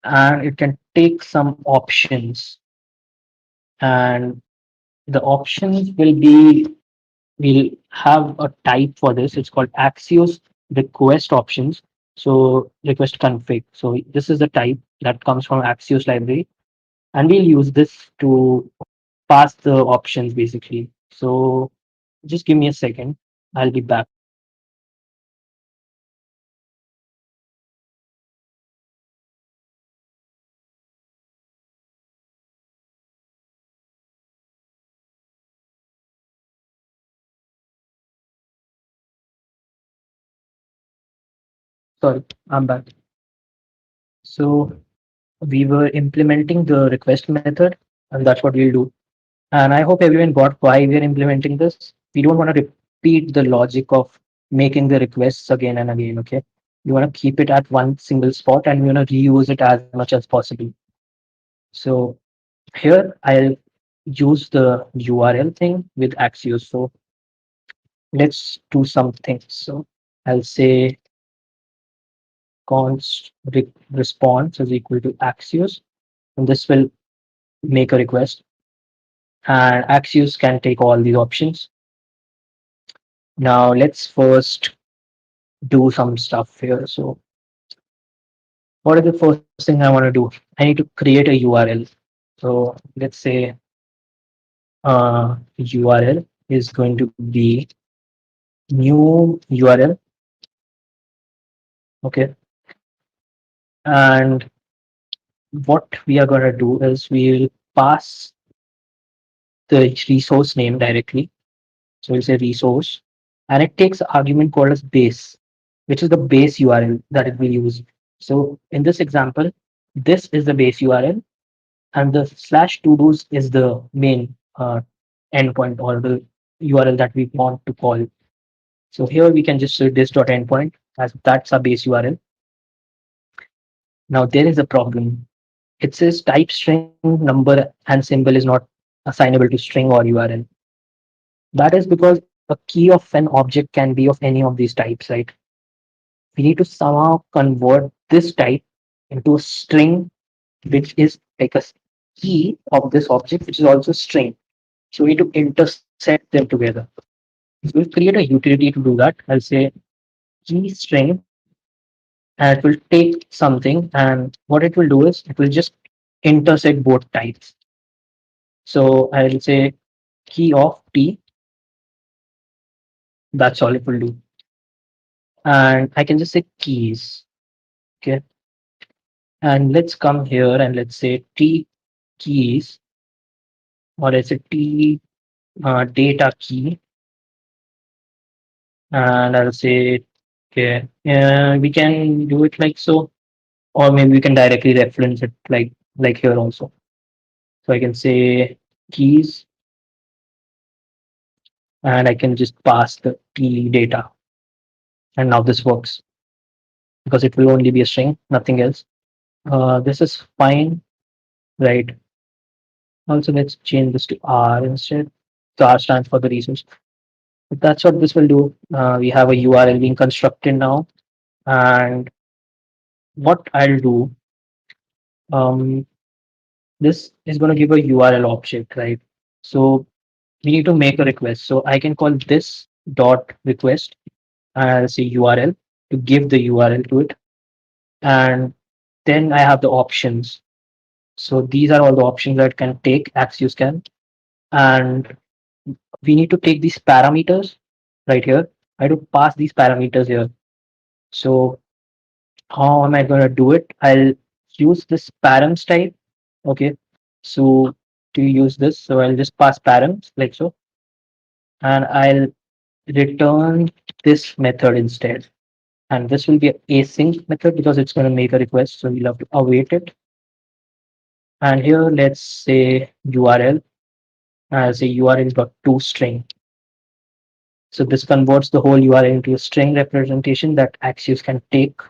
[SPEAKER 1] And it can take some options. And the options will be, we'll have a type for this. It's called Axios request options. So request config. So this is the type that comes from Axios library. And we'll use this to pass the options basically. So just give me a second. I'll be back. Sorry, I'm back. So we were implementing the request method, and that's what we'll do. And I hope everyone got why we're implementing this. We don't want to repeat the logic of making the requests again and again. Okay. You want to keep it at one single spot, and you want to reuse it as much as possible. So here I'll use the URL thing with Axios. So let's do something. So I'll say const response is equal to Axios, and this will make a request. And Axios can take all these options. Now let's first do some stuff here. So what is the first thing I want to do? I need to create a URL. So let's say URL is going to be new URL. Okay. And what we are going to do is we will pass the resource name directly. So we'll say resource, and it takes an argument called as base, which is the base URL that it will use. So in this example, this is the base URL, and the slash to dos is the main endpoint or the URL that we want to call. So here we can just say this dot endpoint as that's our base URL. Now there is a problem. It says type string, number, and symbol is not assignable to string or URL. That is because a key of an object can be of any of these types, right? We need to somehow convert this type into a string, which is like a key of this object, which is also string. So we need to intersect them together. So we'll create a utility to do that. I'll say key string and it will take something, and what it will do is it will just intersect both types. So I will say key of T, that's all it will do. And I can just say keys. Okay. And let's come here and let's say T keys, or let's say T data key. And I'll say, okay, we can do it like so, or maybe we can directly reference it like here also. So I can say keys, and I can just pass the T data, and now this works because it will only be a string, nothing else. This is fine, right? Also, let's change this to R instead. So R stands for the resource. But that's what this will do. We have a URL being constructed now, and what I'll do, um, this is going to give a URL object, right? So we need to make a request. So I can call this dot request as a URL to give the URL to it, and then I have the options. So these are all the options that can take Axios can, and we need to take these parameters right here. I do pass these parameters here. So how am I going to do it? I'll use this params type. Okay. So to use this, so I'll just pass params like so, and I'll return this method instead. And this will be an async method because it's going to make a request. So we'll have to await it. And here, let's say URL as a URL.toString. So this converts the whole URL into a string representation that Axios can take.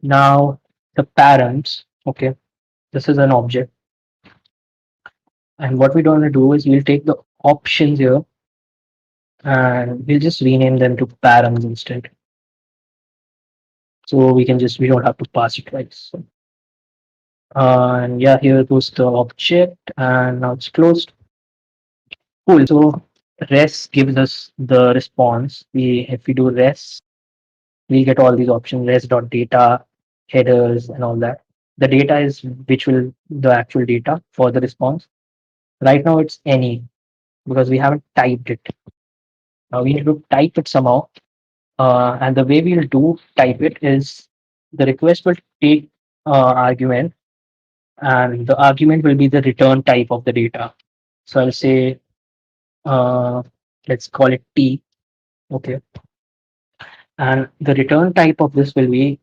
[SPEAKER 1] Now the params, okay, this is an object. And what we don't want to do is we'll take the options here and we'll just rename them to params instead. So we don't have to pass it twice. So, and yeah, here goes the object and now it's closed. Cool. So res gives us the response. If we do res, we'll get all these options, res.data, headers, and all that. The data is which will the actual data for the response. Right now it's any because we haven't typed it. Now we need to type it somehow. And the way we'll do type it is the request will take argument, and the argument will be the return type of the data. So I'll say, uh, let's call it T. Okay. And the return type of this will be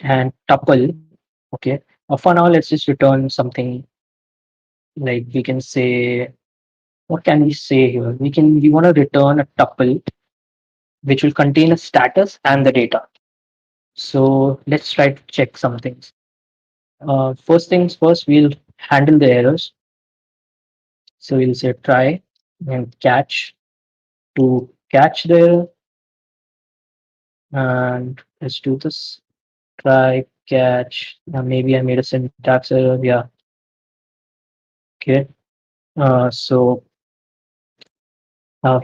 [SPEAKER 1] and tuple. Okay. For now, let's just return something like we can say, what can we say here? We want to return a tuple which will contain a status and the data. So let's try to check some things. First things first, we'll handle the errors. So we'll say try and catch to catch the error. And let's do this. Try catch. Maybe I made a syntax error. Yeah. Okay. So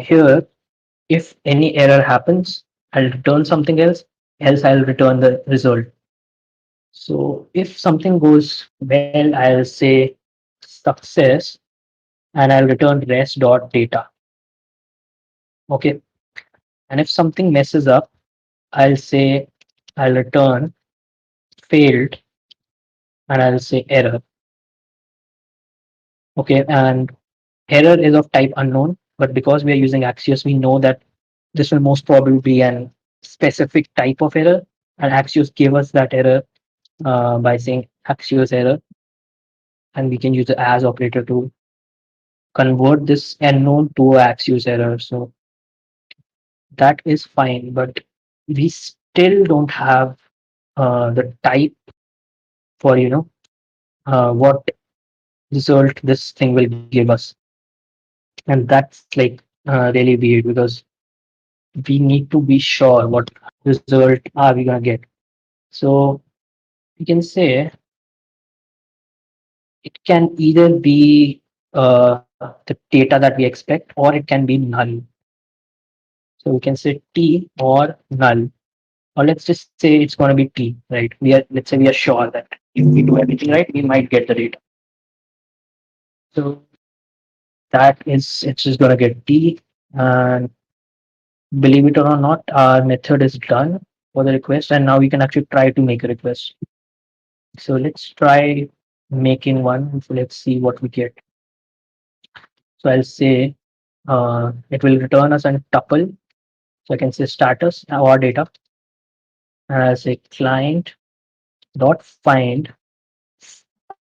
[SPEAKER 1] here, if any error happens, I'll return something else. Else, I'll return the result. So if something goes well, I'll say success, and I'll return res.data. Okay. And if something messes up, I'll say I'll return failed, and I'll say error. Okay. And error is of type unknown, but because we are using Axios, we know that this will most probably be an specific type of error. And Axios gave us that error by saying Axios error, and we can use the as operator to convert this unknown to Axios error. So that is fine, but we still don't have the type for what result this thing will give us, and that's like really weird because we need to be sure what result are we gonna get. So we can say it can either be the data that we expect or it can be null. So we can say T or null. or let's just say it's going to be T, right? Let's say we are sure that if we do everything right, we might get the data. So that is, it's just going to get T. And believe it or not, our method is done for the request. And now we can actually try to make a request. So let's try making one. So let's see what we get. So I'll say it will return us a tuple. So I can say status or data. And I'll say client dot find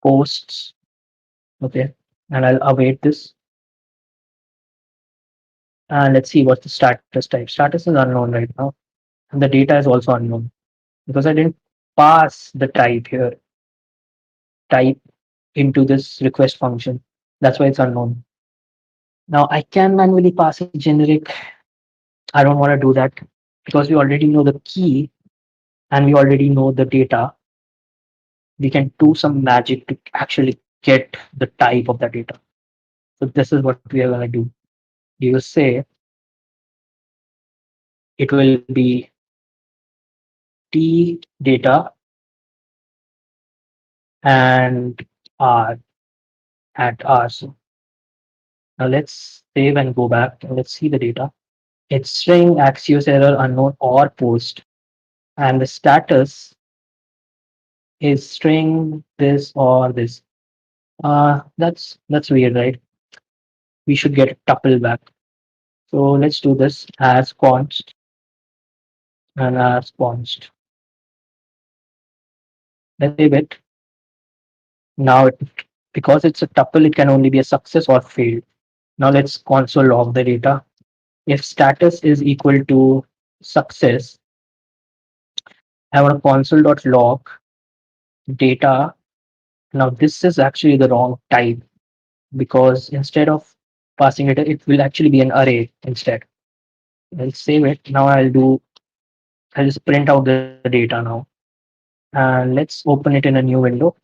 [SPEAKER 1] posts. Okay. And I'll await this. And let's see what's the status type. Status is unknown right now. And the data is also unknown because I didn't pass the type here, type into this request function. That's why it's unknown. Now I can manually pass a generic. I don't want to do that because we already know the key and we already know the data. We can do some magic to actually get the type of the data. So this is what we are going to do. You say it will be T data and R at R. So now let's save and go back and let's see the data. It's string Axios error unknown or post, and the status is string this or this. That's weird, right? We should get a tuple back. So let's do this as const and as const. Let's save it. Now, because it's a tuple, it can only be a success or failed. Now let's console log the data. If status is equal to success, I want to console.log data. Now this is actually the wrong type because instead of passing it, it will actually be an array instead. I'll save it. Now I'll just print out the data now. And let's open it in a new window.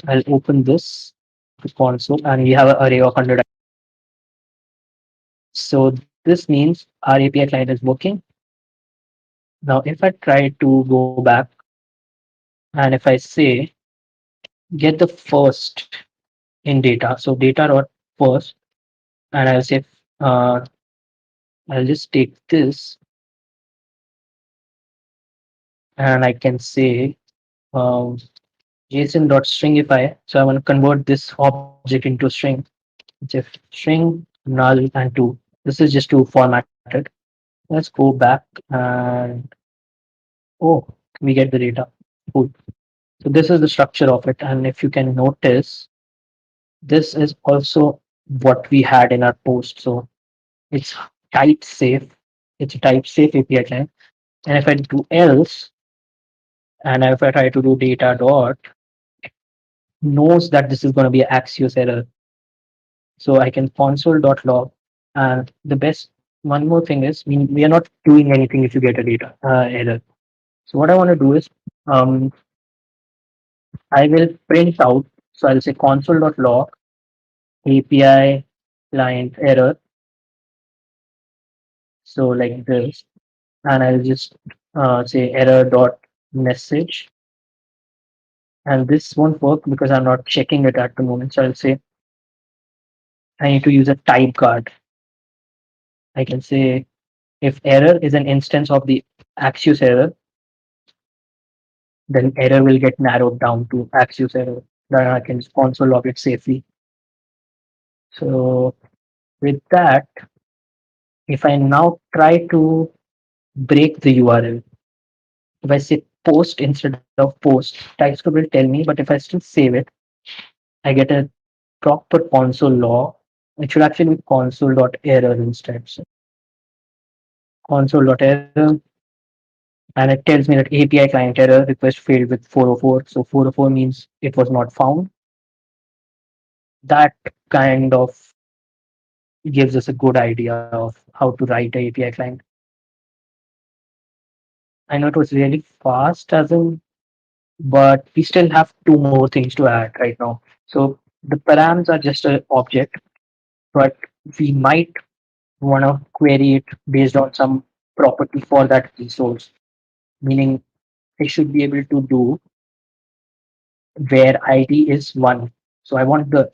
[SPEAKER 1] I'll open this to console and we have an array of 100. So this means our API client is working. Now, if I try to go back and if I say get the first in data, so data dot first, and I'll say uh, I'll just take this and I can say um, JSON.stringify. So I want to convert this object into a string. It's a string null and two. This is just to format it. Let's go back and oh, we get the data. Cool. So this is the structure of it. And if you can notice, this is also what we had in our post. So it's type safe. It's a type safe API client. And if I do else, and if I try to do data dot, knows that this is going to be an Axios error. So I can console.log. And the best one more thing is we are not doing anything if you get a data error. So what I want to do is um, I will print out. So I'll say console.log API client error. So like this, and I'll just say error dot message. And this won't work because I'm not checking it at the moment. So I'll say I need to use a type guard. I can say if error is an instance of the Axios error, then error will get narrowed down to Axios error. Then I can console log it safely. So with that, if I now try to break the URL, if I say post instead of post, TypeScript will tell me, but if I still save it, I get a proper console log. It should actually be console.error instead. So console.error, and it tells me that API client error request failed with 404. So 404 means it was not found. That kind of gives us a good idea of how to write a API client. I know it was really fast as in, but we still have two more things to add right now. So the params are just an object, but we might want to query it based on some property for that resource. meaning I should be able to do where ID is one. So I want the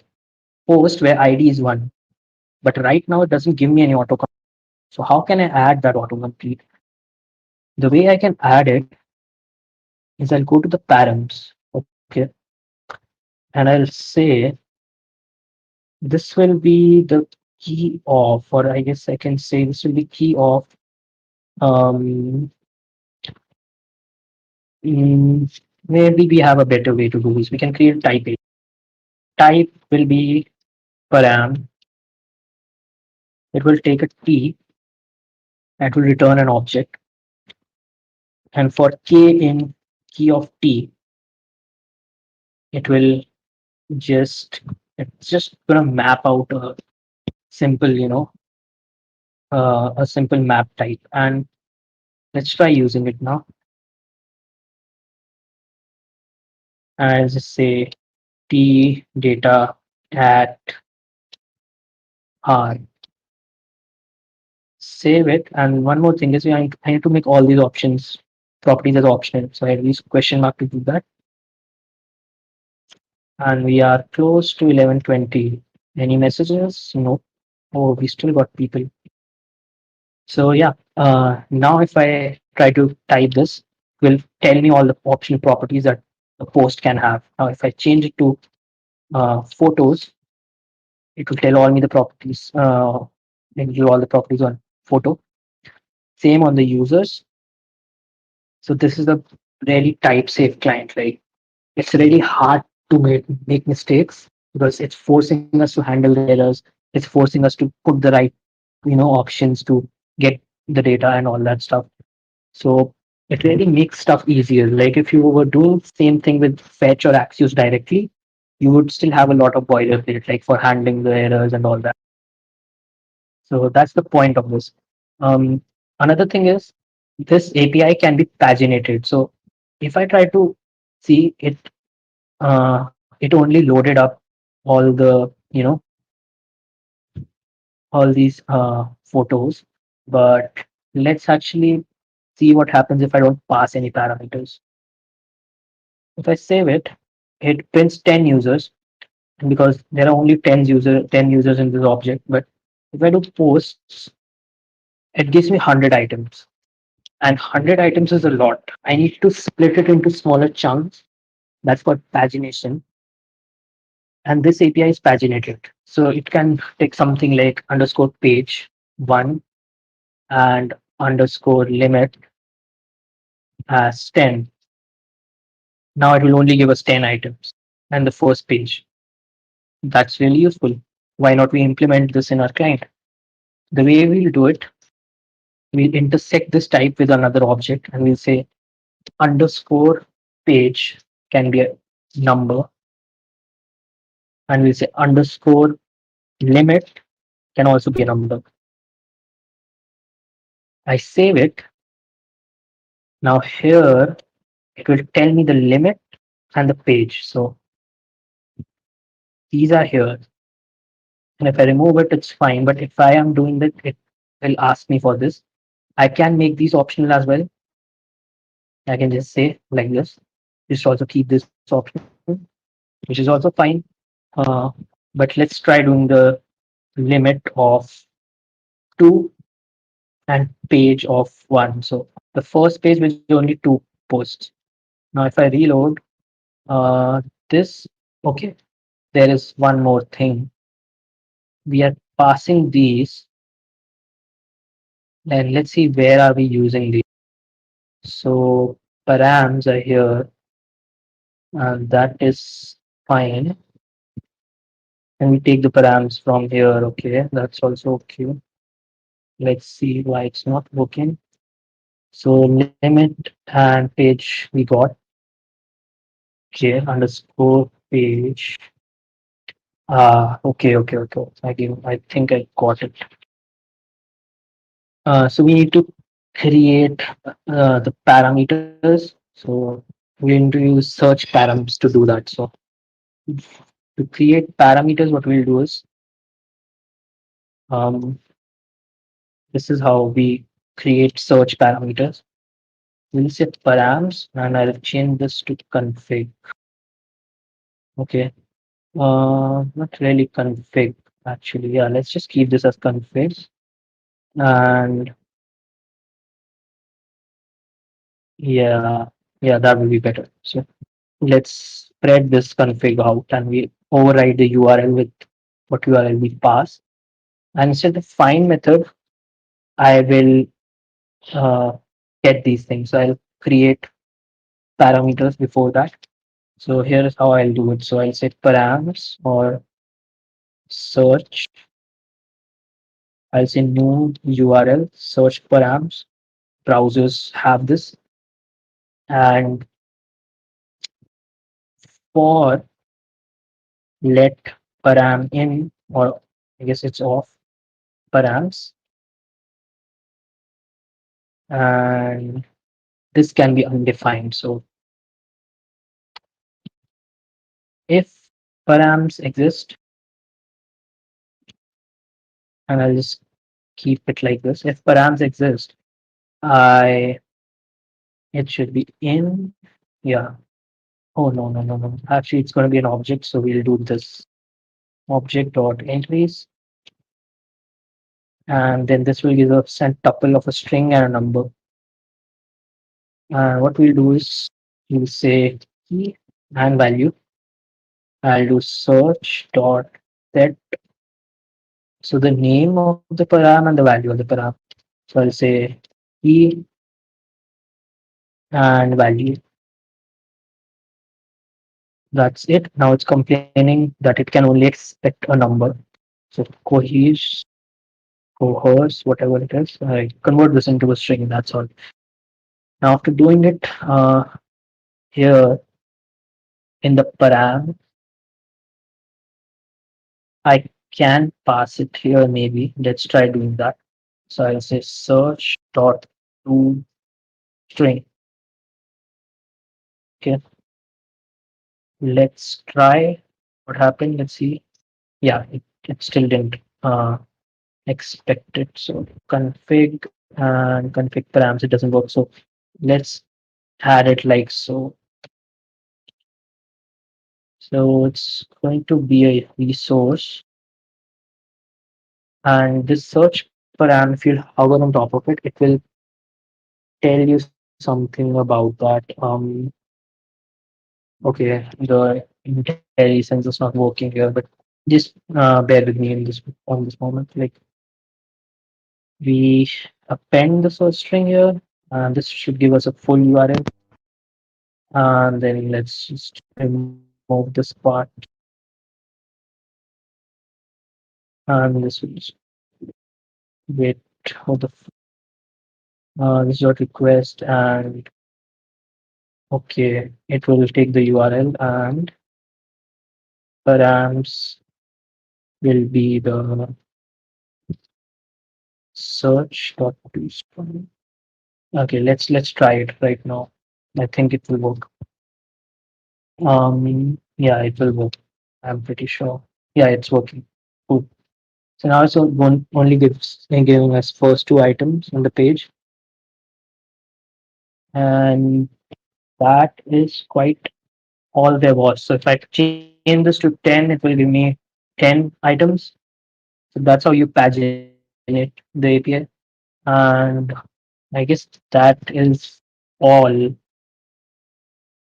[SPEAKER 1] post where ID is one. But right now it doesn't give me any autocomplete. So how can I add that autocomplete? The way I can add it is I'll go to the params, okay, and I'll say this will be the key of, or I guess I can say this will be key of um maybe we have a better way to do this. We can create type A. Type will be param. It will take a t and will return an object. And for k in key of t, it will just it's just gonna map out a simple, a simple map type. And let's try using it now. And I'll just say t data at r. Save it. And one more thing is I need to make all these options properties as optional. So I use question mark to do that. And we are close to 11:20. Any messages? No. Oh, we still got people. So yeah, now if I try to type this, it will tell me all the optional properties that the post can have. Now if I change it to photos, it will tell all me the properties, include all the properties on photo. Same on the users. So this is a really type safe client. Like it's really hard to make mistakes because it's forcing us to handle the errors. It's forcing us to put the right, options to get the data and all that stuff. So it really makes stuff easier. Like if you were doing the same thing with fetch or Axios directly, you would still have a lot of boilerplate, like for handling the errors and all that. So that's the point of this. Um, Another thing is this API can be paginated. So if I try to see it, it only loaded up all the, all these photos. But let's actually see what happens if I don't pass any parameters. If I save it, it prints 10 users because there are only 10 users in this object. But if I do posts, it gives me 100 items. And 100 items is a lot. I need to split it into smaller chunks. That's called pagination. And this API is paginated. So it can take something like underscore page one and underscore limit as 10. Now it will only give us 10 items and the first page. That's really useful. Why not we implement this in our client? The way we'll do it, we'll intersect this type with another object and we'll say underscore page can be a number, and we'll say underscore limit can also be a number. I save it. Now here it will tell me the limit and the page. So these are here. And if I remove it, it's fine. But if I am doing that, it will ask me for this. I can make these optional as well. I can just say like this. Just also keep this option, which is also fine. Uh, but let's try doing the limit of 2 and page of 1. So the first page will be only 2 posts. Now if I reload this, okay, there is one more thing. We are passing these, and let's see where are we using these. So params are here, and that is fine. And we take the params from here. Okay, that's also okay. Let's see why it's not working. So limit and page we got. Okay, underscore page. Okay. I think I got it. So we need to create the parameters. So we need to use search params to do that. So to create parameters, what we'll do is um, this is how we create search parameters. We'll set params and I'll change this to config. Okay. Not really config actually. Yeah, let's just keep this as config. And yeah, yeah, that will be better. So let's spread this config out and we override the URL with what URL we pass. And instead of find method, I will uh, get these things. So I'll create parameters before that. So here is how I'll do it. So I'll say params or search. I'll say new URL, search params. Browsers have this. And for let param in, or I guess it's off params. And this can be undefined. So if params exist, and I'll just keep it like this. If params exist, I it should be in. Yeah. Oh no no no no. Actually, it's going to be an object, so we'll do this object dot entries, and then this will give us a tuple of a string and a number. And what we'll do is we'll say key and value. I'll do search dot set. So the name of the param and the value of the param. So I'll say key and value. That's it. Now it's complaining that it can only expect a number. So cohes, cohorts, whatever it is, I convert this into a string. That's all. Now after doing it, here in the param, I can pass it here maybe. Let's try doing that. So I'll say search dot to string. Okay, let's try what happened. Let's see. Yeah, it still didn't expect it. So config and config params, it doesn't work. So let's add it like so. So it's going to be a resource, and this search param, if you hover on top of it, it will tell you something about that. Okay, the IntelliSense is not working here, but just bear with me in this on this moment. Like we append the source string here, and this should give us a full URL. And then let's just remove this part, and this will just wait for the this dot request, and okay, it will take the URL and params will be the search dot to string. Okay, let's try it right now. I think it will work. Yeah, it will work. I'm pretty sure. Yeah, it's working. Cool. So now it's only giving us first two items on the page, and that is quite all there was. So if I change this to 10, it will give me 10 items. So that's how you pagine it, the API. And I guess that is all.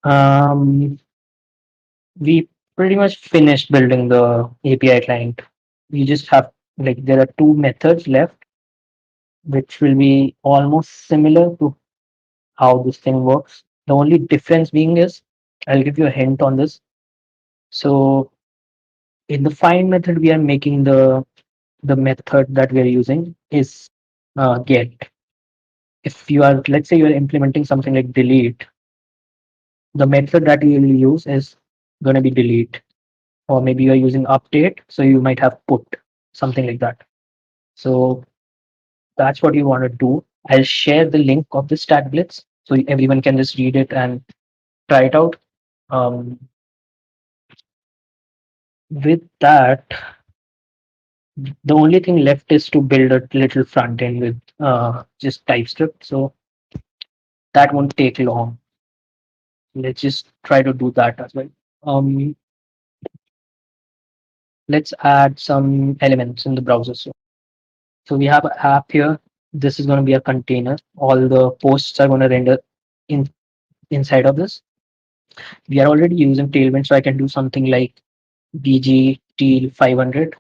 [SPEAKER 1] Um, we pretty much finished building the API client. We just have like there are two methods left, which will be almost similar to how this thing works. The only difference being is I'll give you a hint on this. So in the find method, we are making the method that we are using is get. If you are, let's say, you are implementing something like delete, the method that you will use is going to be delete, or maybe you are using update, so you might have put something like that. So that's what you want to do. I'll share the link of the stat blitz so everyone can just read it and try it out. Um, with that, the only thing left is to build a little front end with just TypeScript. So That won't take long. Let's just try to do that as well. Um, let's add some elements in the browser. So we have an app here. This is going to be a container. All the posts are going to render in inside of this. We are already using Tailwind, so I can do something like bg teal 500,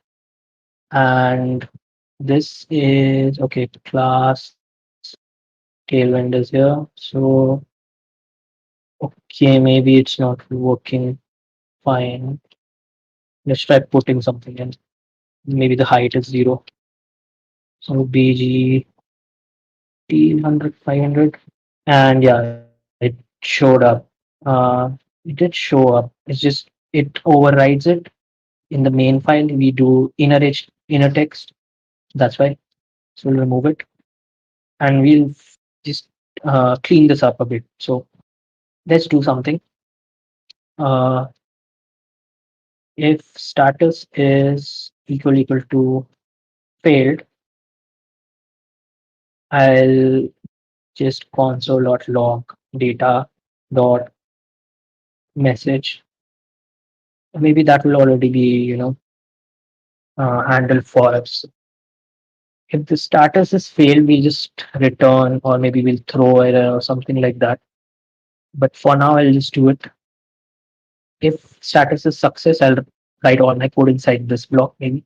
[SPEAKER 1] and this is okay. Class Tailwind is here. So okay, maybe it's not working fine. Let's try putting something in. Maybe the height is zero. So bg teal 100 500. And yeah, it showed up. It did show up. It's just it overrides it in the main file. We do inner text. That's why. So we'll remove it and we'll just clean this up a bit. So let's do something. Uh, if status is equal to failed, I'll just console.log data dot message. Maybe that will already be handled for us. If the status is failed, we'll just return or maybe we'll throw error or something like that. But for now, I'll just do it. If status is success, I'll write all my code inside this block maybe.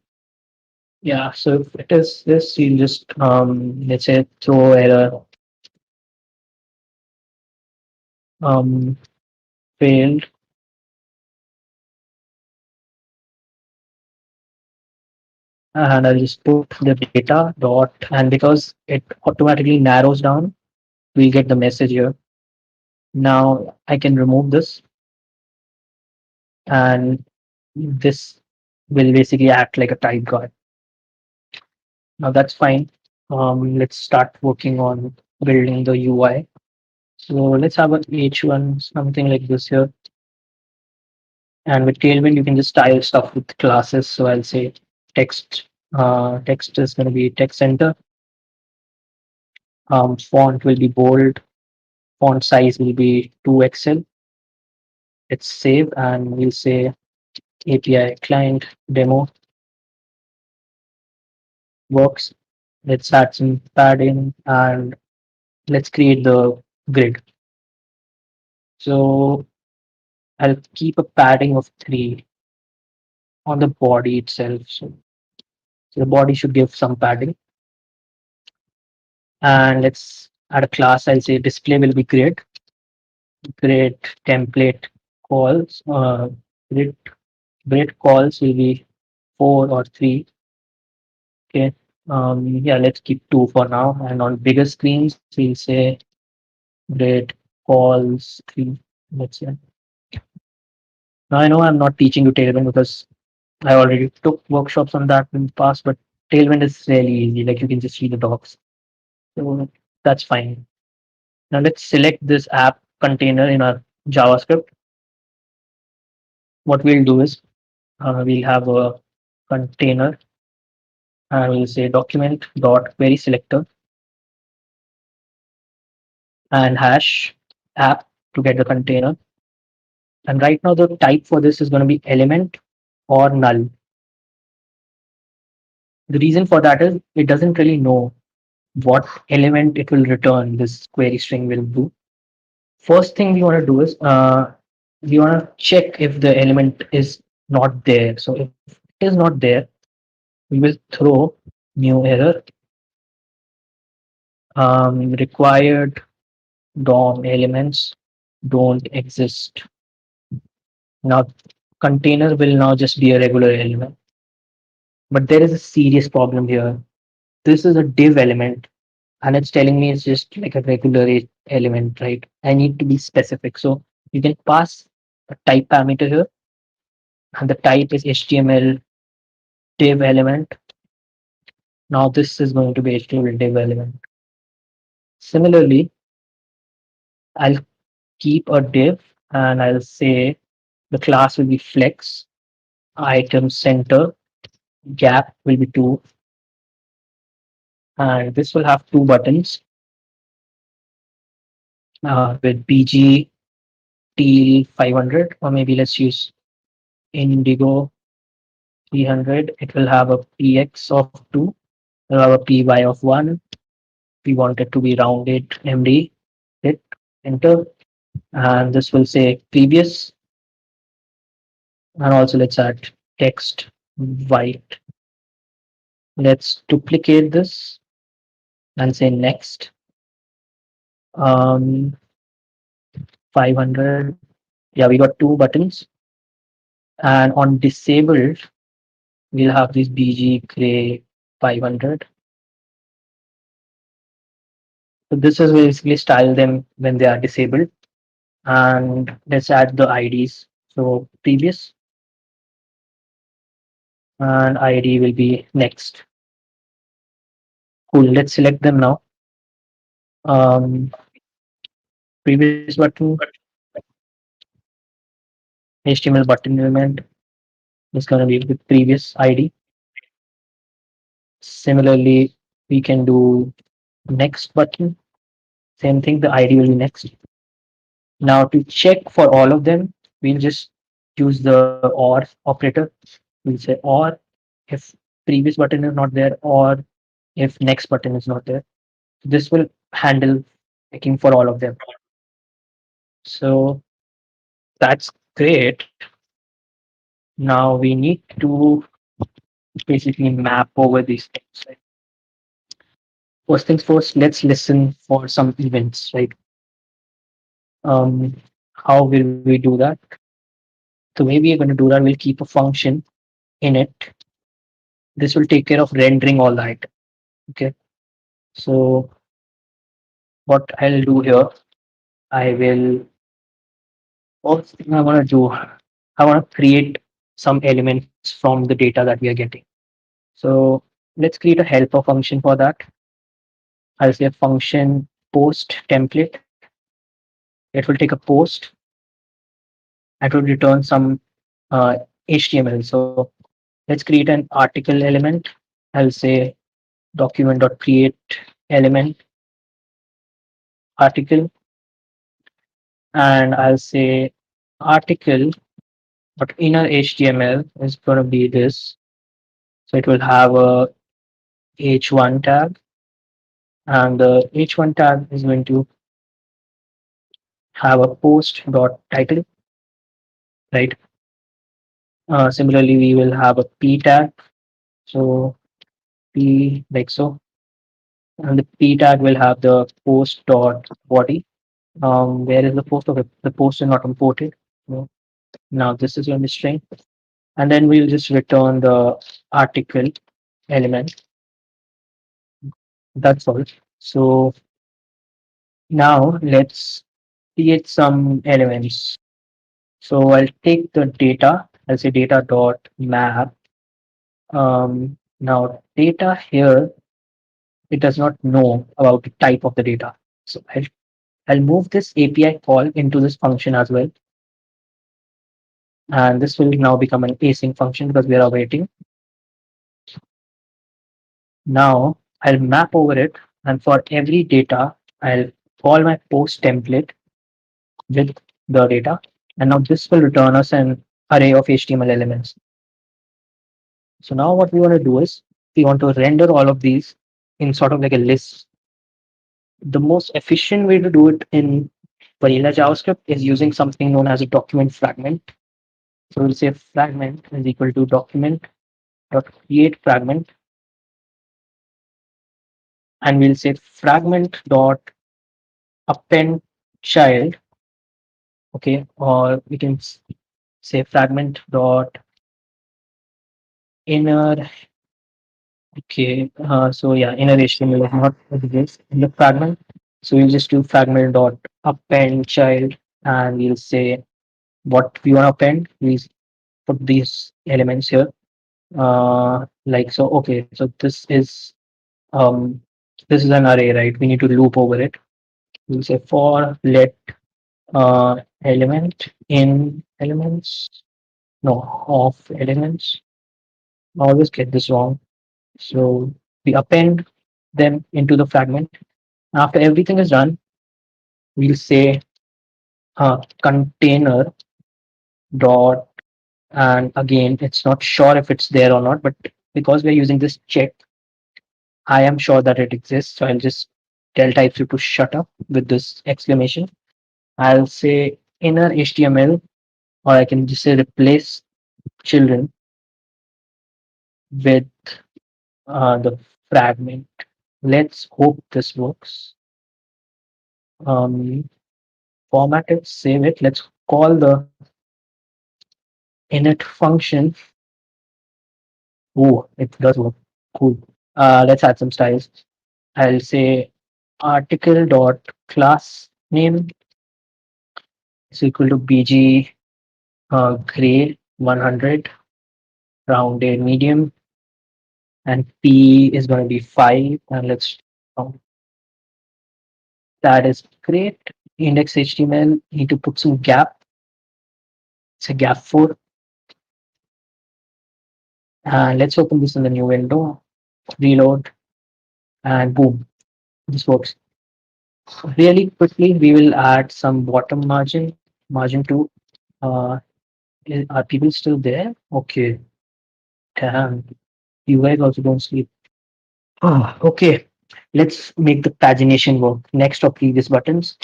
[SPEAKER 1] Yeah, so if it is this, you'll just let's say throw error um failed, and I'll just put the data dot, and because it automatically narrows down, we'll get the message here. Now I can remove this, and this will basically act like a type guard. Now that's fine. Let's start working on building the UI. So let's have an H1, something like this here. And with Tailwind, you can just style stuff with classes. So I'll say text. Text is going to be text center. Font will be bold. Font size will be 2XL. Let's save and we'll say API client demo works. Let's add some padding and let's create the grid. So I'll keep a padding of 3 on the body itself. So the body should give some padding. And let's add a class. I'll say display will be grid. Grid template calls. Grid grid calls will be 4 or 3. Okay. Yeah, let's keep 2 for now. And on bigger screens, we'll say grid calls 3. Let's say. Now I know I'm not teaching you Tailwind because I already took workshops on that in the past, but Tailwind is really easy. Like you can just read the docs. So that's fine. Now let's select this app container in our JavaScript. What we'll do is we'll have a container and we'll say document dot query selector and hash app to get the container. And right now the type for this is going to be element or null. The reason for that is it doesn't really know what element it will return this query string will do. First thing we want to do is we want to check if the element is not there. So if it is not there, we will throw new error required DOM elements don't exist. Now container will now just be a regular element. But there is a serious problem here. This is a div element and it's telling me it's just like a regular element, right? I need to be specific. So you can pass a type parameter here and the type is HTML div element. Now this is going to be HTML div element. Similarly, I'll keep a div and I'll say the class will be flex, item center, gap will be 2, and this will have 2 buttons. with BG Teal 500, or maybe let's use Indigo 300. It will have a PX of 2, it will have a PY of 1. We want it to be rounded MD. Hit enter, and this will say previous, and also let's add text white. Let's duplicate this and say next. 500. Yeah, we got two buttons. And on disabled, we'll have this BG gray 500. So this is basically style them when they are disabled. And let's add the IDs. So previous and ID will be next. Cool. Let's select them now. Um, Previous button, HTML button element is going to be with previous ID. Similarly, we can do next button. Same thing, the ID will be next. Now to check for all of them, we'll just use the or operator. We'll say or if previous button is not there, or if next button is not there. This will handle checking for all of them. So that's great. Now we need to basically map over these things. Right? First things first, let's listen for some events, right? Um, how will we do that? The way we are going to do that, we'll keep a function in it. This will take care of rendering all the items. Okay. So what I'll do here, I will first thing I want to do, I want to create some elements from the data that we are getting. So let's create a helper function for that. I'll say a function post template. It will take a post and will return some HTML. So let's create an article element. I'll say document.create element article, and I'll say article but inner HTML is going to be this. So it will have a h1 tag, and the h1 tag is going to have a post dot title, right? Similarly, we will have a p tag. So p like so, and the p tag will have the post dot body. Where is the post of it? The post is not imported. No. Now this is going to be string, and then we'll just return the article element. That's all. So now let's create some elements. So I'll take the data. I'll say data dot map. Now data here, it does not know about the type of the data. So I'll move this API call into this function as well. And this will now become an async function because we are awaiting. Now I'll map over it, and for every data, I'll call my post template with the data. And now this will return us an array of HTML elements. So now what we want to do is we want to render all of these in sort of like a list. The most efficient way to do it in vanilla JavaScript is using something known as a document fragment. So we'll say fragment is equal to document dot create fragment, and we'll say fragment dot append child. Okay, or we can say fragment dot inner. Okay, so yeah, inner HTML is not this in the fragment. So we'll just do fragment dot append child, and we'll say what we want to append. We put these elements here. Like so. Okay, so um this is an array, right? We need to loop over it. We'll say for let element in elements. No, of elements. I always get this wrong. So we append them into the fragment. After everything is done, we'll say container dot, and again, it's not sure if it's there or not, but because we're using this check, I am sure that it exists. So I'll just tell TypeScript to shut up with this exclamation. I'll say inner HTML, or I can just say replace children with the fragment. Let's hope this works. Um, Format it, save it. Let's call the init function. Oh, it does work. Cool. Let's add some styles. I'll say article dot class name is equal to bg grade 100 rounded medium, and p is going to be 5, and let's that is great. Index html need to put some gap. It's a gap 4, and let's open this in the new window, reload, and boom, this works. Really quickly, we will add some bottom margin, margin 2. uh, are people still there? Okay, damn, you guys also don't sleep. Okay, let's make the pagination work. Next or previous buttons,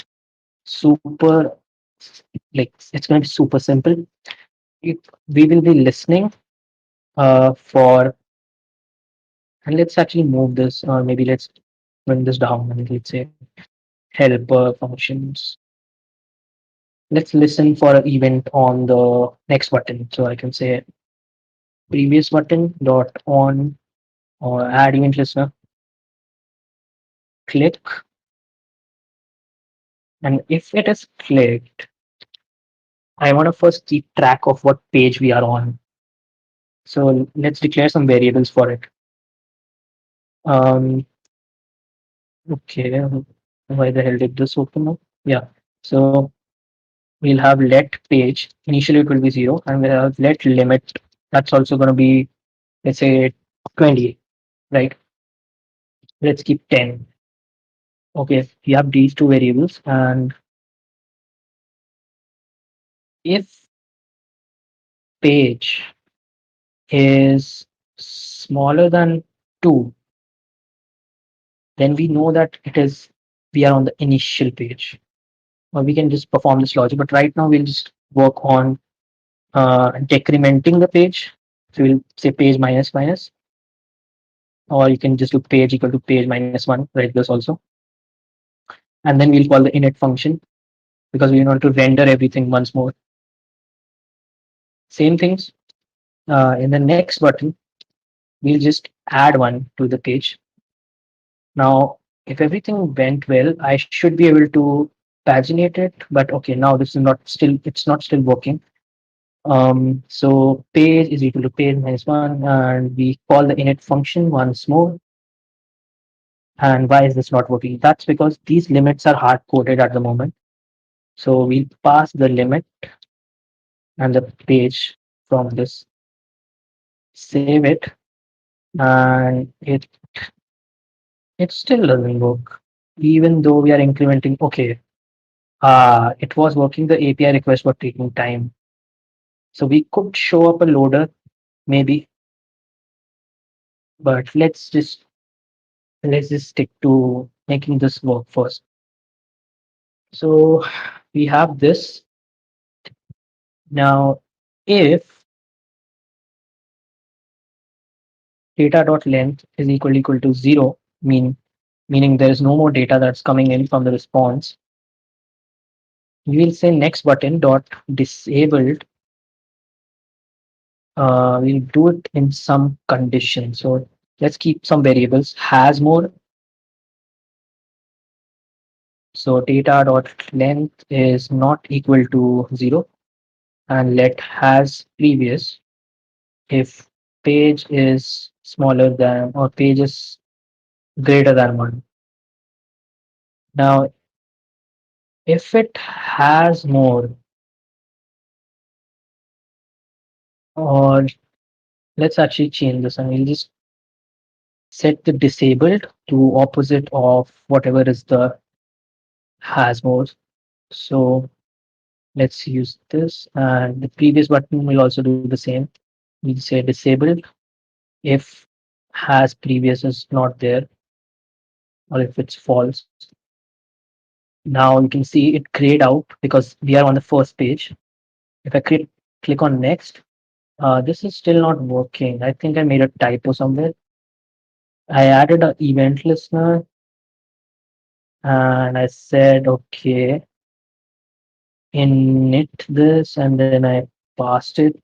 [SPEAKER 1] super, like it's going to be super simple. It, we will be listening for, and let's actually move this, or maybe let's bring this down and let's say helper functions. Let's listen for an event on the next button. So I can say previous button dot on or add event listener, click, and if it is clicked, I want to first keep track of what page we are on. So let's declare some variables for it. Um, okay, why the hell did this open up? Yeah, so we'll have let page. Initially it will be 0, and we'll have let limit. That's also going to be, let's say, 20, right? Let's keep 10. Okay, we have these two variables, and if page is smaller than 2, then we know that we are on the initial page. Or we can just perform this logic, but right now we'll just work on decrementing the page. So we'll say page minus minus, or you can just do page equal to page minus 1, right? This also. And then we'll call the init function because we want to render everything once more. Same things. In the next button, we'll just add one to the page. Now, if everything went well, I should be able to paginate it, but okay, now this is not still, it's not still working. So page is equal to page minus 1, and we call the init function once more. And why is this not working? That's because these limits are hard coded at the moment. So we'll pass the limit and the page from this, save it, and it still doesn't work, even though we are incrementing. Okay, it was working. The API request was taking time. So we could show up a loader, maybe, but let's just stick to making this work first. So we have this. Now, if data.length is equal to 0, meaning there is no more data that's coming in from the response, we will say next button dot disabled. We'll do it in some condition. So let's keep some variables. Has more. So data dot length is not equal to 0, and let has previous if page is smaller than or page is greater than 1. Now, if it has more, or let's actually change this, and we'll just set the disabled to opposite of whatever is the has more. So let's use this, and the previous button will also do the same. We'll say disabled if has previous is not there, or if it's false. Now you can see it grayed out because we are on the first page. If I click on next, this is still not working. I think I made a typo somewhere. I added an event listener and I said, okay, init this, and then I passed it.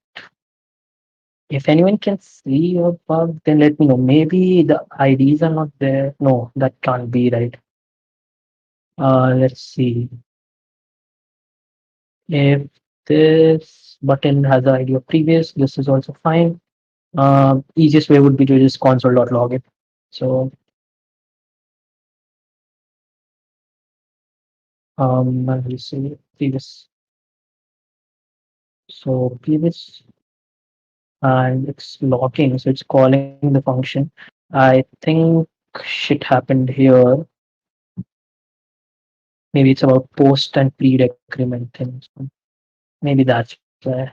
[SPEAKER 1] If anyone can see a bug, then let me know. Maybe the IDs are not there. No, that can't be right. Let's see. If this button has the ID of previous, this is also fine. Easiest way would be to just console.log it. So I will say previous. So previous, and it's logging, so it's calling the function. I think shit happened here. Maybe it's about post and pre-decrement things. Maybe that's why.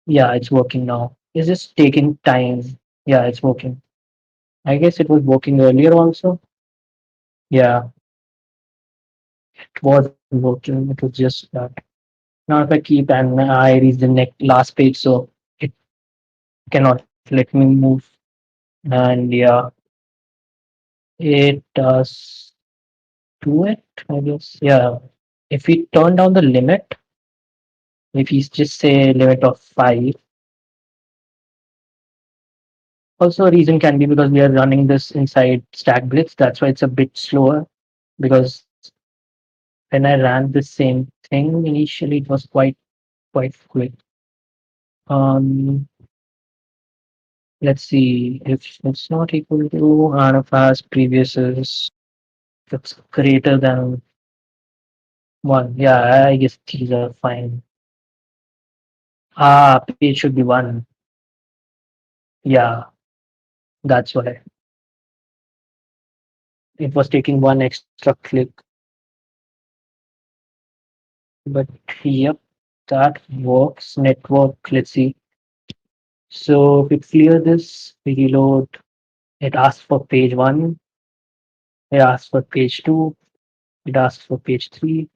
[SPEAKER 1] Yeah, it's working now. It's just taking time. Yeah, it's working. I guess it was working earlier also. Yeah, it was working. It was just that. Now if I keep and I reach the next last page, so it cannot let me move. And yeah, it does do it, I guess. Yeah. If we turn down the limit, if you just say limit of 5, also a reason can be because we are running this inside Stack Blitz. That's why it's a bit slower because when I ran the same thing initially, it was quite quick. Um, let's see if it's not equal to and if as previous is if it's greater than 1. Yeah, I guess these are fine. Page should be 1. Yeah, that's why it was taking one extra click. But yep, that works. Network. Let's see. So if we clear this, we reload. It asks for page 1. It asks for page 2. It asks for page 3.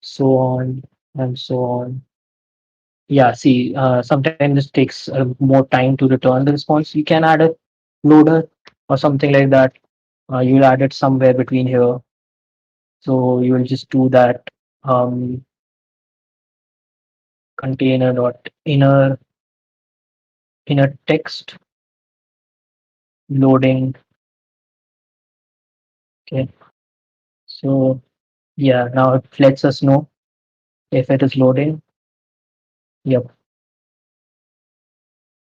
[SPEAKER 1] So on and so on. Yeah, see, sometimes this takes more time to return the response. You can add a loader or something like that. You'll add it somewhere between here. So you will just do that container dot inner text loading. Okay. So yeah, now it lets us know if it is loading. Yep.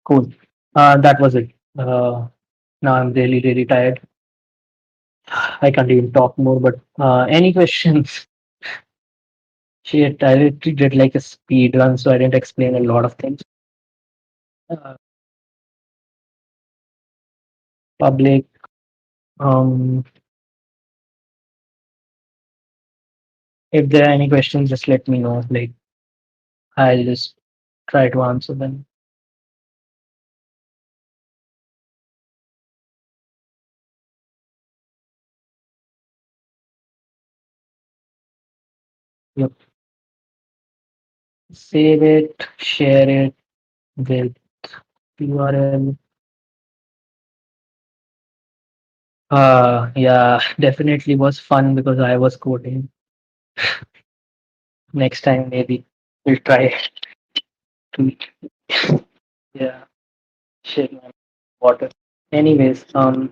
[SPEAKER 1] Cool. That was it. Now I'm really tired. I can't even talk more, but any questions? Shit, I literally did like a speed run, so I didn't explain a lot of things. Uh, public, um, if there are any questions, just let me know. Like, I'll just try to answer them. Yep. Save it, share it with URL. Yeah, definitely was fun because I was coding. Next time, maybe we'll try to. Yeah, shit, man. Water. Anyways, play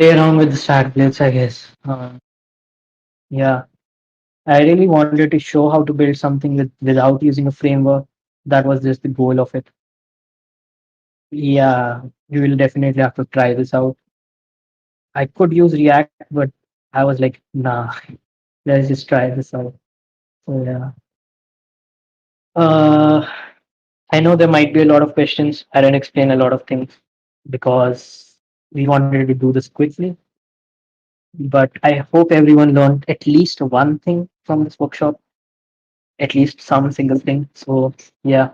[SPEAKER 1] around with the stack blades, I guess. Yeah, I really wanted to show how to build something without using a framework. That was just the goal of it. Yeah, you will definitely have to try this out. I could use React, but I was like, nah, let's just try this out. So yeah. Uh, I know there might be a lot of questions. I didn't explain a lot of things because we wanted to do this quickly. but I hope everyone learned at least one thing from this workshop, at least some single thing. So yeah,